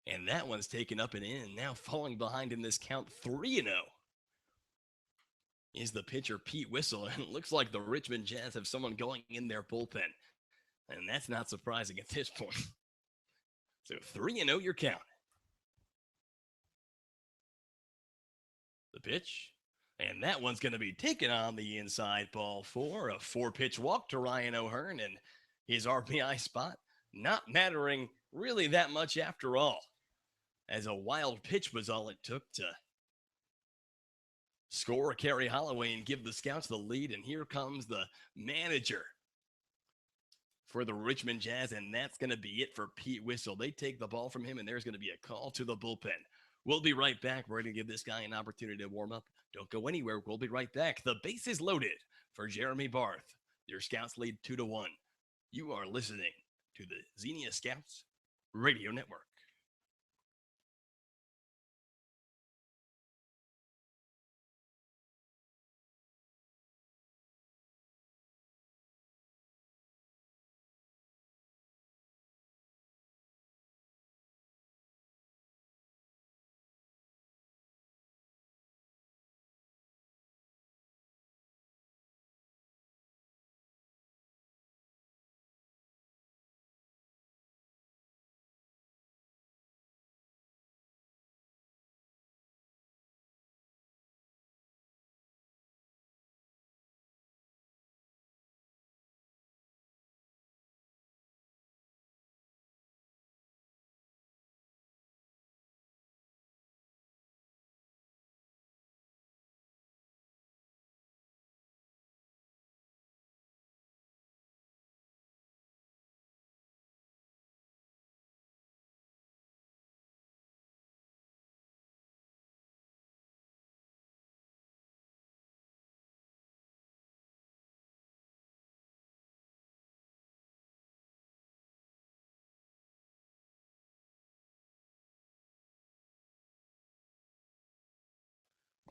And that one's taken up and in. Now falling behind in this count, 3-0 is the pitcher, Pete Whistle. And it looks like the Richmond Jazz have someone going in their bullpen. And that's not surprising at this point. So 3-0 your count. The pitch. And that one's going to be taken on the inside, ball 4. A 4-pitch walk to Ryan O'Hearn. And his RBI spot not mattering really that much after all, as a wild pitch was all it took to score Kerry Holloway and give the Scouts the lead. And here comes the manager for the Richmond Jazz, and that's going to be it for Pete Whistle. They take the ball from him, and there's going to be a call to the bullpen. We'll be right back. We're going to give this guy an opportunity to warm up. Don't go anywhere. We'll be right back. The base is loaded for Jeremy Barth. Your Scouts lead 2-1. You are listening to the Xenia Scouts Radio Network.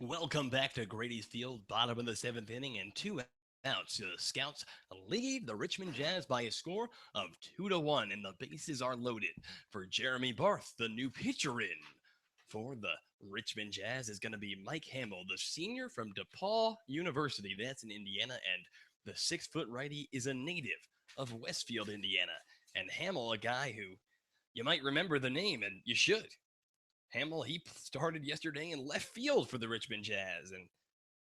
Welcome back to Grady's Field, bottom of the 7th inning, and 2 So the Scouts lead the Richmond Jazz by a score of 2-1, and the bases are loaded for Jeremy Barth, the new pitcher in. For the Richmond Jazz is going to be Mike Hamill, the senior from DePaul University. That's in Indiana, and the 6-foot righty is a native of Westfield, Indiana. And Hamill, a guy who you might remember the name, and you should. Hamill, he started yesterday in left field for the Richmond Jazz, and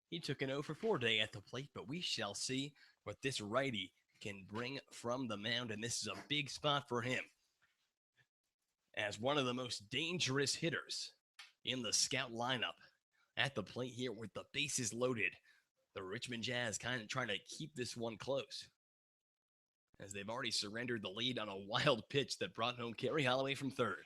he took an 0 for 4 day at the plate, but we shall see what this righty can bring from the mound, and this is a big spot for him as one of the most dangerous hitters in the Scout lineup at the plate here with the bases loaded. The Richmond Jazz kind of trying to keep this one close as they've already surrendered the lead on a wild pitch that brought home Kerry Holloway from third.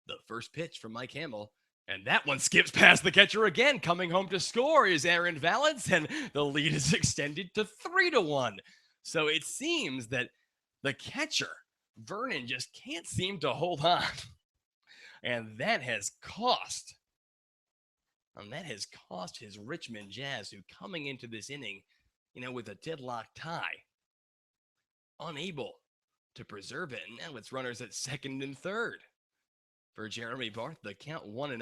The first pitch from Mike Hamill, and that one skips past the catcher again. Coming home to score is Aaron Valance, and the lead is extended to 3-1. So it seems that the catcher, Vernon, just can't seem to hold on. And that has cost his Richmond Jazz, who coming into this inning, with a deadlock tie, unable to preserve it. And now it's runners at second and third for Jeremy Barth, the count 1-0.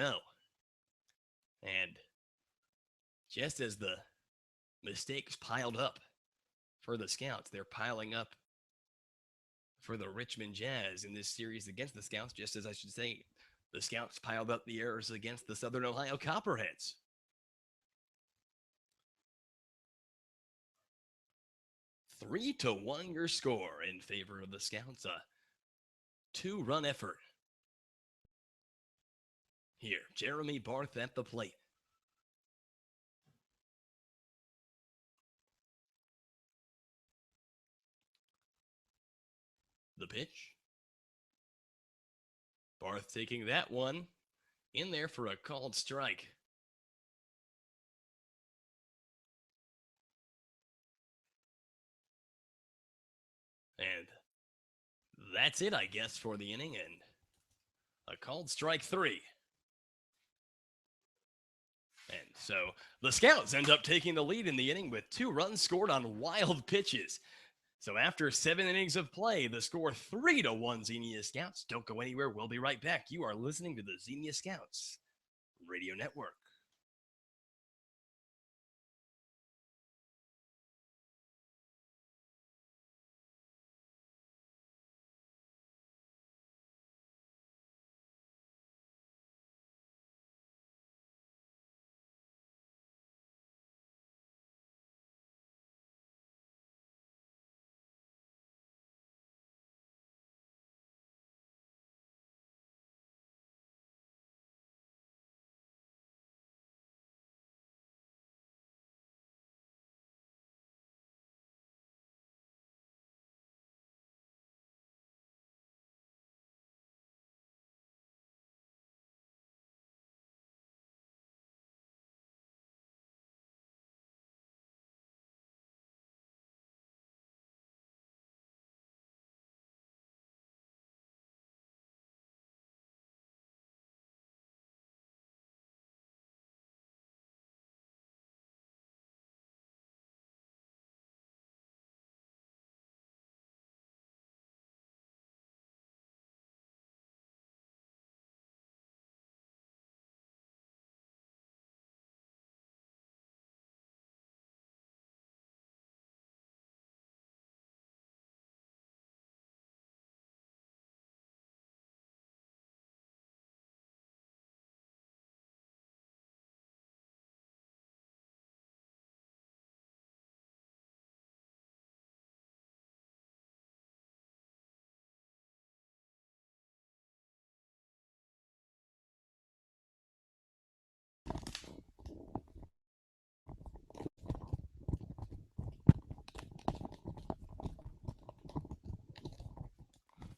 And just as the mistakes piled up for the Scouts, they're piling up for the Richmond Jazz in this series against the Scouts, just as I should say, the Scouts piled up the errors against the Southern Ohio Copperheads. 3-1 your score in favor of the Scouts. A 2-run effort. Here, Jeremy Barth at the plate. The pitch. Barth taking that one in there for a called strike. And that's it, I guess, for the inning, and a called strike 3. And so the Scouts end up taking the lead in the inning with 2 runs scored on wild pitches. So after 7 innings of play, the score 3-1 Xenia Scouts. Don't go anywhere. We'll be right back. You are listening to the Xenia Scouts Radio Network.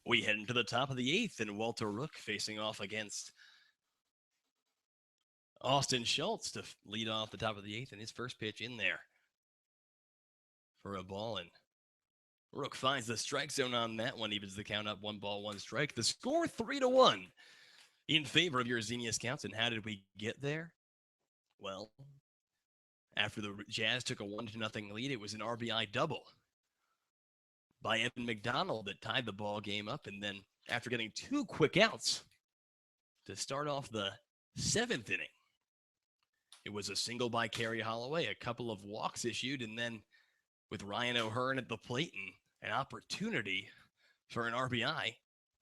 We head into the top of the 8th, and Walter Rook facing off against Austin Schultz to lead off the top of the 8th, and his first pitch in there for a ball. And Rook finds the strike zone on that one, evens the count up 1 ball, 1 strike. The score 3-1 in favor of your Xenia Scouts. And how did we get there? Well, After the Jazz took a 1-0 lead, it was an RBI double by Evan McDonald that tied the ball game up. And then after getting 2 quick outs to start off the 7th inning, it was a single by Kerry Holloway, a couple of walks issued, and then with Ryan O'Hearn at the plate and an opportunity for an RBI.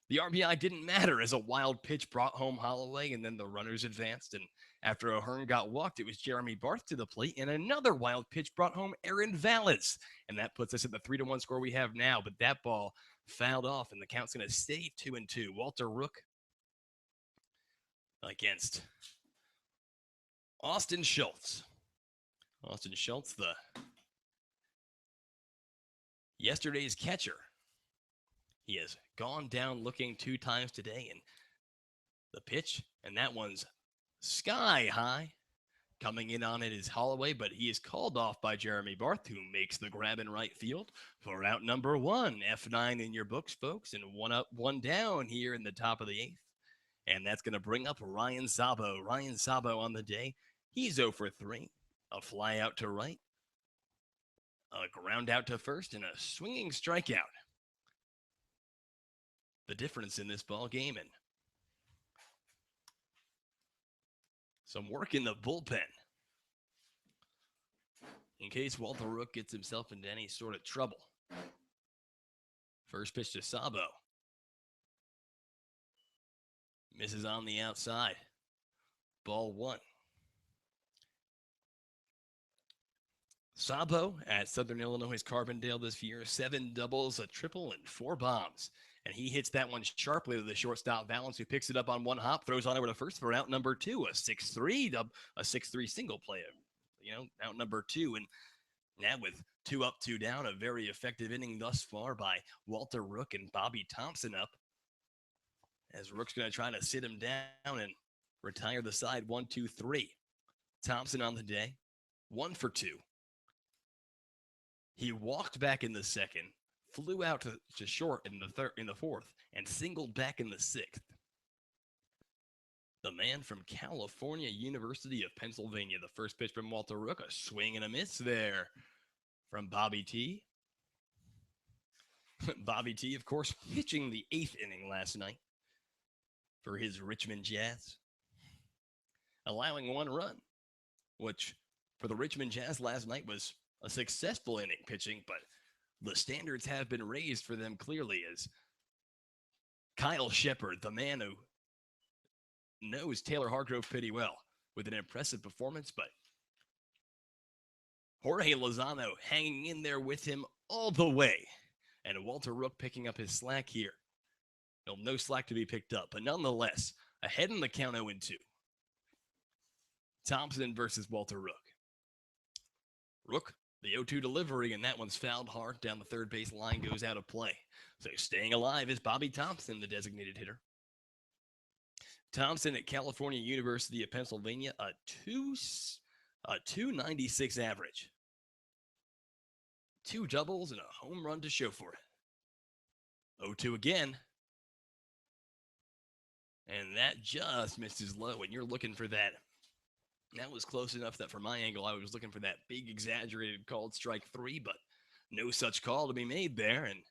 The RBI didn't matter as a wild pitch brought home Holloway, and then the runners advanced. And after O'Hearn got walked, it was Jeremy Barth to the plate, and another wild pitch brought home Aaron Vallis. And that puts us at the 3-1 score we have now. But that ball fouled off, and the count's going to stay 2-2. Walter Rook against Austin Schultz. Austin Schultz, the yesterday's catcher. He has gone down looking 2 times today, and the pitch, and that one's sky high. Coming in on it is Holloway, but he is called off by Jeremy Barth, who makes the grab in right field for out number 1. F9 in your books, folks, and 1 up, 1 down here in the top of the 8th. And that's going to bring up Ryan Sabo. Ryan Sabo on the day, he's 0 for 3. A fly out to right, a ground out to first, and a swinging strikeout. The difference in this ball game, and some work in the bullpen in case Walter Rook gets himself into any sort of trouble. First pitch to Sabo. Misses on the outside. Ball 1. Sabo at Southern Illinois Carbondale this year, 7 doubles, a triple, and 4 bombs. And he hits that one sharply to the shortstop Valance, who picks it up on 1 hop, throws on over to first for out number 2, a 6-3 single play, out number 2. And now with 2 up, 2 down, a very effective inning thus far by Walter Rook and Bobby Thompson up. As Rook's going to try to sit him down and retire the side 1-2-3. Thompson on the day, 1 for 2. He walked back in the second, flew out to short in the 4th, and singled back in the 6th. The man from California University of Pennsylvania. The first pitch from Walter Rook, a swing and a miss there from Bobby T. Bobby T, of course, pitching the 8th inning last night for his Richmond Jazz, allowing 1 run, which for the Richmond Jazz last night was a successful inning pitching, but the standards have been raised for them clearly as Kyle Shepard, the man who knows Taylor Hargrove pretty well, with an impressive performance, but Jorge Lozano hanging in there with him all the way, and Walter Rook picking up his slack here. No slack to be picked up, but nonetheless, ahead in the count 0-2. Thompson versus Walter Rook. Rook, the 0-2 delivery, and that one's fouled hard down the third base line, goes out of play. So staying alive is Bobby Thompson, the designated hitter. Thompson at California University of Pennsylvania, a 296 average. 2 doubles and a home run to show for it. 0-2 again. And that just misses low, and you're looking for that. That was close enough that from my angle, I was looking for that big exaggerated called strike 3, but no such call to be made there. And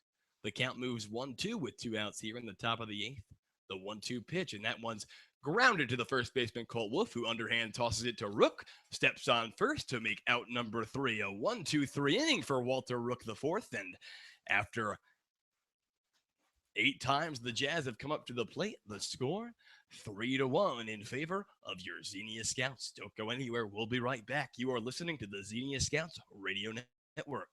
the count moves 1-2 with 2 outs here in the top of the 8th. The 1-2 pitch, and that one's grounded to the first baseman, Colt Wolf, who underhand tosses it to Rook, steps on first to make out number 3. A 1-2-3 inning for Walter Rook the 4th, and after 8 times the Jazz have come up to the plate, the score 3-1 in favor of your Xenia Scouts. Don't go anywhere. We'll be right back. You are listening to the Xenia Scouts Radio Network.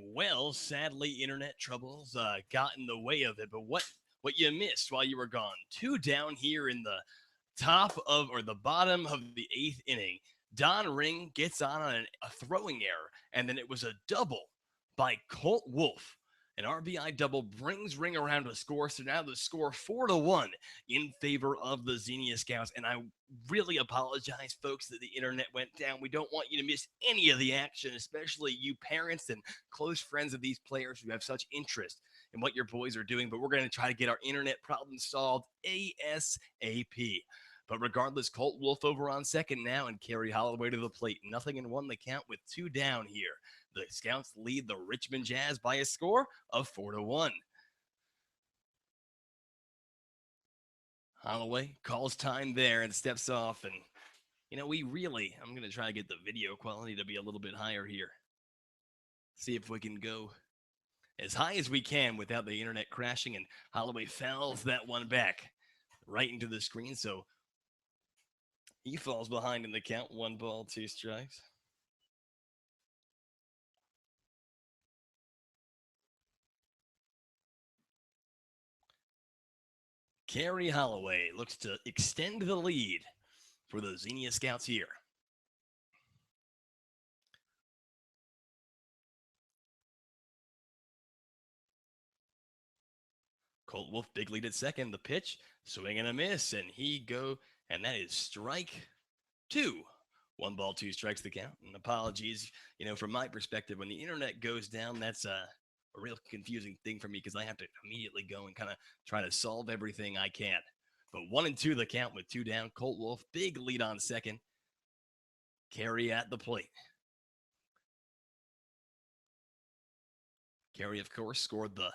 Well, sadly, internet troubles got in the way of it. But what you missed while you were gone? Two down here in the top of or the bottom of the eighth inning. Don Ring gets on a throwing error, and then it was a double by Colt Wolf. An RBI double brings Ring around to score. So now the score 4-1 in favor of the Xenia Scouts. And I really apologize, folks, that the internet went down. We don't want you to miss any of the action, especially you parents and close friends of these players who have such interest in what your boys are doing. But we're going to try to get our internet problem solved ASAP. But regardless, Colt Wolf over on second now and Kerry Holloway to the plate. Nothing in one, the count with two down here. The Scouts lead the Richmond Jazz by a score of 4-1. Holloway calls time there and steps off. And, I'm going to try to get the video quality to be a little bit higher here. See if we can go as high as we can without the internet crashing. And Holloway fouls that one back right into the screen. So he falls behind in the count. 1 ball, 2 strikes. Kerry Holloway looks to extend the lead for the Xenia Scouts here. Colt Wolf, big lead at second. The pitch, swing and a miss, and and that is strike 2. 1 ball, 2 strikes the count. And apologies, from my perspective, when the internet goes down, that's a real confusing thing for me because I have to immediately go and kind of try to solve everything I can. But 1-2 the count with 2 down. Colt Wolf, big lead on second. Kerry at the plate. Kerry, of course, scored the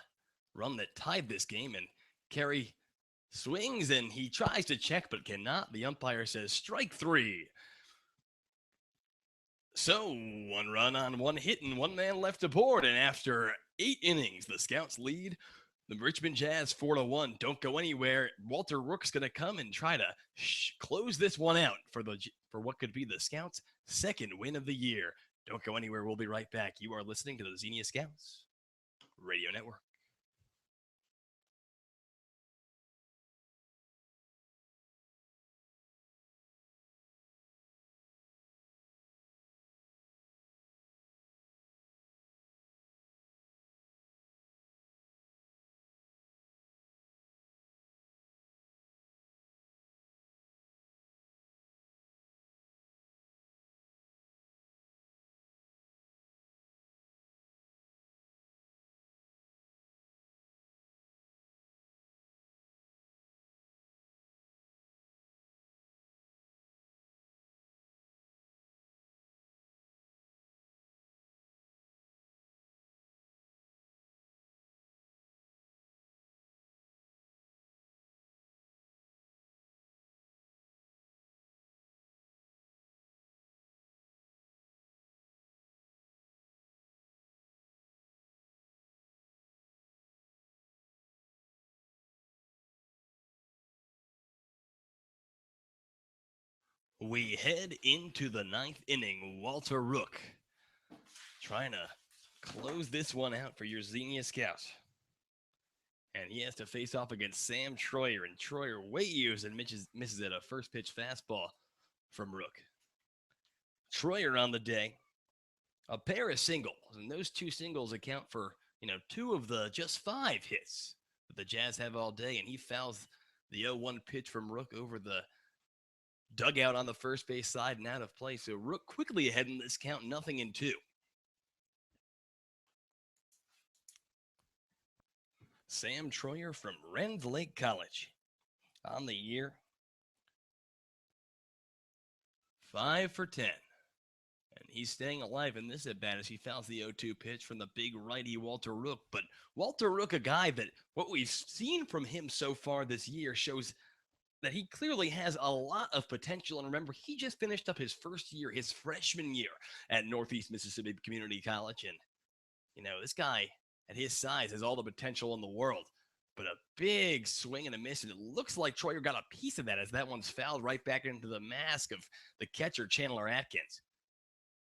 run that tied this game, and Kerry swings and he tries to check but cannot. The umpire says strike 3. So 1 run on 1 hit and 1 man left aboard, and after 8 innings, the Scouts lead the Richmond Jazz 4-1. Don't go anywhere. Walter Rook's going to come and try to close this one out for what could be the Scouts' second win of the year. Don't go anywhere. We'll be right back. You are listening to the Xenia Scouts Radio Network. We head into the 9th inning. Walter Rook trying to close this one out for your Xenia Scouts. And he has to face off against Sam Troyer. And Troyer waves and misses at a first pitch fastball from Rook. Troyer on the day, a pair of singles. And those 2 singles account for, 2 of the just 5 hits that the Jazz have all day. And he fouls the 0-1 pitch from Rook over the dugout on the first base side and out of play. So Rook quickly ahead in this count, 0-2. Sam Troyer from Rennes Lake College on the year, 5 for 10. And he's staying alive in this at bat as he fouls the 0-2 pitch from the big righty Walter Rook. But Walter Rook, a guy that what we've seen from him so far this year shows that he clearly has a lot of potential. And remember, he just finished up his first year, his freshman year at Northeast Mississippi Community College. And, this guy at his size has all the potential in the world. But a big swing and a miss, and it looks like Troyer got a piece of that as that one's fouled right back into the mask of the catcher, Chandler Atkins.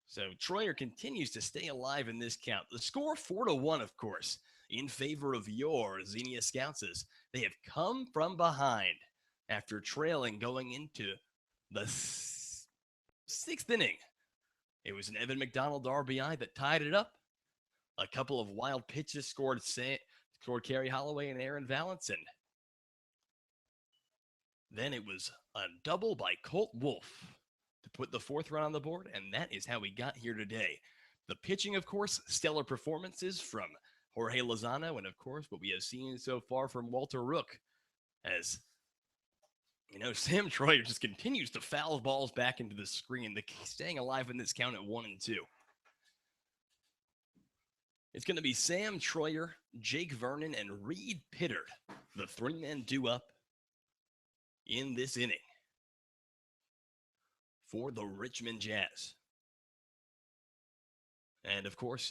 So Troyer continues to stay alive in this count. The score 4-1, of course, in favor of your Xenia Scouts. They have come from behind after trailing going into the sixth inning. It was an Evan McDonald RBI that tied it up. A couple of wild pitches scored Kerry Holloway and Aaron Valance. Then it was a double by Colt Wolf to put the fourth run on the board, and that is how we got here today. The pitching, of course, stellar performances from Jorge Lozano, and of course, what we have seen so far from Walter Rook, as Sam Troyer just continues to foul balls back into the screen, staying alive in this count at 1-2. It's going to be Sam Troyer, Jake Vernon, and Reed Pittard, the three-man do-up in this inning for the Richmond Jazz. And of course,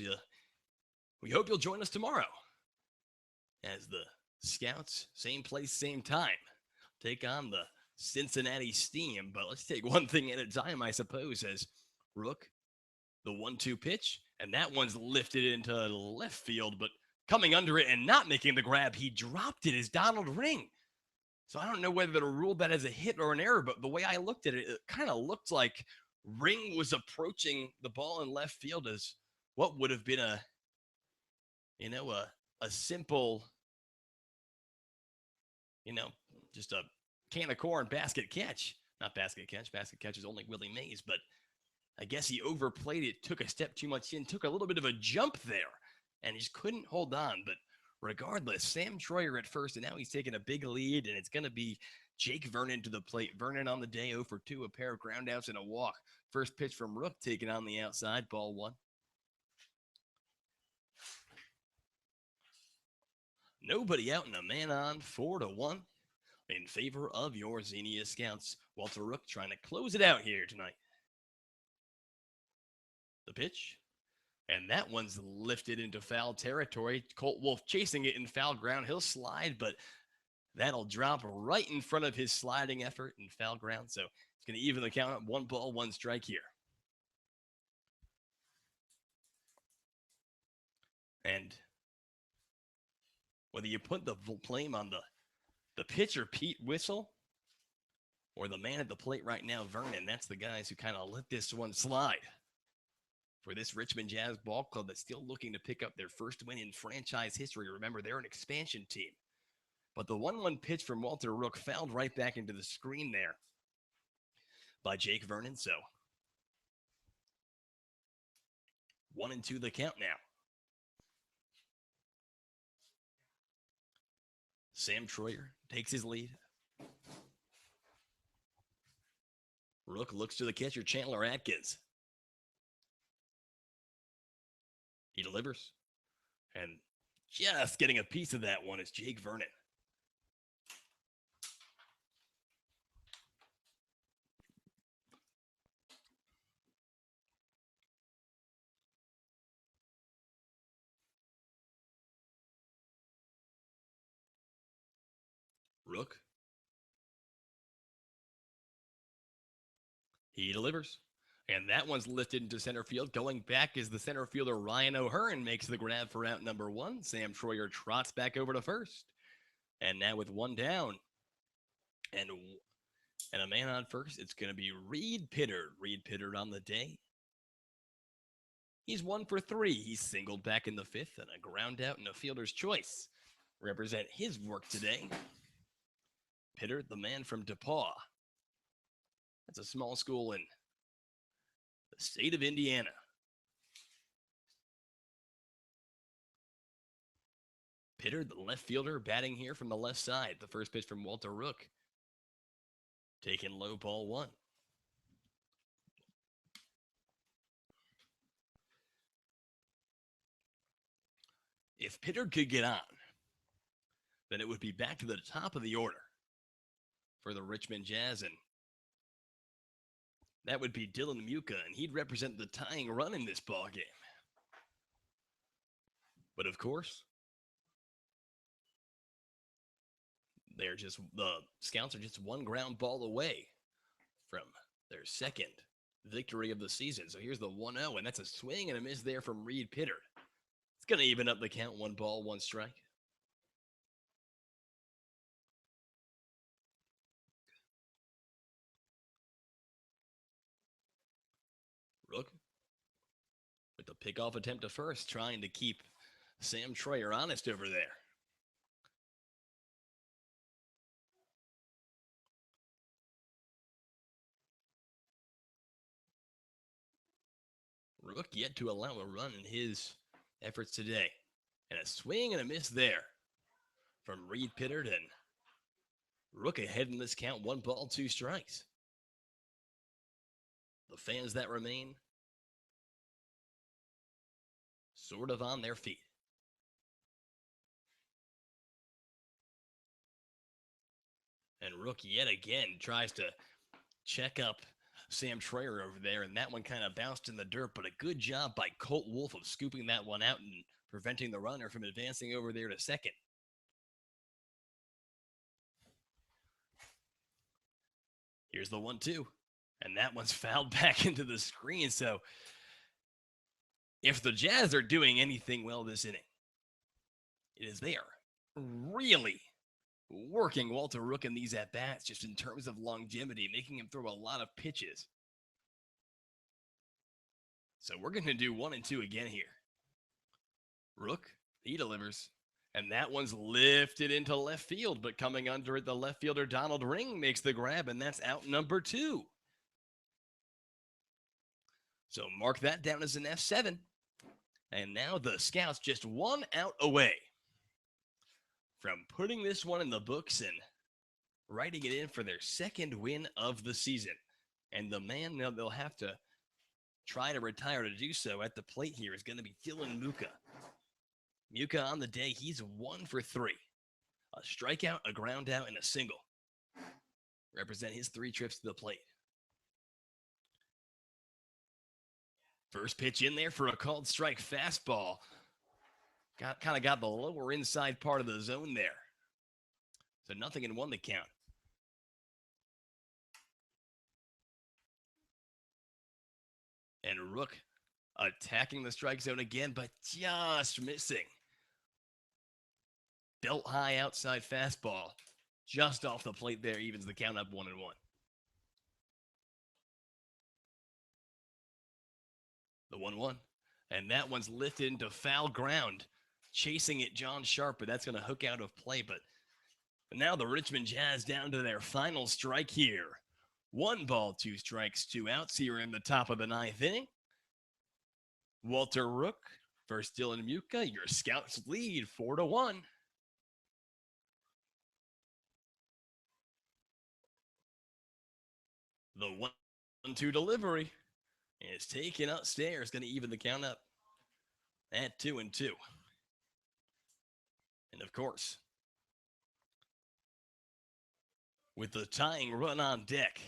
we hope you'll join us tomorrow as the Scouts, same place, same time, take on the Cincinnati Steam. But let's take one thing at a time, I suppose, as Rook, the 1-2 pitch, and that one's lifted into left field, but coming under it and not making the grab, he dropped it as Donald Ring. So I don't know whether to rule that as a hit or an error, but the way I looked at it, it kind of looked like Ring was approaching the ball in left field as what would have been a simple, just a can of corn basket catch. Not basket catch. Basket catch is only Willie Mays, but I guess he overplayed it, took a step too much in, took a little bit of a jump there, and just couldn't hold on. But regardless, Sam Troyer at first, and now he's taking a big lead, and it's going to be Jake Vernon to the plate. Vernon on the day 0 for 2, a pair of groundouts and a walk. First pitch from Rook taken on the outside, ball 1. Nobody out and a man on, 4-1 in favor of your Xenia Scouts. Walter Rook trying to close it out here tonight. The pitch. And that one's lifted into foul territory. Colt Wolf chasing it in foul ground. He'll slide, but that'll drop right in front of his sliding effort in foul ground. So it's going to even the count up. 1 ball, 1 strike here. And whether you put the blame on the pitcher, Pete Whistle, or the man at the plate right now, Vernon, that's the guys who kind of let this one slide. For this Richmond Jazz ball club that's still looking to pick up their first win in franchise history. Remember, they're an expansion team. But the 1-1 pitch from Walter Rook fouled right back into the screen there by Jake Vernon. So 1-2 the count now. Sam Troyer takes his lead. Rook looks to the catcher, Chandler Atkins. He delivers. And just getting a piece of that one is Jake Vernon. Rook. He delivers. And that one's lifted into center field. Going back is the center fielder Ryan O'Hearn makes the grab for out number 1. Sam Troyer trots back over to first. And now with 1 down and a man on first, it's going to be Reed Pittard. Reed Pittard on the day. He's 1 for 3. He's singled back in the 5th and a ground out and a fielder's choice. Represent his work today. Pittard, the man from DePaul. That's a small school in the state of Indiana. Pittard, the left fielder, batting here from the left side. The first pitch from Walter Rook. Taken low, ball 1. If Pittard could get on, then it would be back to the top of the order for the Richmond Jazz, and that would be Dylan Muka, and he'd represent the tying run in this ball game. But of course, the Scouts are just 1 ground ball away from their second victory of the season. So here's the 1-0, and that's a swing and a miss there from Reed Pittard. It's going to even up the count, 1 ball, 1 strike. Rook with the pickoff attempt to first, trying to keep Sam Troyer honest over there. Rook yet to allow a run in his efforts today. And a swing and a miss there from Reed Pittard, and Rook ahead in this count, 1 ball, 2 strikes. The fans that remain sort of on their feet. And Rook yet again tries to check up Sam Troyer over there, and that one kind of bounced in the dirt, but a good job by Colt Wolf of scooping that one out and preventing the runner from advancing over there to second. Here's the 1-2, and that one's fouled back into the screen. So if the Jazz are doing anything well this inning, it is they are really working Walter Rook in these at-bats, just in terms of longevity, making him throw a lot of pitches. So we're going to do 1 and 2 again here. Rook, he delivers. And that one's lifted into left field, but coming under it, the left fielder Donald Ring makes the grab, and that's out number 2. So mark that down as an F7. And now the Scouts just 1 out away from putting this one in the books and writing it in for their 2nd win of the season. And the man they'll have to try to retire to do so at the plate here is going to be Dylan Muka. Muka on the day, he's 1 for 3. A strikeout, a ground out, and a single. Represent his 3 trips to the plate. First pitch in there for a called strike fastball. Kind of got the lower inside part of the zone there. So 0-1 to count. And Rook attacking the strike zone again, but just missing. Belt high outside fastball. Just off the plate there, evens the count up 1-1. The 1-1. And that one's lifted into foul ground. Chasing it, John Sharp, but that's going to hook out of play. But now the Richmond Jazz down to their final strike here. 1 ball, 2 strikes, 2 outs here in the top of the 9th inning. Walter Rook versus Dylan Muka. Your Scouts lead 4-1. The 1-2 delivery is taken upstairs. Going to even the count up at 2-2. And of course, with the tying run on deck,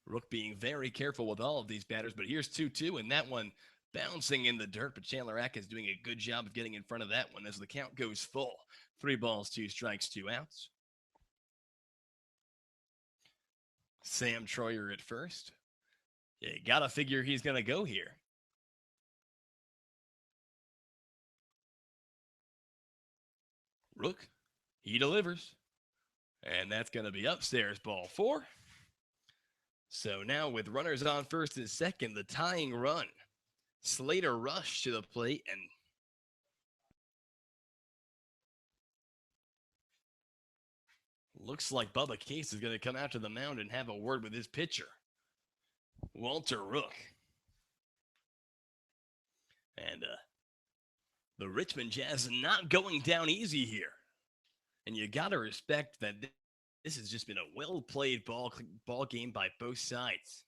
Rook being very careful with all of these batters, but here's 2-2, and that one bouncing in the dirt, but Chandler Atkins doing a good job of getting in front of that one as the count goes full. 3 balls, 2 strikes, 2 outs. Sam Troyer at first. You gotta figure he's gonna go here. Rook, he delivers. And that's gonna be upstairs, ball 4. So now with runners on first and second, the tying run. Slater rushed to the plate, and looks like Bubba Case is going to come out to the mound and have a word with his pitcher, Walter Rook. And the Richmond Jazz not going down easy here. And you got to respect that this has just been a well-played ball game by both sides.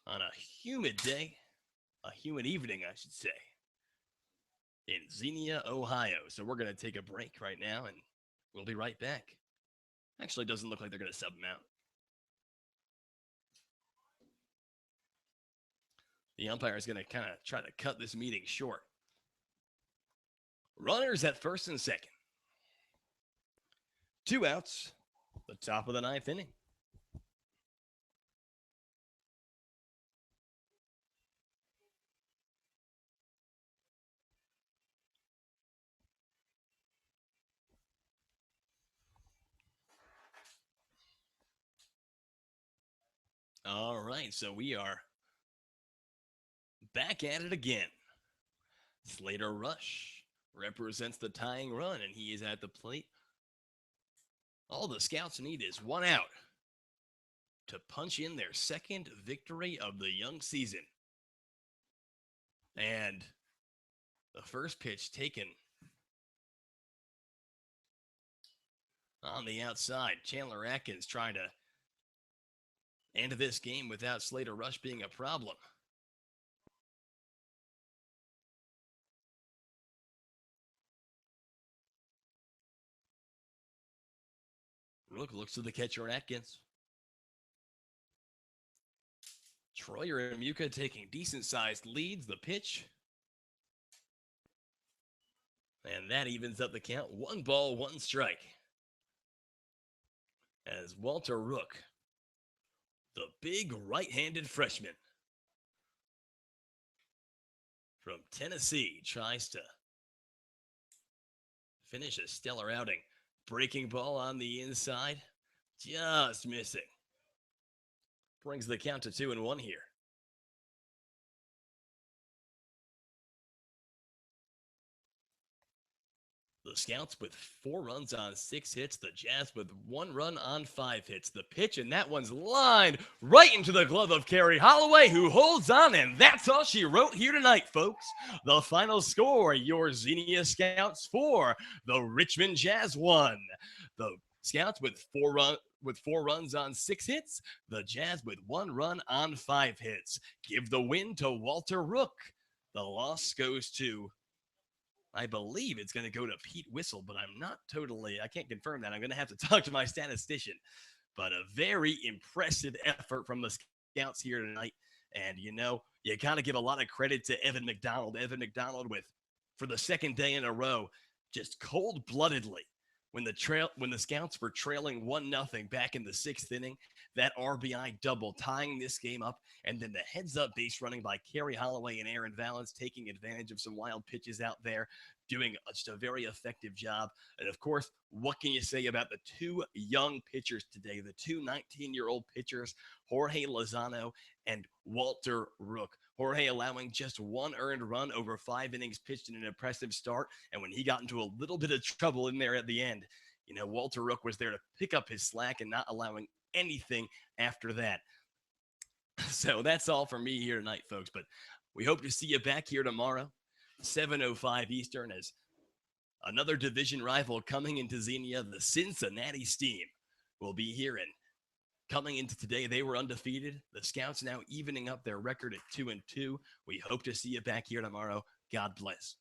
On a humid day, a humid evening, I should say, in Xenia, Ohio. So we're going to take a break right now, and we'll be right back. Actually, it doesn't look like they're going to sub him out. The umpire is going to kind of try to cut this meeting short. Runners at first and second. 2 outs, the top of the 9th inning. All right, so we are back at it again. Slater Rush represents the tying run, and he is at the plate. All the scouts need is 1 out to punch in their second victory of the young season. And the first pitch taken on the outside. Chandler Atkins trying to end this game without Slater Rush being a problem. Rook looks to the catcher, Atkins. Troyer and Muka taking decent-sized leads. The pitch. And that evens up the count. 1 ball, 1 strike. As Walter Rook, the big right-handed freshman from Tennessee, tries to finish a stellar outing. Breaking ball on the inside, just missing. Brings the count to 2-1 here. The Scouts with 4 runs on 6 hits. The Jazz with 1 run on 5 hits. The pitch, and that one's lined right into the glove of Carrie Holloway, who holds on, and that's all she wrote here tonight, folks. The final score, your Xenia Scouts 4, the Richmond Jazz 1. The Scouts with 4 runs on 6 hits. The Jazz with 1 run on 5 hits. Give the win to Walter Rook. The loss goes to, I believe it's going to go to Pete Whistle, but I can't confirm that. I'm going to have to talk to my statistician. But a very impressive effort from the Scouts here tonight. And, you got to give a lot of credit to Evan McDonald. Evan McDonald for the second day in a row, just cold-bloodedly, when the Scouts were trailing 1-0 back in the 6th inning, that RBI double tying this game up, and then the heads-up base running by Carrie Holloway and Aaron Valance, taking advantage of some wild pitches out there, doing just a very effective job. And of course, what can you say about the 2 young pitchers today, the 2 19-year-old pitchers, Jorge Lozano and Walter Rook? Jorge allowing just 1 earned run over 5 innings pitched in an impressive start. And when he got into a little bit of trouble in there at the end, Walter Rook was there to pick up his slack and not allowing anything after that. So that's all for me here tonight, folks. But we hope to see you back here tomorrow, 7:05 Eastern, as another division rival coming into Xenia, the Cincinnati Steam, will be here. And coming into today, they were undefeated. The Scouts now evening up their record at 2-2. We hope to see you back here tomorrow. God bless.